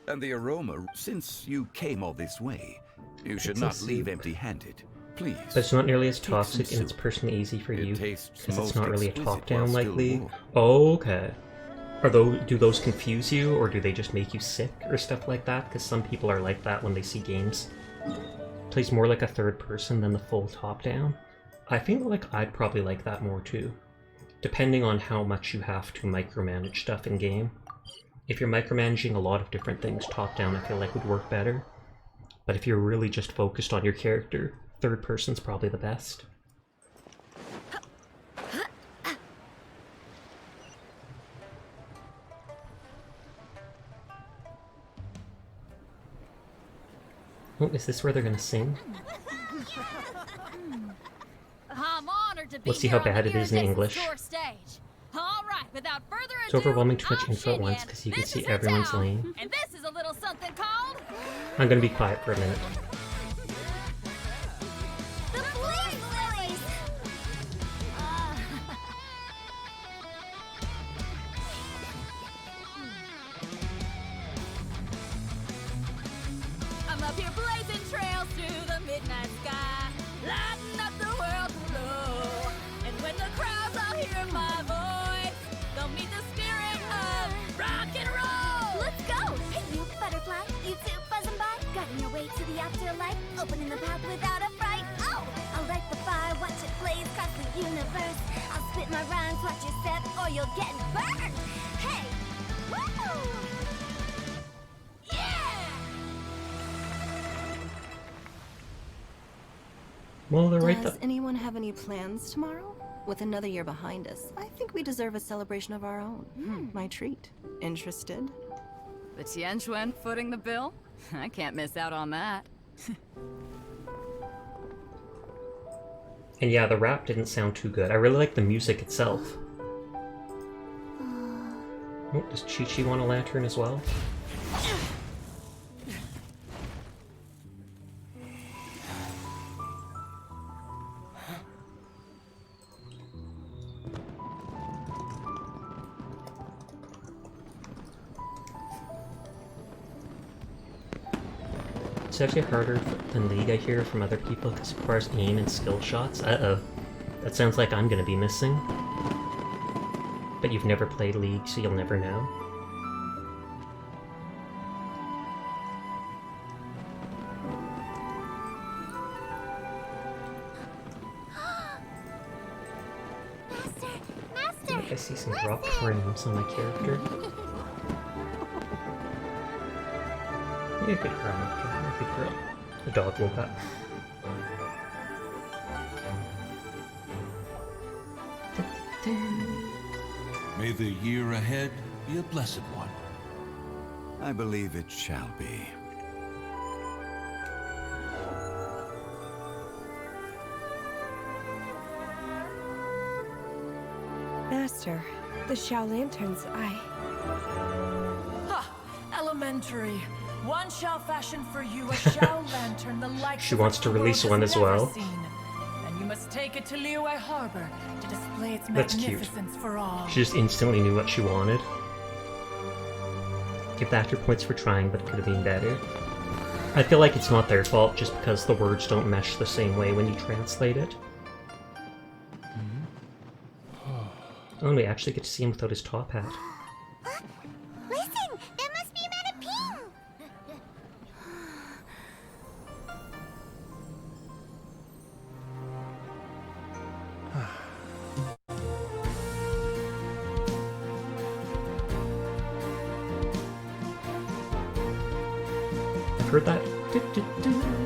And the aroma, since you came all this way, you should It's not a leave soup. empty-handed. Please. But it's not nearly as take some toxic and it's soup. personally easy for It you, tastes because it's most not really a exquisite top-down while like still League. warm. Oh, okay. Do those confuse you, or do they just make you sick or stuff like that? Because some people are like that when they see games. Plays more like a third person than the full top-down. I feel like I'd probably like that more too, depending on how much you have to micromanage stuff in game. If you're micromanaging a lot of different things, top-down I feel like would work better. But if you're really just focused on your character, third person's probably the best. Oh, is this where they're gonna sing? I'm honored to be Let's see how here on bad the it is in Iridescent English. Store stage. All right, without further ado, It's overwhelming too much I'm info at once Shin-Yan. because you can This see is the everyone's town, lane. and this is a little something called I'm gonna be quiet for a minute. The Blaze Lilies! I'm up here blazing trails through the midnight sky, lighting up the world below. And when the crowds all hear my voice, they'll meet the spirit of rock and roll. Let's go! Hey, you butterfly, you too buzzing by, guiding your way to the afterlife, opening the path without a fright. Oh, I'll light the fire, watch it blaze across the universe. I'll spit my rhymes, watch your step, or you'll get burned. Hey, woo! Well, they're right Does there. anyone have any plans tomorrow? With another year behind us, I think we deserve a celebration of our own. My treat. Interested? The Tianquan footing the bill? I can't miss out on that. And yeah, the rap didn't sound too good. I really like the music itself. Oh, does Chi-Chi want a lantern as well? It's actually harder than League, I hear from other people, because it requires aim and skill shots. Uh-oh. That sounds like I'm gonna be missing. But you've never played League, so you'll never know. I think I see some drop frames on my character. Yeah, good girl, good girl. The dog woke up. May the year ahead be a blessed one. I believe it shall be. Master, the Xiao Lanterns, Ha! Elementary. One shall fashion for you a Xiao Lantern, the like She wants to release one as well. And you must take it to Liyue Harbor to display its That's cute. magnificence for all. She just instantly knew what she wanted. Give the actor points for trying, but it could have been better. I feel like it's not their fault just because the words don't mesh the same way when you translate it. Oh, and we actually get to see him without his top hat. Listen, that must be Madame Ping! I've heard that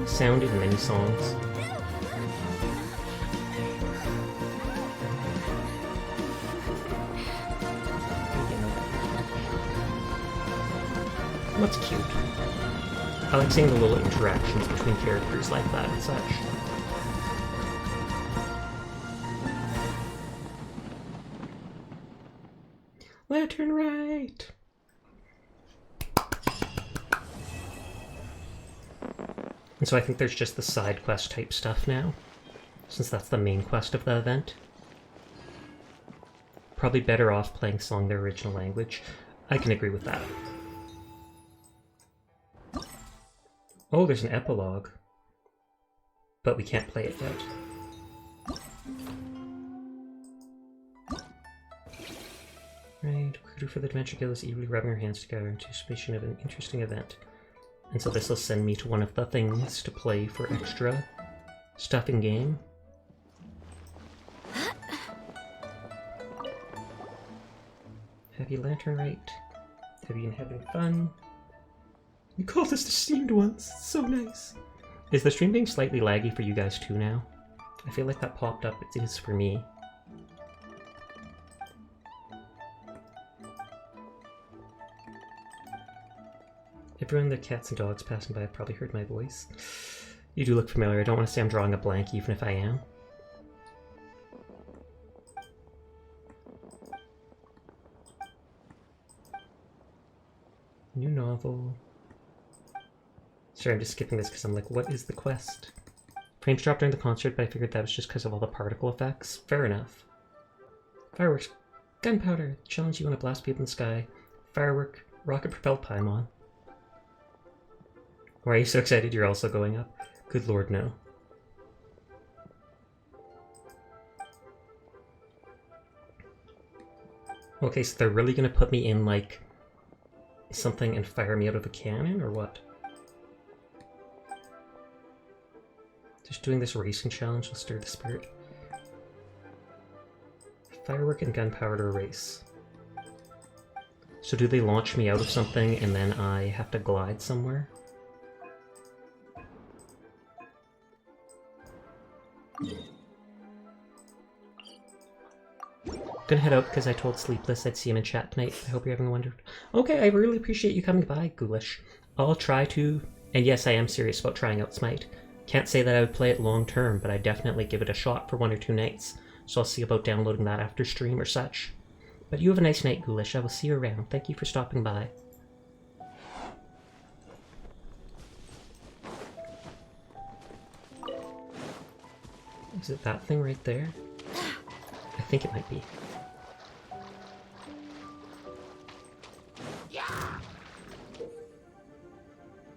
sound in many songs. That's cute. I like seeing the little interactions between characters like that and such. Lantern right! And so I think there's just the side quest type stuff now, since that's the main quest of the event. Probably better off playing song their original language. I can agree with that. Oh, there's an epilogue. But we can't play it yet. Right, Voodoo for the Adventure Guild is eagerly rubbing her hands together in anticipation of an interesting event. And so this will send me to one of the things to play for extra stuff in game. Happy Lantern Rite. Have you been having fun? You called us the steamed ones. So nice. Is the stream being slightly laggy for you guys too now? I feel like that popped up. It is for me. Everyone, the cats and dogs passing by have probably heard my voice. You do look familiar. I don't want to say I'm drawing a blank, even if I am. New novel. Sorry, I'm just skipping this because I'm like, what is the quest? Frames dropped during the concert, but I figured that was just because of all the particle effects. Fair enough. Fireworks. Gunpowder. Challenge you want to blast people in the sky. Firework. Rocket-propelled Paimon. Why are you so excited you're also going up? Good lord, no. Okay, so they're really gonna put me in, like, something and fire me out of a cannon, or what? Just doing this racing challenge will stir the spirit. Firework and gunpowder race. So do they launch me out of something and then I have to glide somewhere? Gonna head out because I told Sleepless I'd see him in chat tonight. I hope you're having a wonderful... Okay, I really appreciate you coming by, Ghoulish. I'll try to... And yes, I am serious about trying out Smite. Can't say that I would play it long term, but I'd definitely give it a shot for 1 or 2 nights. So I'll see about downloading that after stream or such. But you have a nice night, Ghoulish. I will see you around. Thank you for stopping by. Is it that thing right there? I think it might be.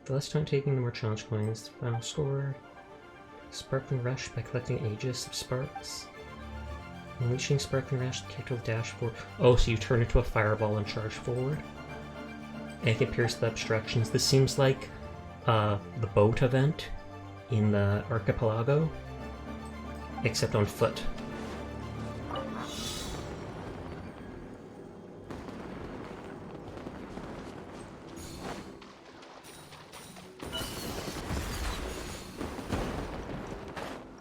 The less time taking, the more challenge coins. Final score. Sparkling Rush by collecting Aegis of Sparks. Unleashing Sparkling Rush, the character will dash forward. Oh, so you turn into a fireball and charge forward. And it can pierce the obstructions. This seems like the boat event in the archipelago, except on foot.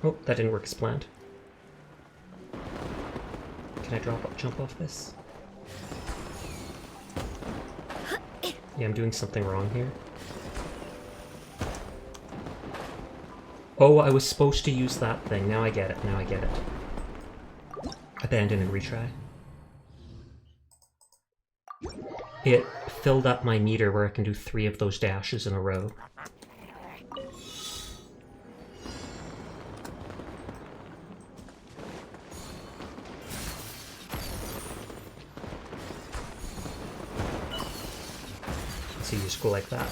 Oh, that didn't work as planned. Can I jump off this? Yeah, I'm doing something wrong here. Oh, I was supposed to use that thing. Now I get it. Now I get it. Abandon and retry. It filled up my meter where I can do 3 of those dashes in a row. So you just go like that.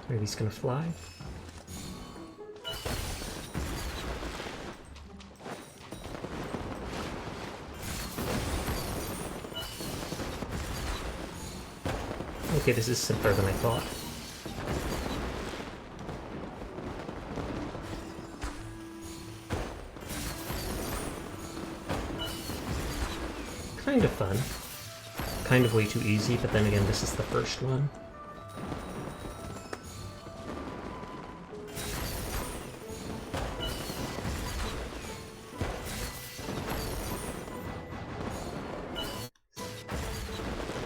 Maybe he's gonna fly. Okay, this is simpler than I thought. Kind of fun. Kind of way too easy, but then again, this is the first one.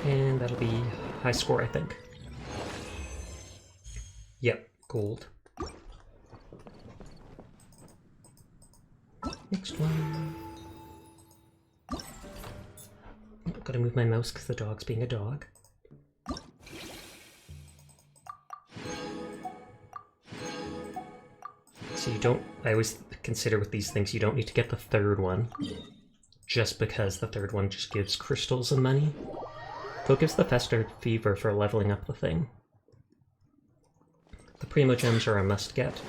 And that'll be high score, I think. Yep, gold. Next one. Gotta move my mouse because the dog's being a dog. So you don't... I always consider with these things you don't need to get the 3rd one. Just because the 3rd one just gives crystals and money. Though it gives the Fester Fever for leveling up the thing. The Primo Gems are a must get.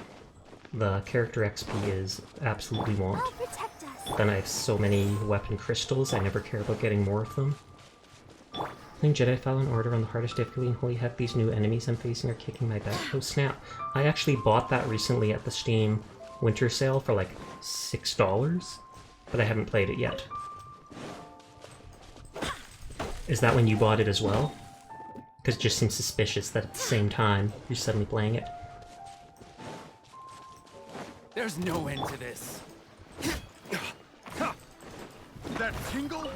The character XP is absolutely want. I'll protect us. Then I have so many weapon crystals, I never care about getting more of them. Playing Jedi Fallen Order on the hardest difficulty, and holy heck, these new enemies I'm facing are kicking my butt. Oh snap. I actually bought that recently at the Steam winter sale for like $6, but I haven't played it yet. Is that when you bought it as well? Because it just seems suspicious that at the same time you're suddenly playing it. There's no end to this. That tingle?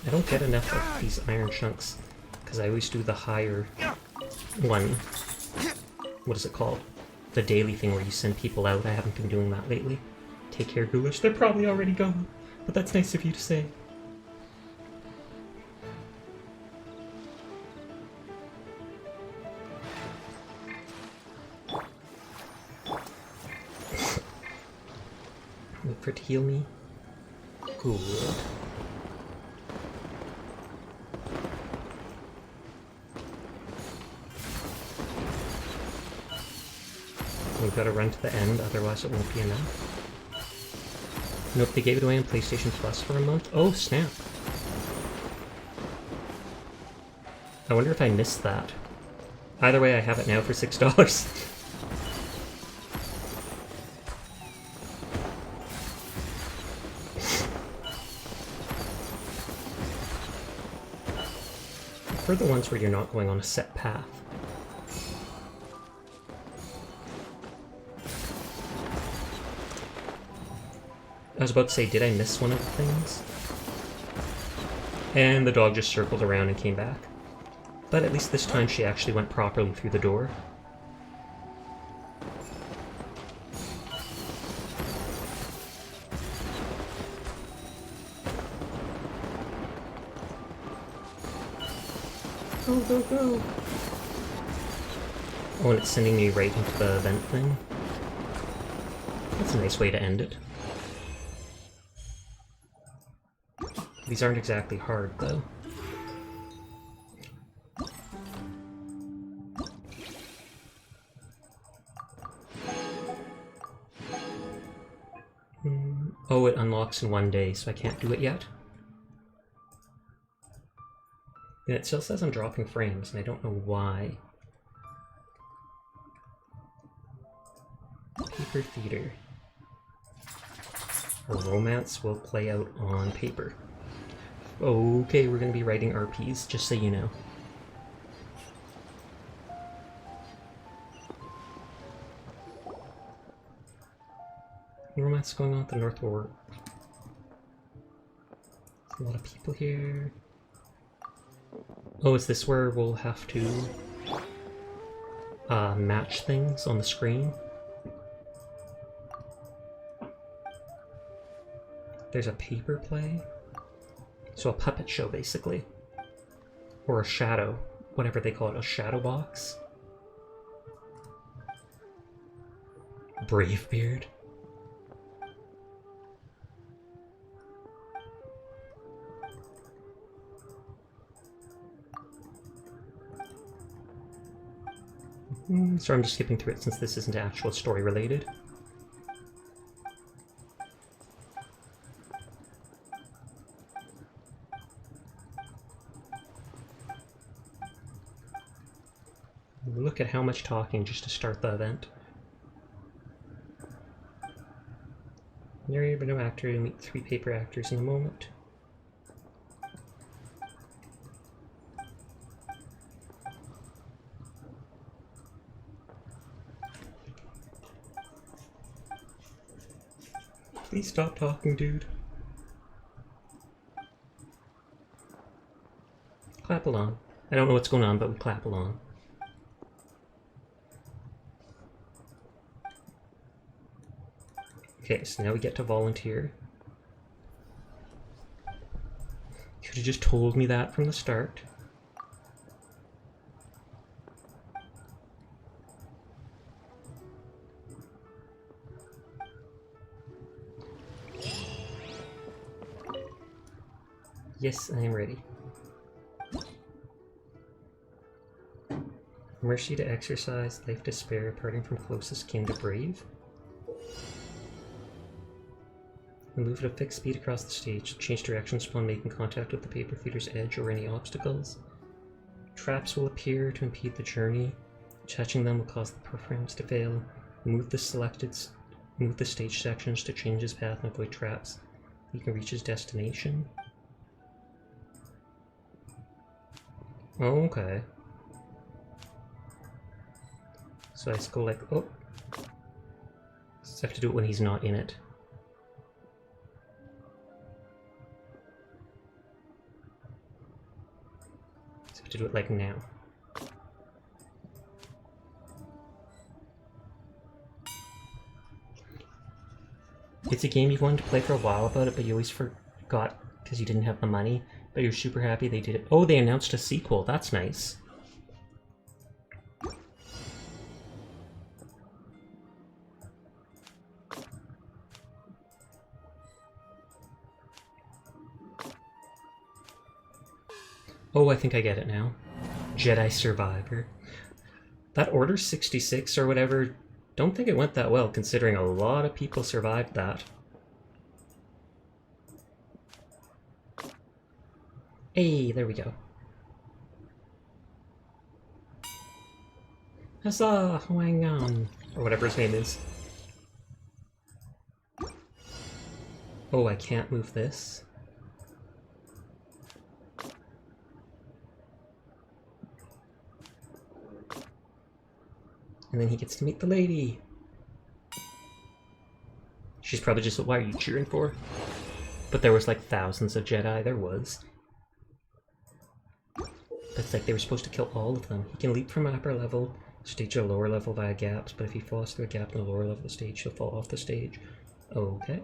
I don't get enough of these iron chunks, because I always do the higher one. What is it called? The daily thing where you send people out. I haven't been doing that lately. Take care, Ghoulish. They're probably already gone, but that's nice of you to say. Wait for it to heal me. Good. We've got to run to the end, otherwise it won't be enough. Nope, they gave it away on PlayStation Plus for a month. Oh, snap. I wonder if I missed that. Either way, I have it now for $6. For the ones where you're not going on a set path. I was about to say, did I miss one of the things? And the dog just circled around and came back. But at least this time she actually went properly through the door. Go, go, go! Oh, and it's sending me right into the vent thing. That's a nice way to end it. These aren't exactly hard, though. Oh, it unlocks in 1 day, so I can't do it yet. And it still says I'm dropping frames, and I don't know why. Paper theater. A romance will play out on paper. Okay, we're gonna be writing RPs, just so you know. Romance going on at the North Ward. There's a lot of people here. Oh, is this where we'll have to match things on the screen? There's a paper play. So a puppet show, basically. Or a shadow. Whatever they call it, a shadow box. Bravebeard. So I'm just skipping through it since this isn't actual story related. Look at how much talking just to start the event. Narrator but no actor. You'll meet 3 paper actors in a moment. Please stop talking, dude. Clap along. I don't know what's going on, but we clap along. Okay, so now we get to volunteer. You could have just told me that from the start. Yes, I am ready. Mercy to exercise, life to spare, parting from closest kin to brave. And move at a fixed speed across the stage. Change directions upon making contact with the paper feeder's edge or any obstacles. Traps will appear to impede the journey. Touching them will cause the performance to fail. Move the stage sections to change his path and avoid traps. He can reach his destination. Okay. So I just go like, oh. So I have to do it when he's not in it. So I have to do it like now. It's a game you've wanted to play for a while about it, but you always forgot because you didn't have the money. But you're super happy they did it. Oh, they announced a sequel. That's nice. Oh, I think I get it now. Jedi Survivor. That Order 66 or whatever, don't think it went that well, considering a lot of people survived that. Hey, there we go. Huzzah! Hwang on! Or whatever his name is. Oh, I can't move this. And then he gets to meet the lady. She's probably just, what are you cheering for? But there was like thousands of Jedi, there was. It's like they were supposed to kill all of them. He can leap from an upper level stage to a lower level via gaps, but if he falls through a gap in the lower level of the stage, he'll fall off the stage. Okay.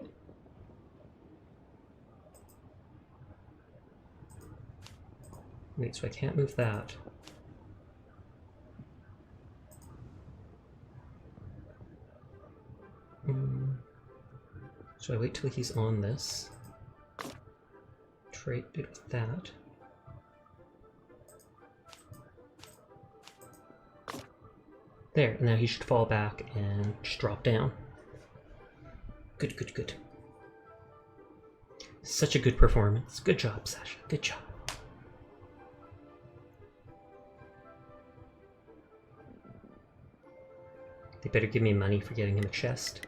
Wait, so I can't move that. So I wait till he's on this. Trade it with that. There, now he should fall back and just drop down. Good, good, good. Such a good performance. Good job, Sasha. Good job. They better give me money for getting him a chest.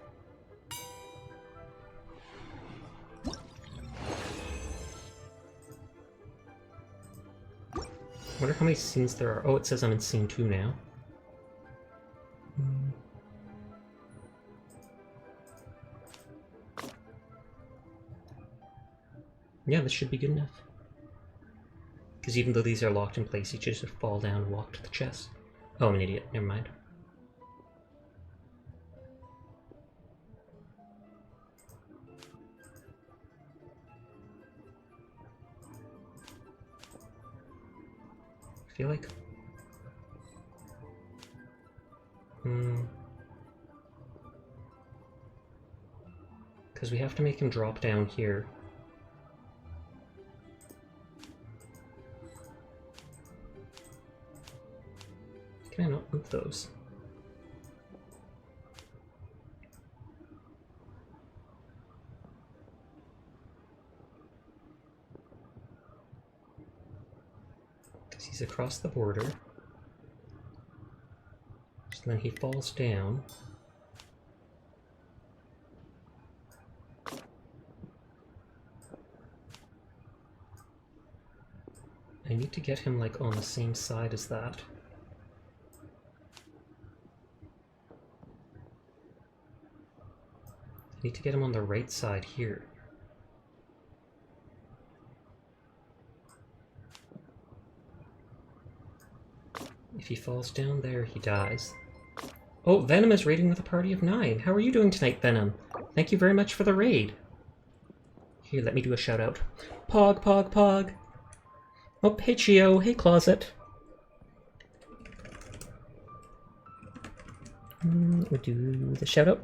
I wonder how many scenes there are. Oh, it says I'm in scene 2 now. Yeah, this should be good enough. Because even though these are locked in place, you just fall down and walk to the chest. Oh, I'm an idiot. Never mind. I feel like... Because we have to make him drop down here. Can I not move those? Because he's across the border. So then he falls down. I need to get him like on the same side as that. I need to get him on the right side here. If he falls down there, he dies. Oh, Venom is raiding with a party of 9. How are you doing tonight, Venom? Thank you very much for the raid. Here, let me do a shout out. Pog, pog, pog. Oh, hey Chio, hey Closet. We'll do the shout out.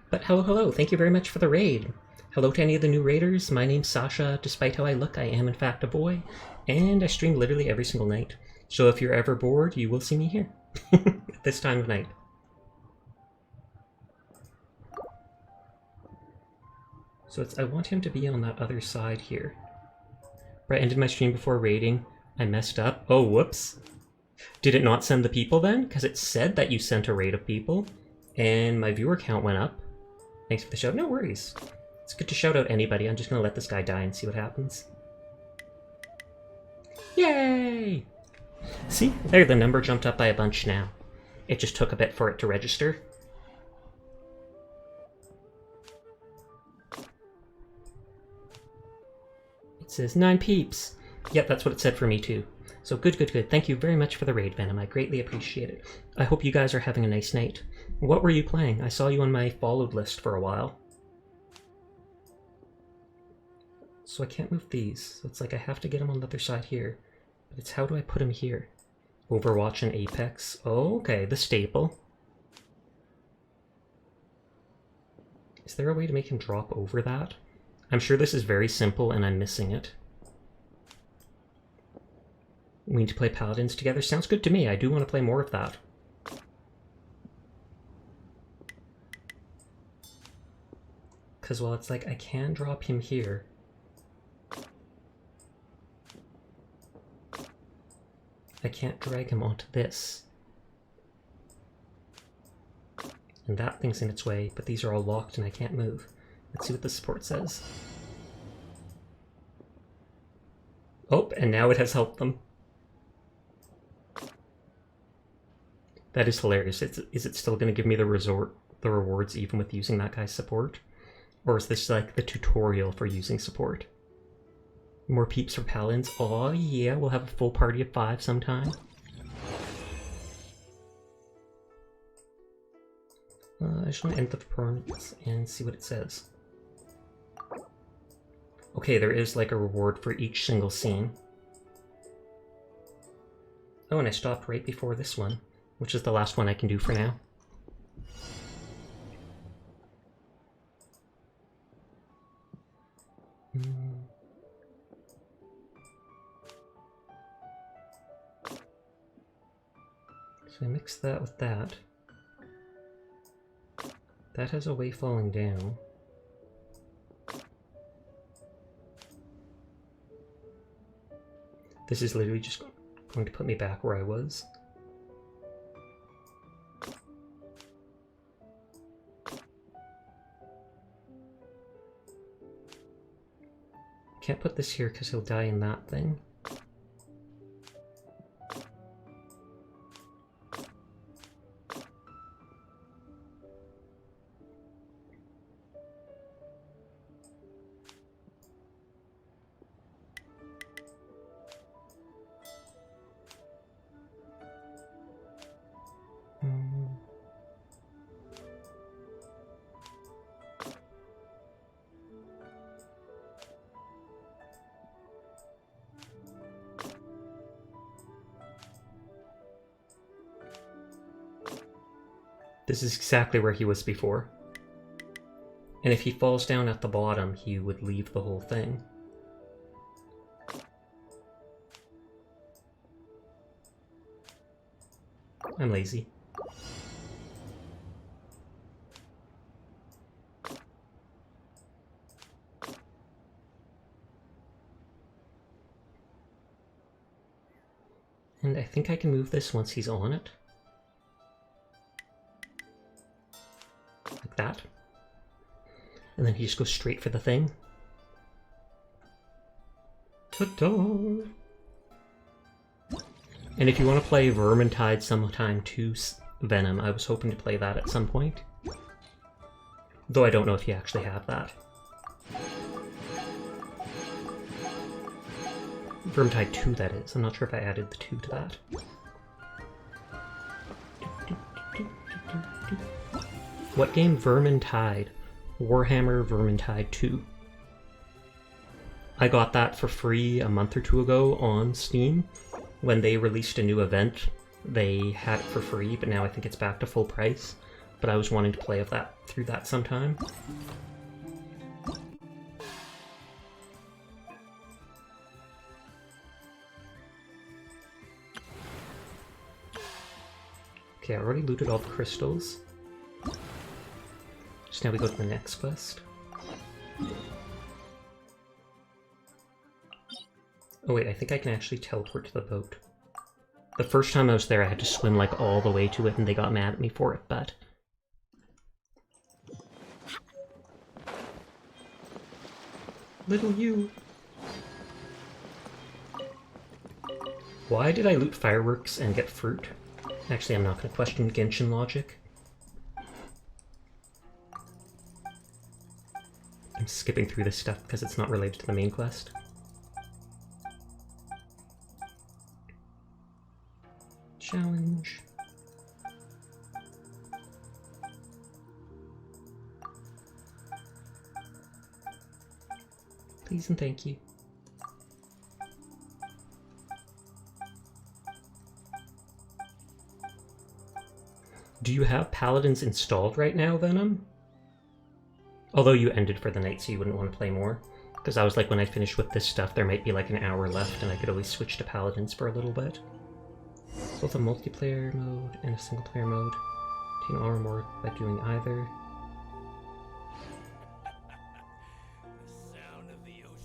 But hello, hello, thank you very much for the raid. Hello to any of the new raiders. My name's Sasha. Despite how I look, I am in fact a boy. And I stream literally every single night. So if you're ever bored, you will see me here. At this time of night. So I want him to be on that other side here. But I ended my stream before raiding. I messed up. Oh, whoops. Did it not send the people then? Because it said that you sent a raid of people, and my viewer count went up. Thanks for the shout. No worries. It's good to shout out anybody. I'm just going to let this guy die and see what happens. Yay! See? There, the number jumped up by a bunch now. It just took a bit for it to register. It says 9 peeps. Yep, that's what it said for me too. So good, good, good. Thank you very much for the raid, Venom. I greatly appreciate it. I hope you guys are having a nice night. What were you playing? I saw you on my followed list for a while. So I can't move these. So it's like I have to get him on the other side here. But it's how do I put him here? Overwatch and Apex. Oh, okay, the staple. Is there a way to make him drop over that? I'm sure this is very simple and I'm missing it. We need to play Paladins together. Sounds good to me. I do want to play more of that. Because, well, it's like I can drop him here. I can't drag him onto this. And that thing's in its way, but these are all locked and I can't move. Let's see what the support says. Oh, and now it has helped them. That is hilarious. Is it still going to give me the rewards even with using that guy's support? Or is this like the tutorial for using support? More peeps for Paladins. Oh yeah, we'll have a full party of 5 sometime. I just want to end the performance and see what it says. Okay, there is like a reward for each single scene. Oh, and I stopped right before this one, which is the last one I can do for now. So I mix that with that. That has a way falling down. This is literally just going to put me back where I was. Can't put this here because he'll die in that thing. This is exactly where he was before. And if he falls down at the bottom, he would leave the whole thing. I'm lazy. And I think I can move this once he's on it. Like that. And then he just goes straight for the thing. Ta-da! And if you want to play Vermintide sometime too, Venom, I was hoping to play that at some point. Though I don't know if you actually have that. Vermintide 2, that is. I'm not sure if I added the 2 to that. What game? Vermintide. Warhammer Vermintide 2. I got that for free a month or 2 ago on Steam. When they released a new event, they had it for free, but now I think it's back to full price. But I was wanting to play through that sometime. Okay, I already looted all the crystals. Just now we go to the next quest. Oh wait, I think I can actually teleport to the boat. The first time I was there, I had to swim like all the way to it, and they got mad at me for it, but... Little you! Why did I loot fireworks and get fruit? Actually, I'm not going to question Genshin logic. I'm skipping through this stuff because it's not related to the main quest. Challenge. Please and thank you. Do you have paladins installed right now, Venom? Although you ended for the night, so you wouldn't want to play more. Because I was like, when I finish with this stuff, there might be like an hour left, and I could always switch to paladins for a little bit. Both a multiplayer mode and a single player mode. Team all or more by doing either.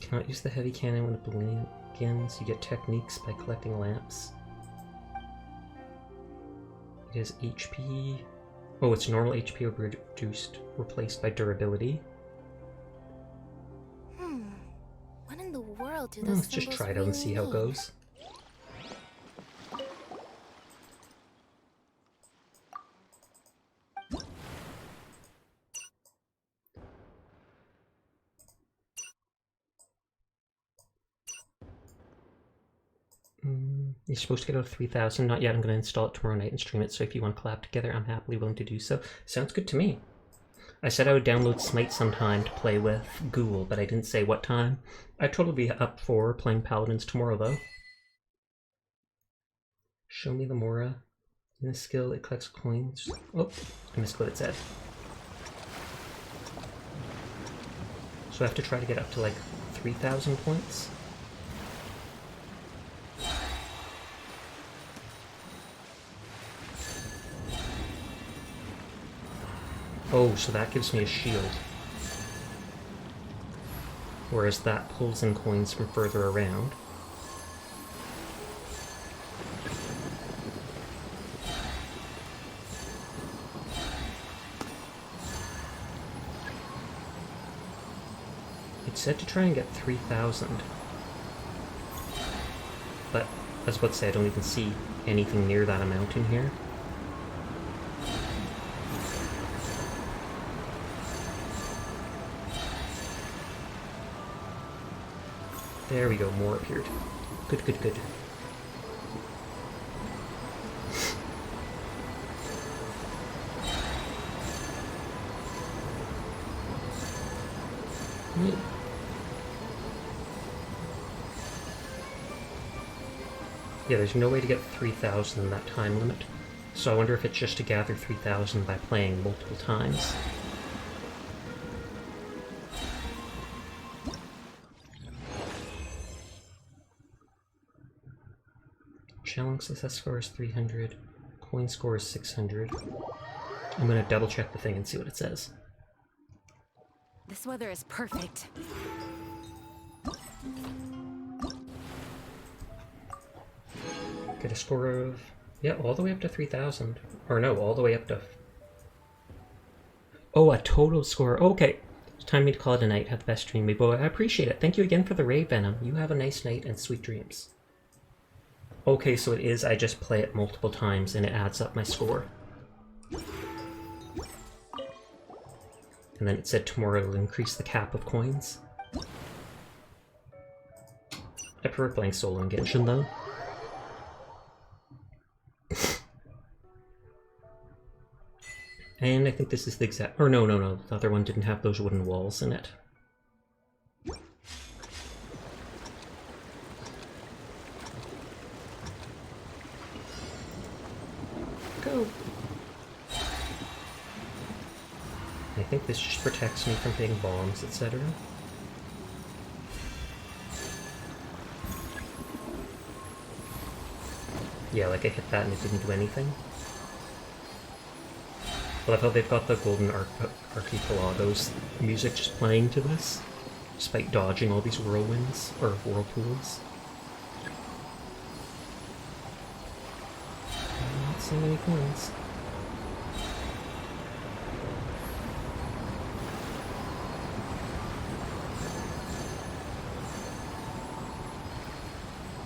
Cannot use the heavy cannon when it begins. You get techniques by collecting lamps. It has HP. Oh, it's normal HP will be replaced by durability. What in the world do those Let's just try it out and see how it goes. You're supposed to get out of 3,000. Not yet. I'm going to install it tomorrow night and stream it, so if you want to collab together, I'm happily willing to do so. Sounds good to me. I said I would download Smite sometime to play with Ghoul, but I didn't say what time. I'd totally be up for playing Paladins tomorrow, though. Show me the Mora. In the skill, it collects coins. Oh, I missed what it said. So I have to try to get up to like 3,000 points. Oh, so that gives me a shield. Whereas that pulls in coins from further around. It said to try and get 3,000. But, I was about to say, I don't even see anything near that amount in here. There we go, more appeared. Good, good, good. Yeah, there's no way to get 3,000 in that time limit. So I wonder if it's just to gather 3,000 by playing multiple times. Challenge success score is 300. Coin score is 600. I'm gonna double check the thing and see what it says. This weather is perfect. Get a score of... yeah, all the way up to 3,000. Or no, all the way up to... oh, a total score. Okay. It's time for me to call it a night. Have the best dream, my boy. I appreciate it. Thank you again for the raid, Venom. You have a nice night and sweet dreams. Okay, so it is, I just play it multiple times and it adds up my score. And then it said tomorrow it'll increase the cap of coins. I prefer playing solo in Genshin though. And I think this is the exact... or no, the other one didn't have those wooden walls in it. Go! I think this just protects me from hitting bombs, etc. Yeah, like I hit that and it didn't do anything. love how they've got the golden archipelagos music just playing to this, despite dodging all these whirlwinds, or whirlpools. Not so many coins.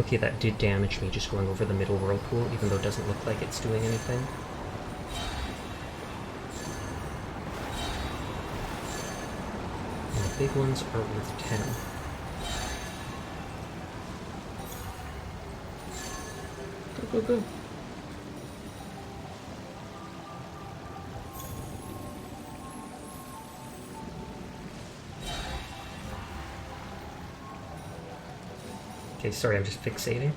Okay, that did damage me just going over the middle whirlpool, even though it doesn't look like it's doing anything. And the big ones are worth 10. Go, go, go. Okay, sorry, I'm just fixating.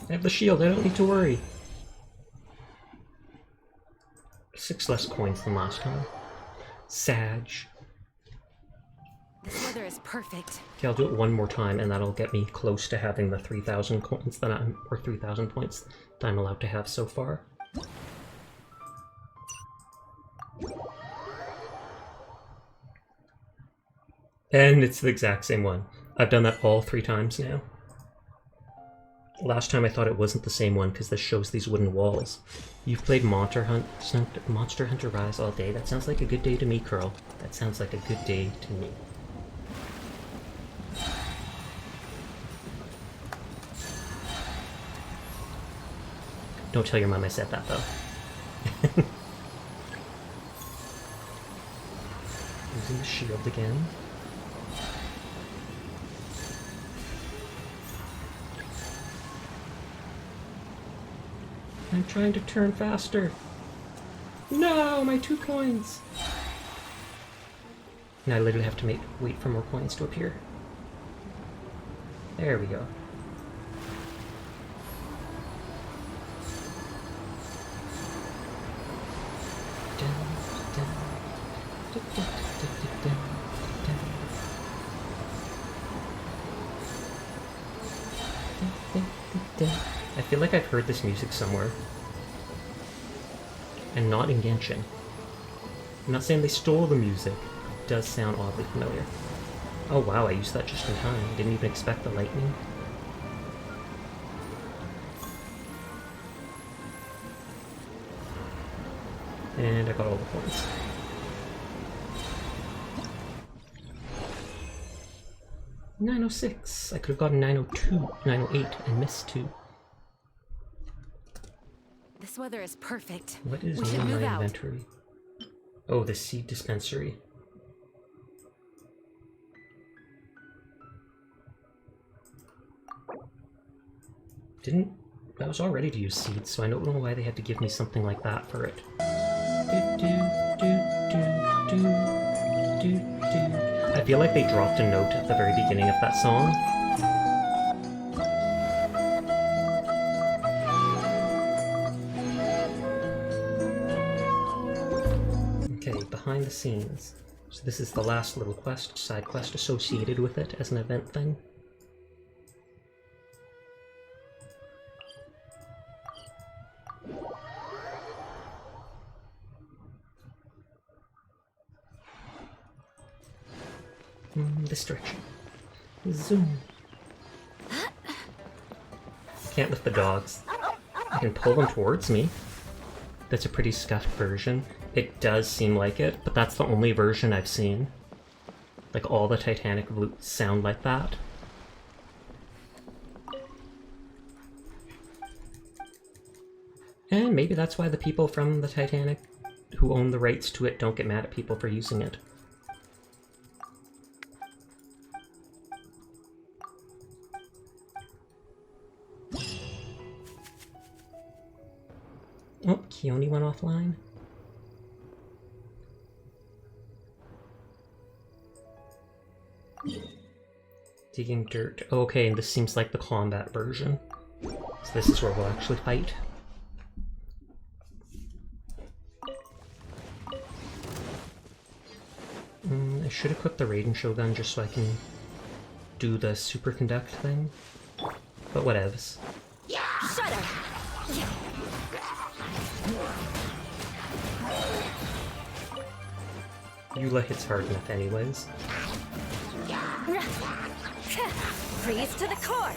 I have the shield, I don't need to worry. 6 less coins than last time. Sag. This weather is perfect. Okay, I'll do it one more time and that'll get me close to having the 3,000 coins that or 3,000 points that I'm allowed to have so far. And it's the exact same one. I've done that all 3 times now. Last time I thought it wasn't the same one because this shows these wooden walls. You've played Monster Hunter Rise all day? That sounds like a good day to me, Curl. That sounds like a good day to me. Don't tell your mom I said that, though. Using the shield again. I'm trying to turn faster. No, my 2 coins. Now I literally have to wait for more coins to appear. There we go. I feel like I've heard this music somewhere. And not in Genshin. I'm not saying they stole the music. It does sound oddly familiar. Oh wow, I used that just in time. I didn't even expect the lightning. And I got all the points. $906. I could have gotten 902, 908, and missed 2. This weather is perfect. What is new in my inventory? Oh, the seed dispensary. I was all ready to use seeds, so I don't know why they had to give me something like that for it. I feel like they dropped a note at the very beginning of that song. Okay, behind the scenes. So this is the last little quest, side quest associated with it as an event thing. This direction. Zoom. Can't lift the dogs. I can pull them towards me. That's a pretty scuffed version. It does seem like it, but that's the only version I've seen. Like, all the Titanic loops sound like that. And maybe that's why the people from the Titanic who own the rights to it don't get mad at people for using it. Oh, Keone went offline. Digging dirt. Okay, and this seems like the combat version. So this is where we'll actually fight. I should equip the Raiden Shogun just so I can do the superconduct thing. But whatevs. Shut up! Eula hits hard enough anyways. Freeze to the core!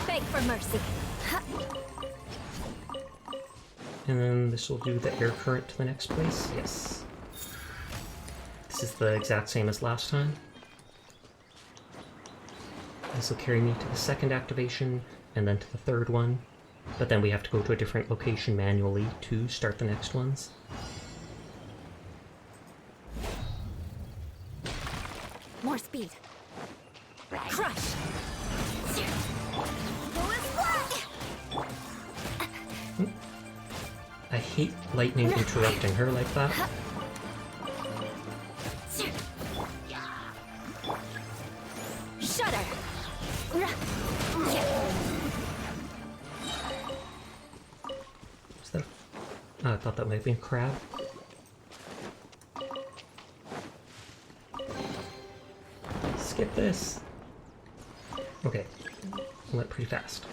Beg for mercy. And then this will do the air current to the next place. Yes. This is the exact same as last time. This will carry me to the second activation, and then to the third one. But then we have to go to a different location manually to start the next ones. More speed. Crush! I hate lightning interrupting her like that. Shudder! Is that oh, I thought that might have been a crab. Skip this. Okay, went pretty fast.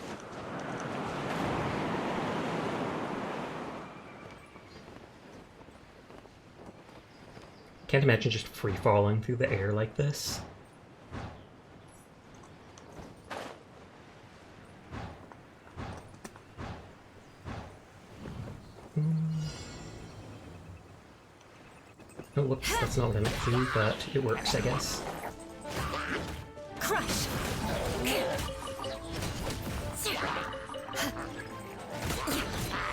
Can't imagine just free falling through the air like this. Oh, whoops, that's not what I meant to do, but it works, I guess. Crush!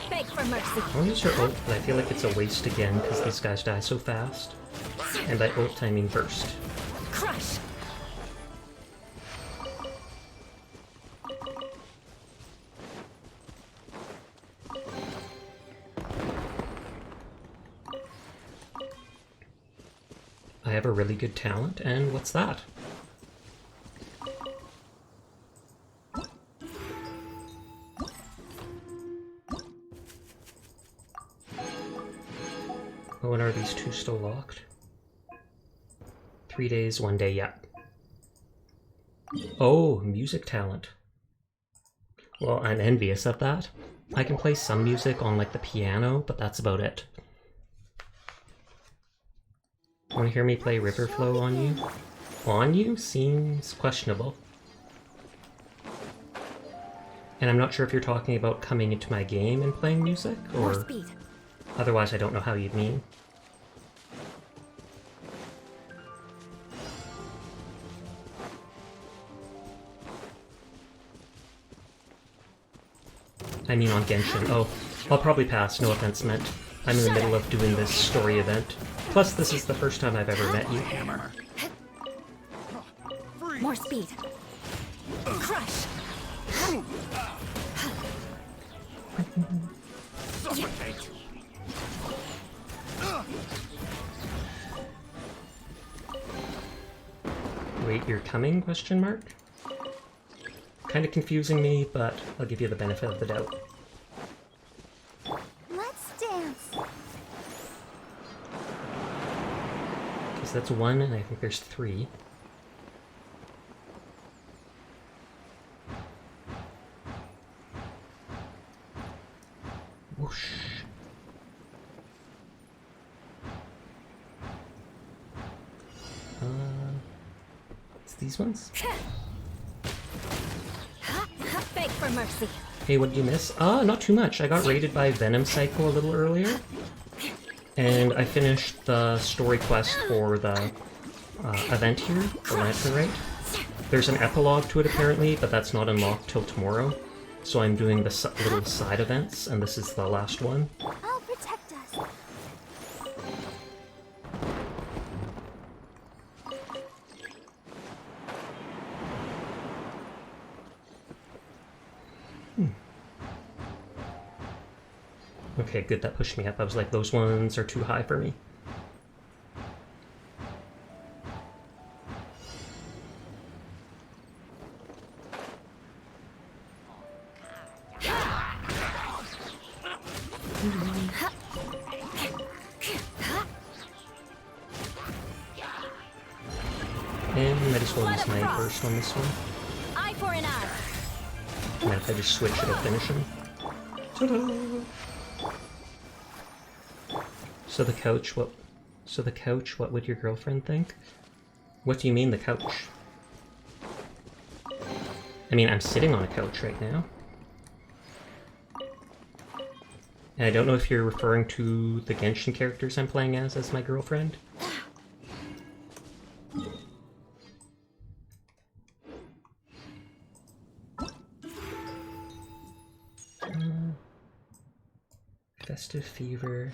Beg for mercy. I'll use her ult, but I feel like it's a waste again because these guys die so fast. And by ult, I mean burst. Crush! I have a really good talent, and what's that? Oh, and are these two still locked? 3 days, 1 day, yeah. Oh, music talent. Well, I'm envious of that. I can play some music on, like, the piano, but that's about it. Want to hear me play River Flow on you? On you? Seems questionable. And I'm not sure if you're talking about coming into my game and playing music, or... Otherwise, I don't know how you'd mean. I mean on Genshin. Oh, I'll probably pass, no offense meant. I'm in the middle of doing this story event. Plus, this is the first time I've ever met you. More speed. Crush! Wait, you're coming? Question mark? Kind of confusing me, but I'll give you the benefit of the doubt. Let's dance. Because that's 1, and I think there's 3. Whoosh. It's these ones? Beg for mercy. Hey, what did you miss? Not too much. I got raided by Venom Cycle a little earlier. And I finished the story quest for the event here, the Lantern Rite. There's an epilogue to it apparently, but that's not unlocked till tomorrow. So I'm doing the little side events, and this is the last one. I'll protect us. Okay, good, that pushed me up. I was like, those ones are too high for me. And I might as well use my burst on this one. Eye for an eye. And if I just switch, it'll finish him. Ta-da! So the couch, what? So the couch, what would your girlfriend think? What do you mean, the couch? I mean, I'm sitting on a couch right now. And I don't know if you're referring to the Genshin characters I'm playing as my girlfriend. Festive Fever.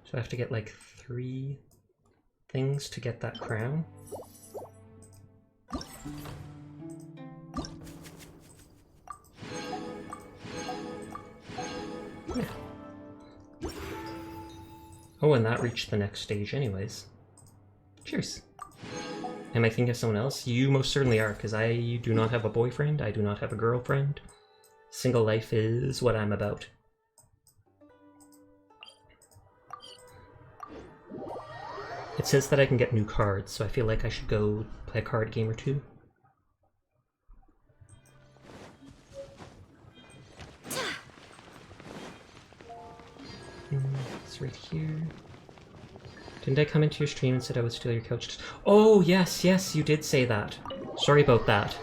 So I have to get like 3 things to get that crown. Yeah. Oh, and that reached the next stage anyways. Cheers. Am I thinking of someone else? You most certainly are, because I do not have a boyfriend, I do not have a girlfriend. Single life is what I'm about. It says that I can get new cards, so I feel like I should go play a card game or 2. It's right here. Didn't I come into your stream and said I would steal your couch? Oh, yes, yes, you did say that. Sorry about that.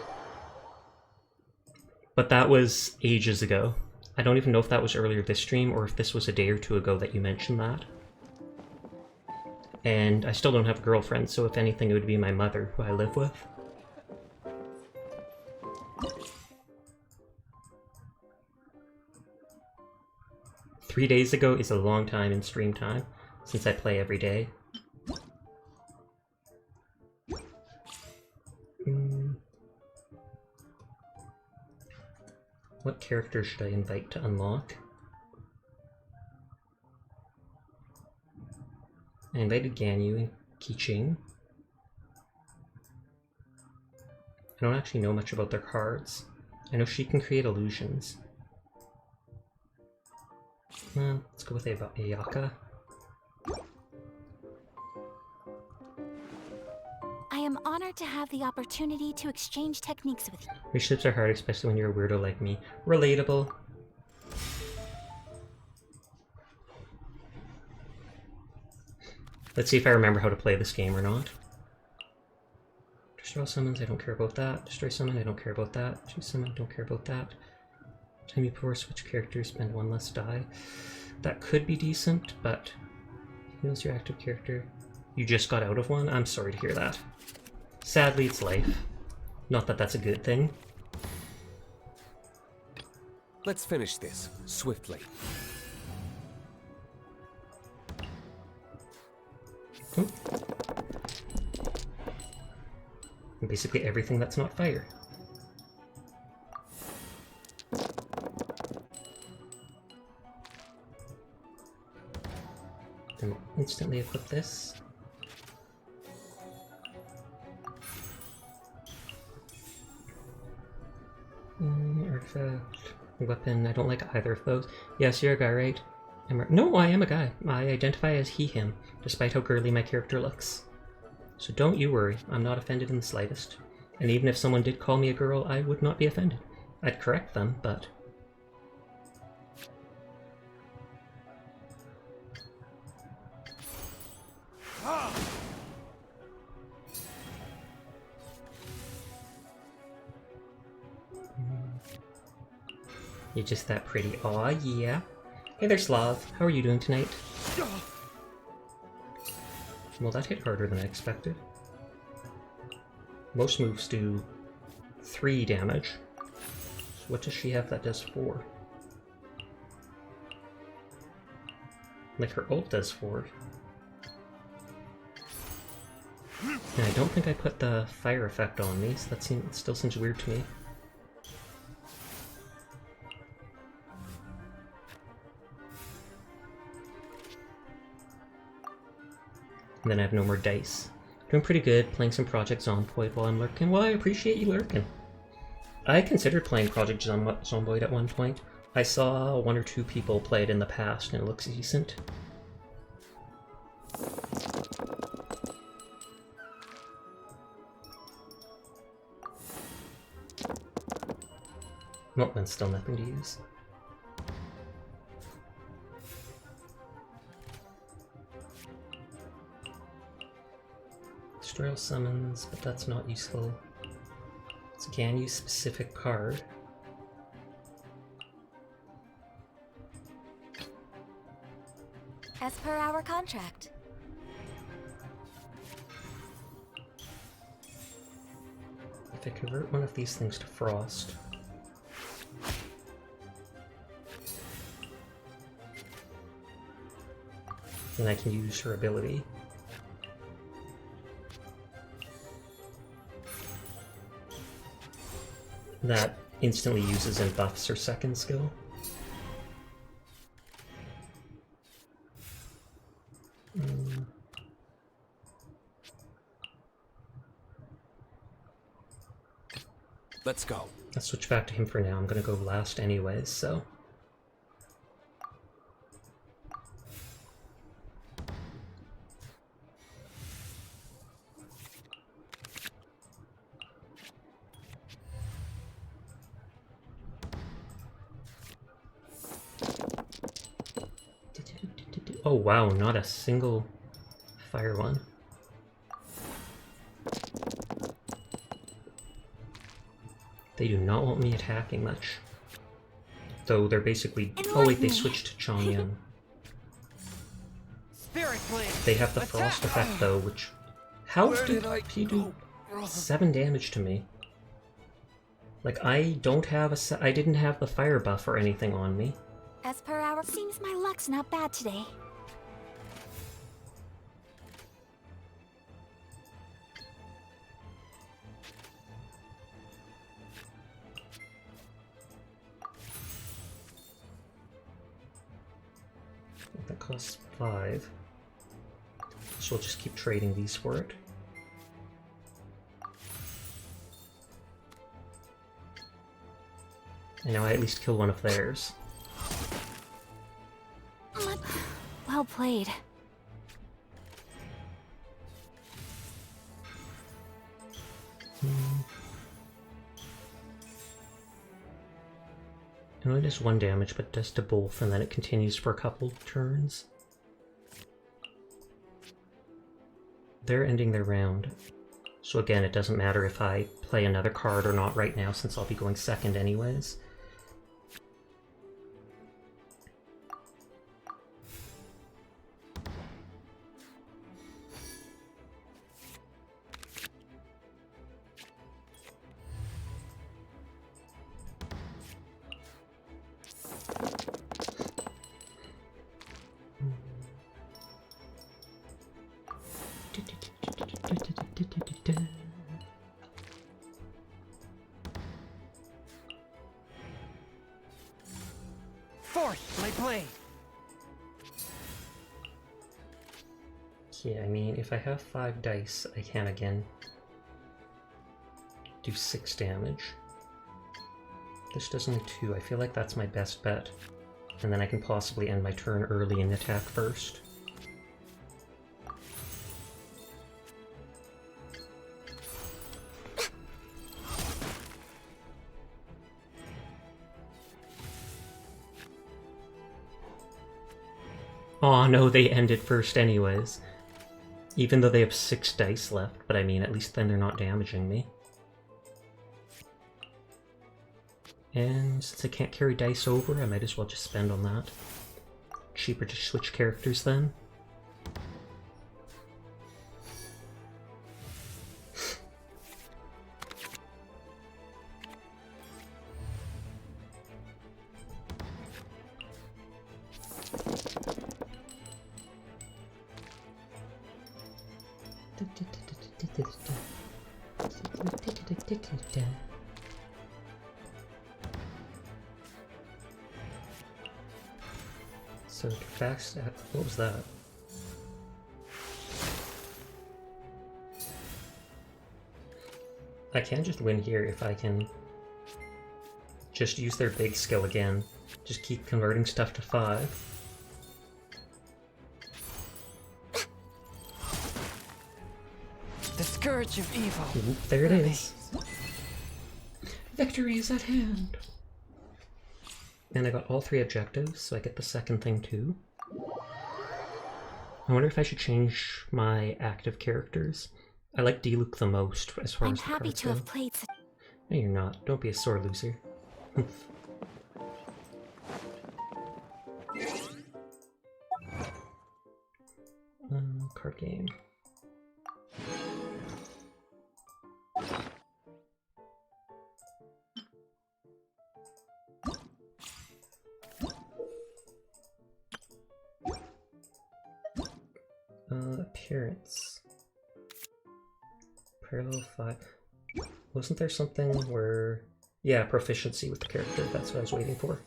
But that was ages ago. I don't even know if that was earlier this stream or if this was a day or 2 ago that you mentioned that. And I still don't have a girlfriend, so if anything it would be my mother, who I live with. Three days ago is a long time in stream time, since I play every day. What character should I invite to unlock? I invited Ganyu and Kiching. I don't actually know much about their cards. I know she can create illusions. Well, let's go with Ayaka. I am honored to have the opportunity to exchange techniques with you. Relationships are hard, especially when you're a weirdo like me. Relatable. Let's see if I remember how to play this game or not. Destroy all summons, I don't care about that. Destroy summon, I don't care about that. Choose summon, don't care about that. Time you before switch characters, spend 1 less die. That could be decent, but heals your active character. You just got out of one? I'm sorry to hear that. Sadly, it's life. Not that that's a good thing. Let's finish this swiftly. Oh. Basically everything that's not fire. Then we'll instantly equip this. Artifact, weapon, I don't like either of those. Yes, you're a guy, right? No, I am a guy. I identify as he, him, despite how girly my character looks. So don't you worry, I'm not offended in the slightest. And even if someone did call me a girl, I would not be offended. I'd correct them, but... You're just that pretty. Aw, yeah. Hey there, Slav. How are you doing tonight? Well, that hit harder than I expected. Most moves do 3 damage. So what does she have that does 4? Like her ult does 4. And I don't think I put the fire effect on me, so that still seems weird to me. And then I have no more dice. Doing pretty good, playing some Project Zomboid while I'm lurking. Well, I appreciate you lurking. I considered playing Project Zomboid at one point. I saw 1 or 2 people play it in the past, and it looks decent. Well, then still nothing to use. Destroy all summons, but that's not useful. It's a can use specific card. As per our contract. If I convert one of these things to frost, then I can use her ability. That instantly uses and buffs her second skill. Let's go. I'll switch back to him for now. I'm gonna go last anyways, so. Oh wow, not a single fire one. They do not want me attacking much. Though they're basically... Oh wait, they switched to Chongyun. They have the frost effect though, which... How did he do 7 damage to me? Like, I don't have a... I didn't have the fire buff or anything on me. As per our... Seems my luck's not bad today. That costs 5. So we'll just keep trading these for it. And now I at least kill one of theirs. Well played. It only does 1 damage, but does to both, and then it continues for a couple turns. They're ending their round. So again, it doesn't matter if I play another card or not right now, since I'll be going second anyways. Forth, my blade! Yeah, I mean, if I have 5 dice, I can again do 6 damage. This does only 2. I feel like that's my best bet. And then I can possibly end my turn early and attack first. Aw, no, they ended first anyways. Even though they have 6 dice left, but I mean, at least then they're not damaging me. And since I can't carry dice over, I might as well just spend on that. Cheaper to switch characters then. So backstab, what was that? I can just win here if I can just use their big skill again. Just keep converting stuff to 5. The scourge of evil. Oop, there it is. Victory is at hand. And I got all 3 objectives, so I get the second thing too. I wonder if I should change my active characters. I like Diluc the most as far I'm as the happy cards to go. have played. No, you're not. Don't be a sore loser. Card game. Appearance. Parallel 5. Wasn't there something where... Yeah, proficiency with the character. That's what I was waiting for.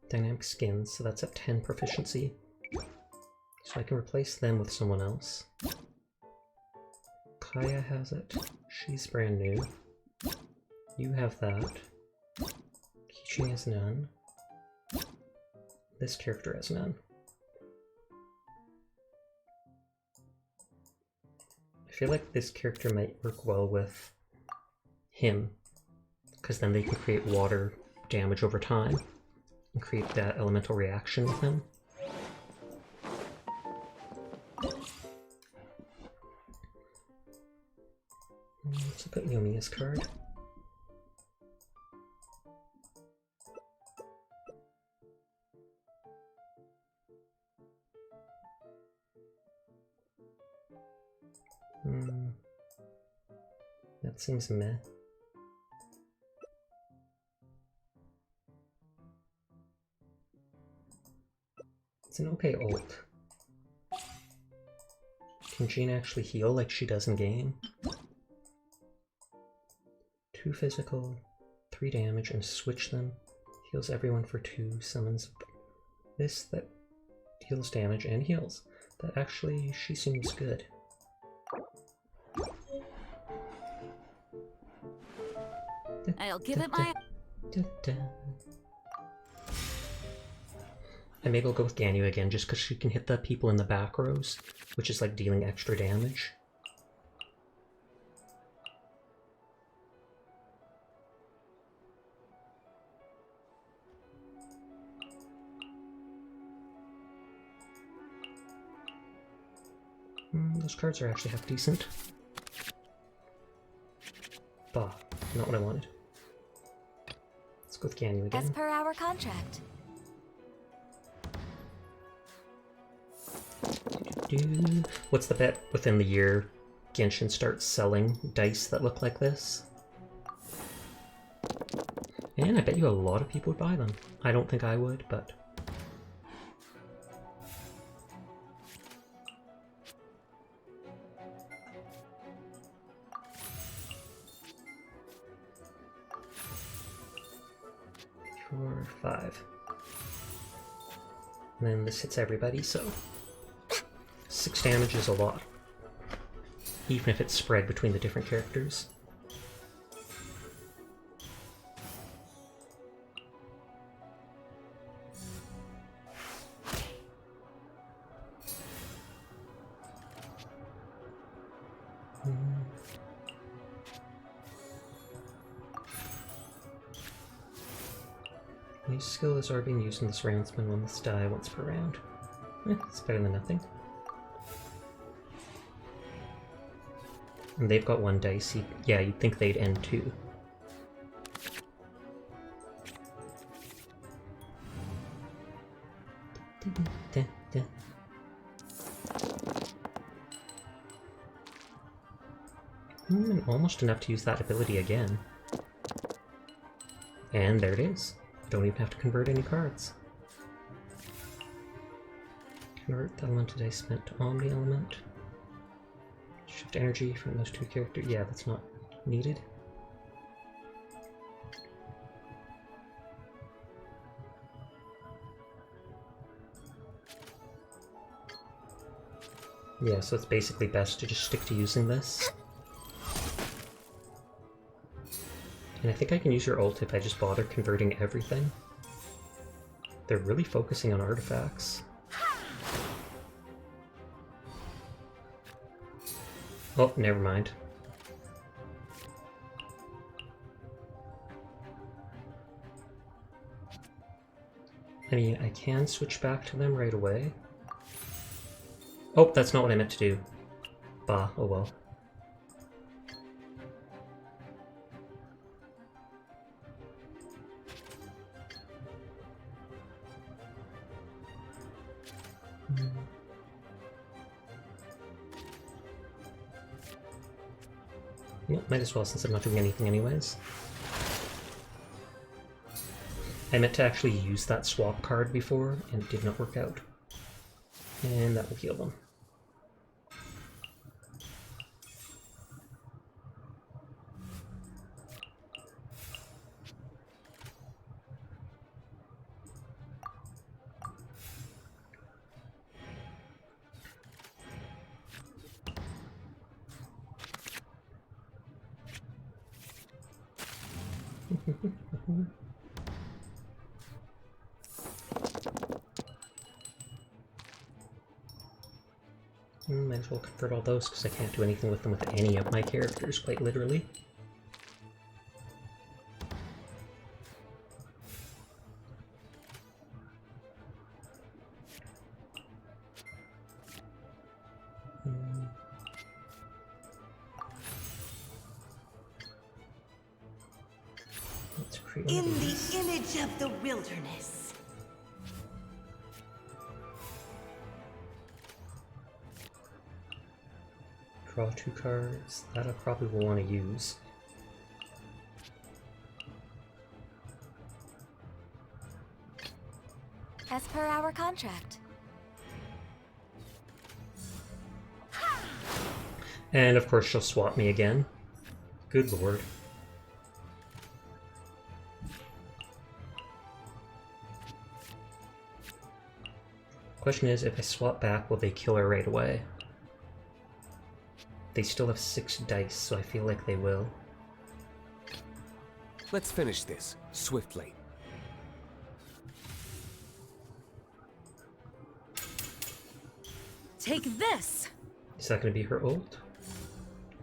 Dynamic skins, so that's at 10 proficiency. So I can replace them with someone else. Kaya has it. She's brand new. You have that. Kichi has none. This character has none. I feel like this character might work well with him, because then they can create water damage over time and create that elemental reaction with him. Let's look at Yomiya's card. That seems meh. It's an okay ult. Can Jean actually heal like she does in game? 2 physical, 3 damage, and switch them. Heals everyone for 2, summons this that deals damage and heals. That actually, she seems good. I'll give it my... And maybe I'll go with Ganyu again, just because she can hit the people in the back rows, which is like dealing extra damage. Those cards are actually half decent. Bah, not what I wanted. Let's go with Ganyu again. As per our contract. What's the bet within the year Genshin starts selling dice that look like this? And I bet you a lot of people would buy them. I don't think I would, but... Four, 5. And then this hits everybody, so... 6 damage is a lot. Even if it's spread between the different characters. New skill is already being used in this round. Spend 1 this die once per round. It's better than nothing. And they've got 1 dice. Yeah, you'd think they'd end 2. Almost enough to use that ability again. And there it is. Don't even have to convert any cards. Convert the element dice spent to Omni element. Shift energy from those 2 characters. Yeah, that's not needed. Yeah, so it's basically best to just stick to using this. And I think I can use your ult if I just bother converting everything. They're really focusing on artifacts. Oh, never mind. I mean, I can switch back to them right away. Oh, that's not what I meant to do. Bah, oh well. Well, might as well since I'm not doing anything anyways. I meant to actually use that swap card before, and it did not work out. And that will heal them. Might as well convert all those because I can't do anything with them with any of my characters, quite literally. In the image of the wilderness. Draw 2 cards. That I probably will want to use. As per our contract. And of course she'll swap me again. Good lord. Question is, if I swap back, will they kill her right away? They still have 6 dice, so I feel like they will. Let's finish this, swiftly. Take this! Is that going to be her ult?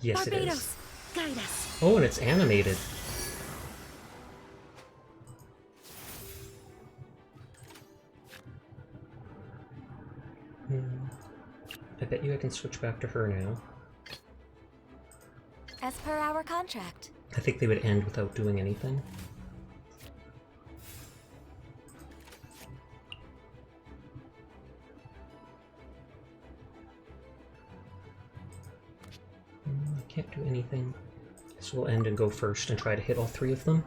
Yes, it is. Guide us. Oh, and it's animated. I bet you I can switch back to her now. As per our contract. I think they would end without doing anything. I can't do anything. So we'll end and go first and try to hit all 3 of them.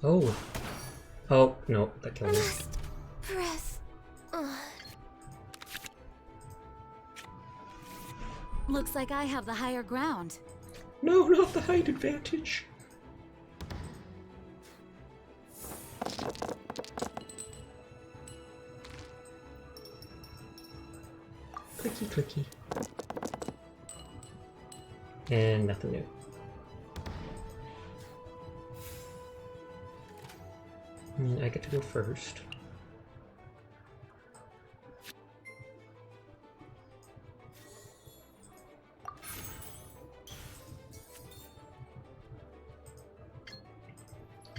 Oh. Oh, no, that killed me. Press. Looks like I have the higher ground. No, not the height advantage. Clicky, clicky. And nothing new. I get to go first.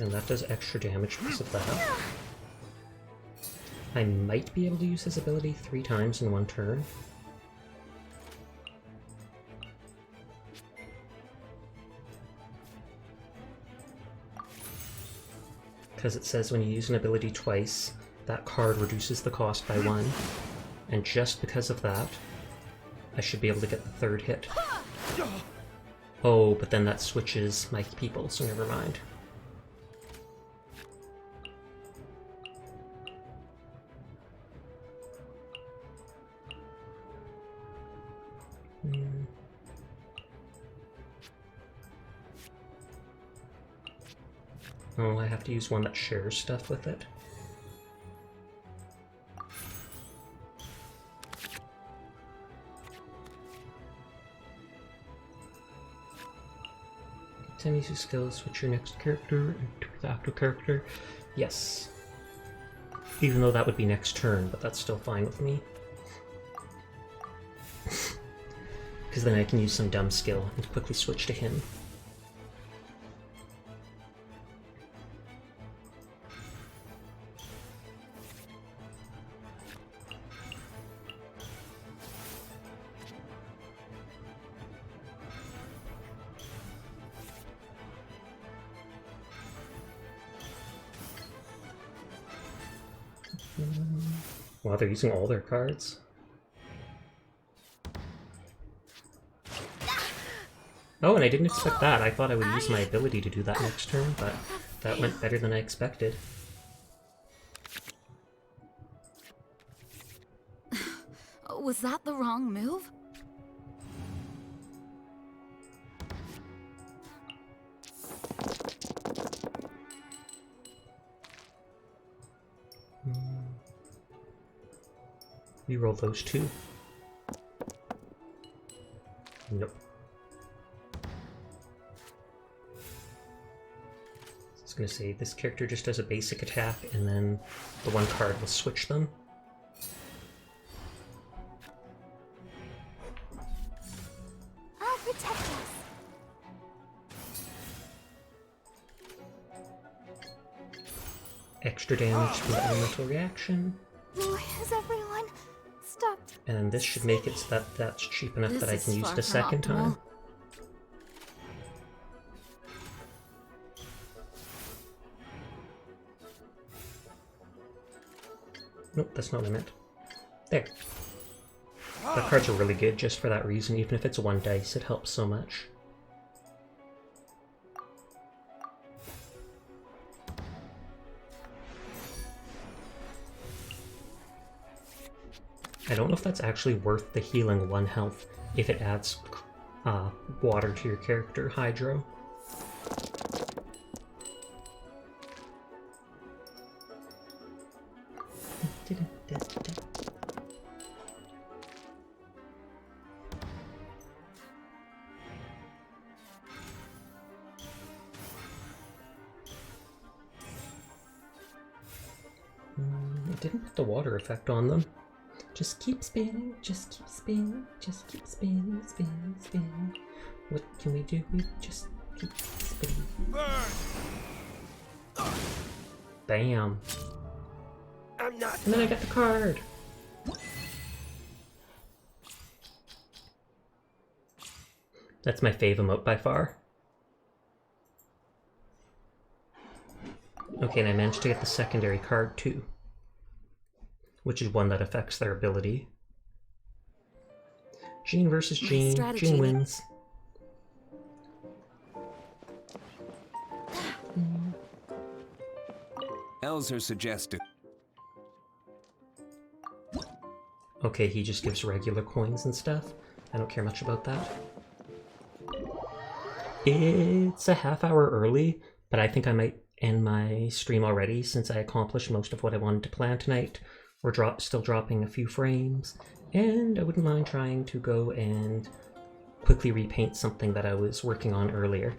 And that does extra damage because of that. I might be able to use his ability 3 times in one turn. Because it says when you use an ability twice, that card reduces the cost by 1. And just because of that, I should be able to get the 3rd hit. Oh, but then that switches my people, so never mind. Oh, I have to use one that shares stuff with it. Time use your skills, switch your next character into the active character. Yes. Even though that would be next turn, but that's still fine with me. Because then I can use some dumb skill and quickly switch to him. Wow, they're using all their cards. Oh, and I didn't expect that. I thought I would use my ability to do that next turn, but that went better than I expected. Was that the wrong move? Reroll those two. Nope. I was gonna say, this character just does a basic attack, and then the one card will switch them. I'll protect us. Extra damage from the elemental reaction. Why has everyone stopped? And this should make it so that that's cheap enough that I can use it a second time. Nope, that's not what I meant. There. The cards are really good just for that reason. Even if it's one dice, it helps so much. I don't know if that's actually worth the healing 1 health if it adds water to your character, Hydro. It didn't put the water effect on them. Just keep spinning, just keep spinning, just keep spinning, spinning, spinning. What can we do? We just keep spinning. Bam. I'm not. And then I got the card. That's my fave emote by far. Okay, and I managed to get the secondary card too, which is one that affects their ability. Jean versus Jean. Jean wins. Elzer suggested. Okay, he just gives regular coins and stuff. I don't care much about that. It's a half hour early, but I think I might end my stream already since I accomplished most of what I wanted to plan tonight. We're still dropping a few frames, and I wouldn't mind trying to go and quickly repaint something that I was working on earlier.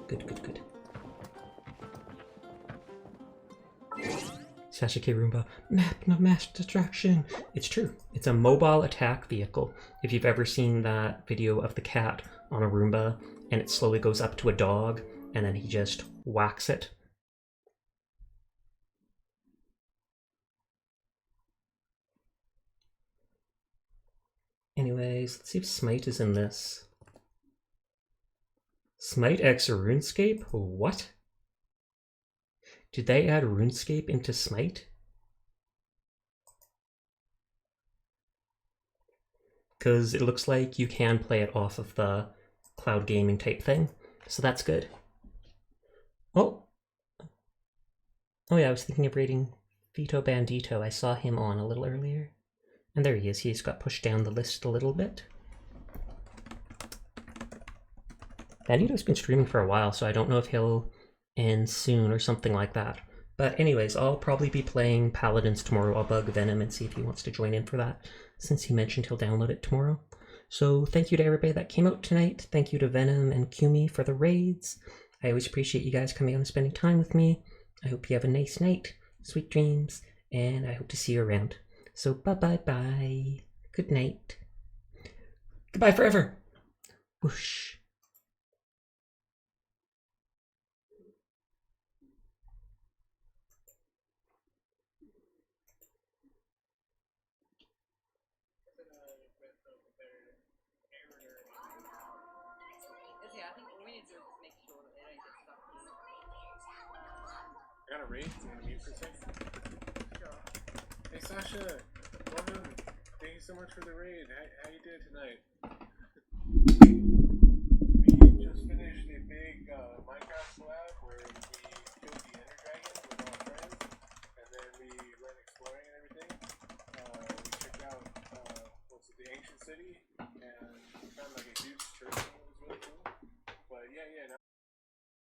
Good, good, good. Sasuke Roomba, map, no mass distraction. It's true. It's a mobile attack vehicle. If you've ever seen that video of the cat on a Roomba, and it slowly goes up to a dog, and then he just whacks it. Anyways, let's see if Smite is in this. Smite X RuneScape? What? Did they add RuneScape into Smite? Because it looks like you can play it off of the cloud gaming type thing, so that's good. Oh! Oh yeah, I was thinking of raiding Vito Bandito. I saw him on a little earlier. And there he is. He's got pushed down the list a little bit. Bandito's been streaming for a while, so I don't know if he'll end soon or something like that. But anyways, I'll probably be playing Paladins tomorrow. I'll bug Venom and see if he wants to join in for that, since he mentioned he'll download it tomorrow. So thank you to everybody that came out tonight. Thank you to Venom and Kumi for the raids. I always appreciate you guys coming out and spending time with me. I hope you have a nice night, sweet dreams, and I hope to see you around. So bye-bye-bye. Good night. Goodbye forever. Whoosh. I gotta read. You wanna mute for a sec? Sure. Sasha, welcome. Thank you so much for the raid. How you doing tonight? We just finished a big Minecraft collab where we killed the Ender Dragon with our friends, and then we went exploring and everything. We checked out the ancient city, and we found like a huge church